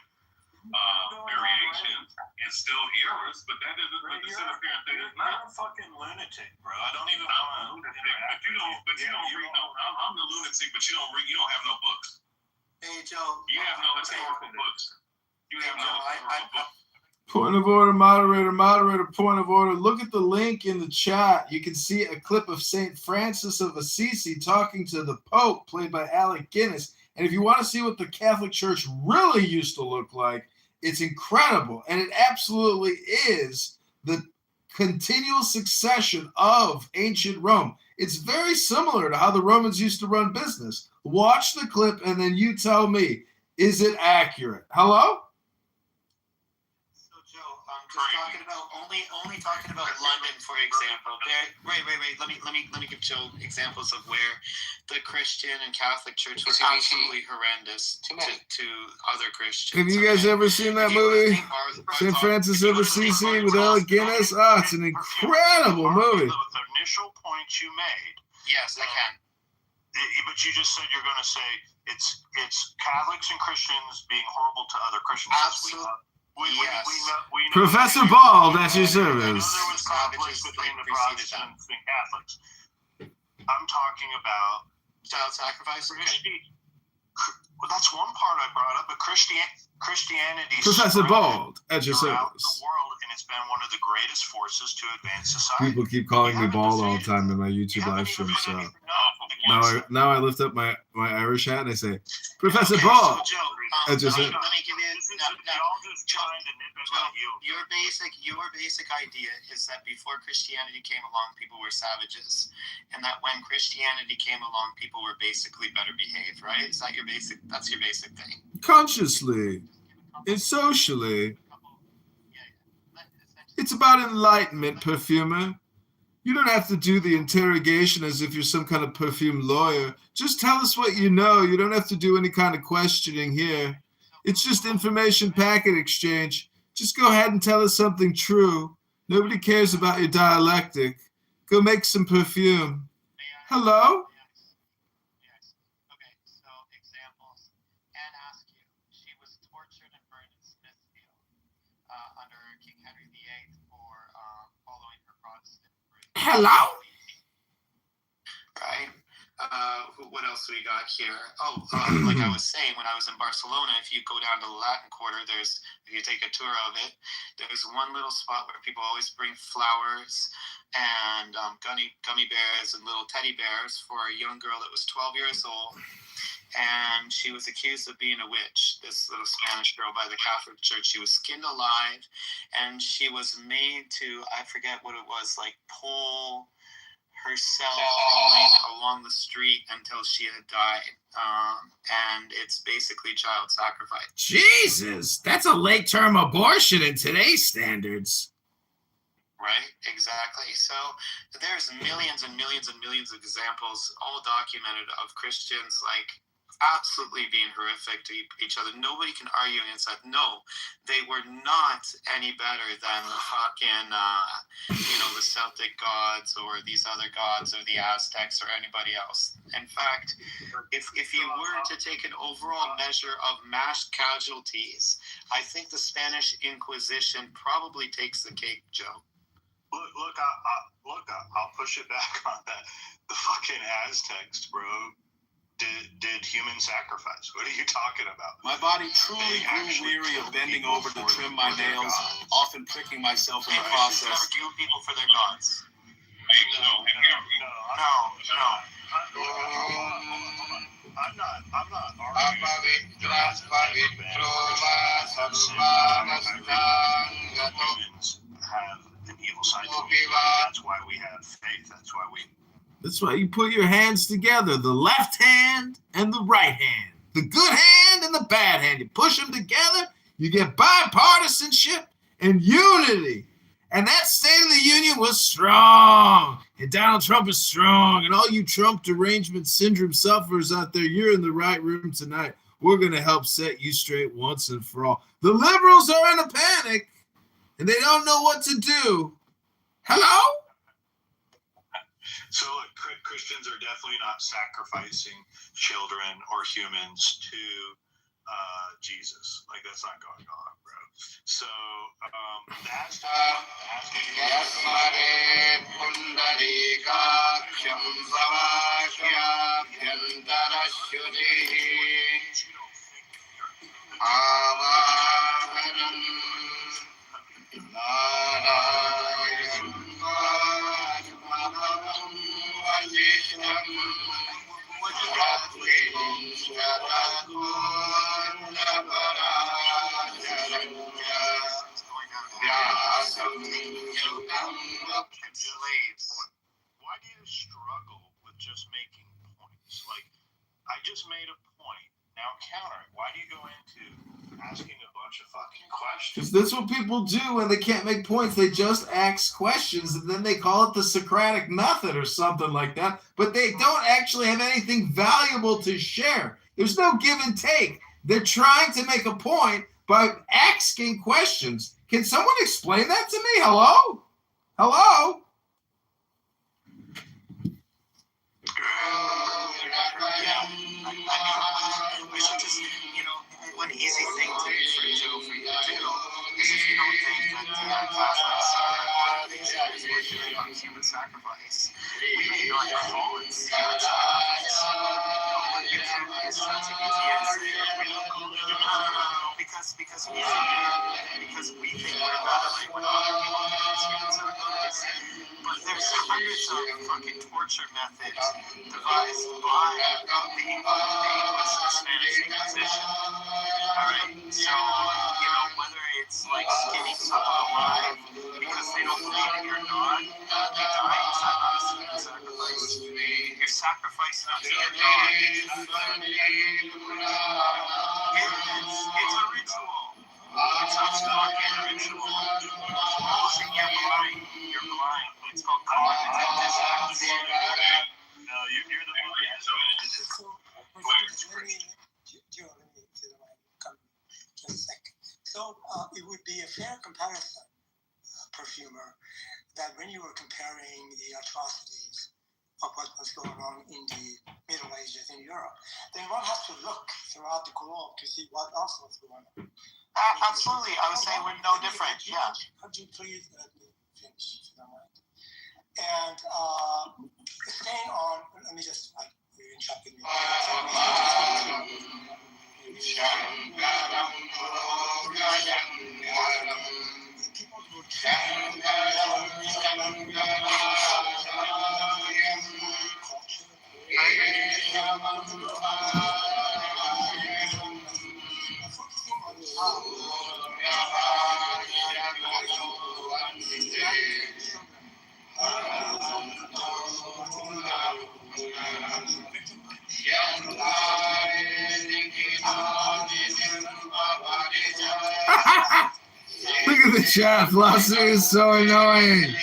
variations. It's still eras, but that doesn't put the sit up here and say it's not. You're a fucking lunatic, bro. I don't even want to interact with you. But you don't read no. I'm the lunatic, but you don't read. You don't have no books. Hey, Joe. You have no historical books. You have no historical books. Point of order, moderator, point of order. Look at the link in the chat. You can see a clip of St. Francis of Assisi talking to the Pope, played by Alec Guinness. And if you want to see what the Catholic Church really used to look like, it's incredible. And it absolutely is the continual succession of ancient Rome. It's very similar to how the Romans used to run business. Watch the clip and then you tell me, is it accurate? Hello? So, Joe, just only talking about London, for example. Wait. Let me give Joe examples of where the Christian and Catholic Church was absolutely horrendous to other Christians. Have you guys ever seen that movie? St. Francis of Assisi with Alec Guinness? Oh, it's an incredible movie. The initial points you made. Yes, I can. But you just said you're going to say it's Catholics and Christians being horrible to other Christians. Absolutely. We know Professor Ball, that's your service. There was conflict between the Protestants and Catholics. I'm talking about child sacrifice. Well, that's one part I brought up. but Christianity Professor Bald at your throughout service. the world, and it's been one of the greatest forces to advance society. People keep calling me bald all the time in my YouTube live stream, so now I lift up my Irish hat and I say, Professor Bald at your service. Let me give you your basic idea is that before Christianity came along, people were savages, and that when Christianity came along, people were basically better behaved, right? Is that that's your basic thing? Consciously and socially. It's about enlightenment, perfumer. You don't have to do the interrogation as if you're some kind of perfume lawyer. Just tell us what you know. You don't have to do any kind of questioning here. It's just information packet exchange. Just go ahead and tell us something true. Nobody cares about your dialectic. Go make some perfume. Hello? Hello? Right. What else do we got here? Like I was saying, when I was in Barcelona, if you go down to the Latin Quarter, if you take a tour of it, there's one little spot where people always bring flowers and gummy bears and little teddy bears for a young girl that was 12 years old. And she was accused of being a witch, this little Spanish girl by the Catholic Church. She was skinned alive, and she was made to, I forget what it was, like pull herself crawling along the street until she had died. And it's basically child sacrifice. Jesus, that's a late-term abortion in today's standards. Right, exactly. So there's millions and millions and millions of examples, all documented, of Christians like absolutely being horrific to each other. Nobody can argue against that. No, they were not any better than the fucking, the Celtic gods or these other gods or the Aztecs or anybody else. In fact, if you were to take an overall measure of mass casualties, I think the Spanish Inquisition probably takes the cake, Joe. I'll push it back on that. The fucking Aztecs, bro, did human sacrifice. What are you talking about? My body truly grew weary of bending over to trim my nails, often pricking myself in the process. Never kill people for their gods. No. I'm not arguing. Humans have an evil side to it. That's why we have faith. That's why you put your hands together, the left hand and the right hand, the good hand and the bad hand. You push them together, you get bipartisanship and unity. And that State of the Union was strong. And Donald Trump is strong. And all you Trump derangement syndrome sufferers out there, you're in the right room tonight. We're going to help set you straight once and for all. The liberals are in a panic, and they don't know what to do. Hello? So look, Christians are definitely not sacrificing children or humans to Jesus. Like, that's not going on, bro. So that's why do you struggle with just making points? Like, I just made a point. Now counter it. Why do you go into asking a bunch of fucking questions? Because that's what people do when they can't make points. They just ask questions, and then they call it the Socratic method or something like that. But they don't actually have anything valuable to share. There's no give and take. They're trying to make a point by asking questions. Can someone explain that to me? Hello? Hello? One easy thing for you to do is, if you don't think that Catholics are doing on human sacrifice, we may not call it human sacrifice. You can use that to because we think we're better, like when but there's hundreds of fucking torture methods devised by the English and Spanish Inquisition. Alright, so whether it's like skinning someone alive because they don't believe in your God, they die. Is that not a human sacrifice? You're sacrificing unto your God. It's a ritual. It's a fucking ritual. Bullshit, you're blind. You're blind. It's called cognitive dissonance. No, you're the movie. So it would be a fair comparison, perfumer, that when you were comparing the atrocities of what was going on in the Middle Ages in Europe, then one has to look throughout the globe to see what else was going on. Absolutely, I would say we're no different. Yeah. Could you please let me finish, if you don't mind? And staying on, let me just you interrupted me. Look at the chat. Philosophy is so annoying.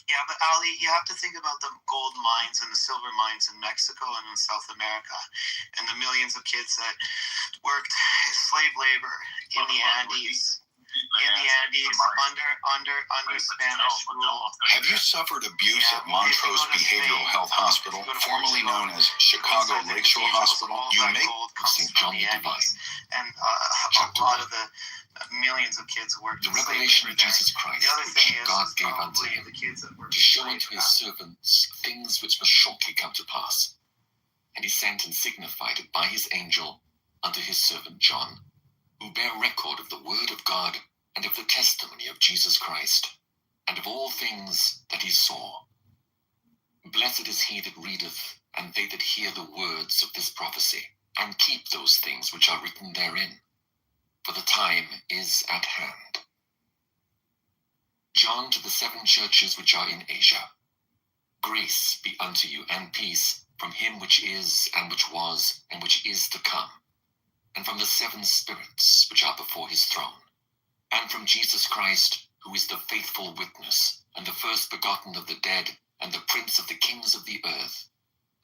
Yeah, but Ali, you have to think about the gold mines and the silver mines in Mexico and in South America, and the millions of kids that worked slave labor in the Andes. Under Spanish rule. Have you suffered abuse at Montrose Behavioral Health Hospital, formerly known as Chicago Lakeshore Hospital? You may St. John the Divine. And a lot of the millions of kids who worked. The revelation of Jesus Christ, which God gave unto him, to show unto his servants things which must shortly come to pass. And he sent and signified it by his angel unto his servant John, who bear record of the word of God and of the testimony of Jesus Christ, and of all things that he saw. Blessed is he that readeth, and they that hear the words of this prophecy, and keep those things which are written therein, for the time is at hand. John to the 7 churches which are in Asia. Grace be unto you, and peace from him which is, and which was, and which is to come, and from the 7 spirits which are before his throne, and from Jesus Christ, who is the faithful witness, and the first begotten of the dead, and the prince of the kings of the earth,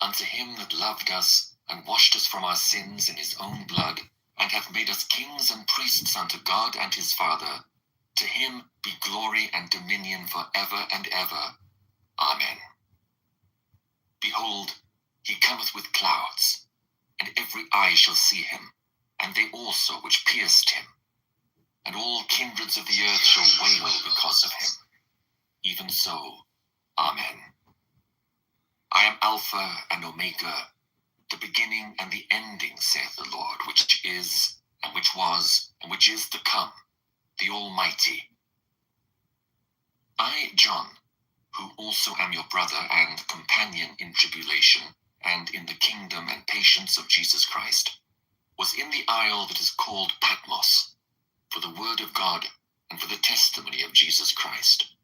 unto him that loved us, and washed us from our sins in his own blood, and hath made us kings and priests unto God and his Father. To him be glory and dominion for ever and ever. Amen. Behold, he cometh with clouds, and every eye shall see him, and they also which pierced him. And all kindreds of the earth shall wail because of him. Even so, Amen. I am Alpha and Omega, the beginning and the ending, saith the Lord, which is, and which was, and which is to come, the Almighty. I, John, who also am your brother and companion in tribulation, and in the kingdom and patience of Jesus Christ, was in the isle that is called Patmos, for the word of God, and for the testimony of Jesus Christ.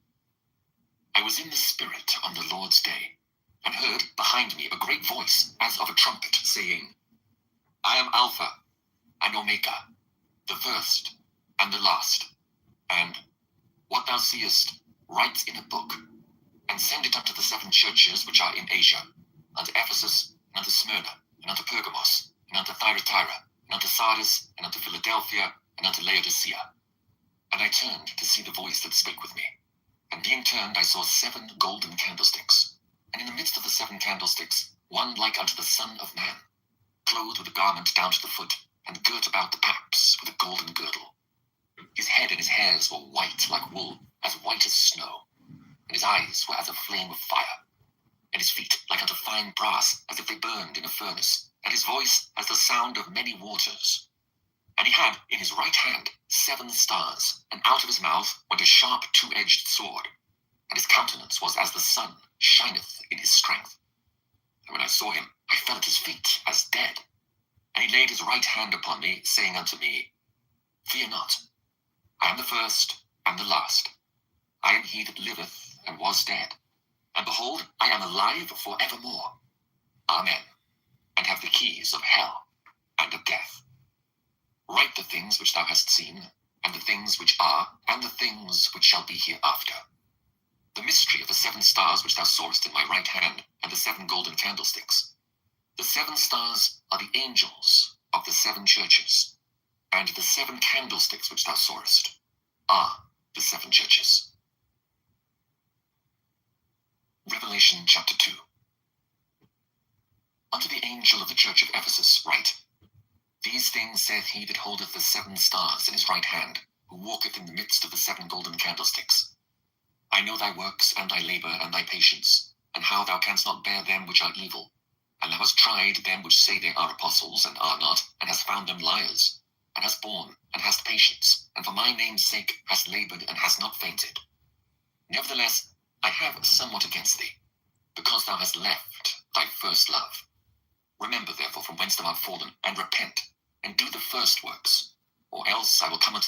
I was in the Spirit on the Lord's day, and heard behind me a great voice as of a trumpet, saying, I am Alpha and Omega, the first and the last. And what thou seest, write in a book, and send it unto the 7 churches which are in Asia, unto Ephesus, and unto Smyrna, and unto Pergamos, and unto Thyatira, and unto Sardis, and unto Philadelphia, and unto Laodicea. And I turned to see the voice that spake with me. And being turned, I saw 7 golden candlesticks. And in the midst of the 7 candlesticks, one like unto the Son of Man, clothed with a garment down to the foot, and girt about the paps with a golden girdle. His head and his hairs were white like wool, as white as snow. And his eyes were as a flame of fire. And his feet like unto fine brass, as if they burned in a furnace. And his voice as the sound of many waters. And he had in his right hand 7 stars, and out of his mouth went a sharp 2-edged sword. And his countenance was as the sun shineth in his strength. And when I saw him, I fell at his feet as dead. And he laid his right hand upon me, saying unto me, Fear not, I am the first and the last. I am he that liveth and was dead. And behold, I am alive for evermore. Amen. And have the keys of hell and of death. Write the things which thou hast seen, and the things which are, and the things which shall be hereafter. The mystery of the 7 stars which thou sawest in my right hand, and the 7 golden candlesticks. The 7 stars are the angels of the 7 churches, and the 7 candlesticks which thou sawest are the 7 churches. Revelation chapter 2. Unto the angel of the church of Ephesus write, These things saith he that holdeth the 7 stars in his right hand, who walketh in the midst of the 7 golden candlesticks. I know thy works, and thy labor, and thy patience, and how thou canst not bear them which are evil. And thou hast tried them which say they are apostles, and are not, and hast found them liars, and hast borne, and hast patience, and for my name's sake hast labored, and hast not fainted. Nevertheless, I have somewhat against thee, because thou hast left thy first love. Remember therefore from whence thou art fallen, and repent, and do the first works, or else I will come unto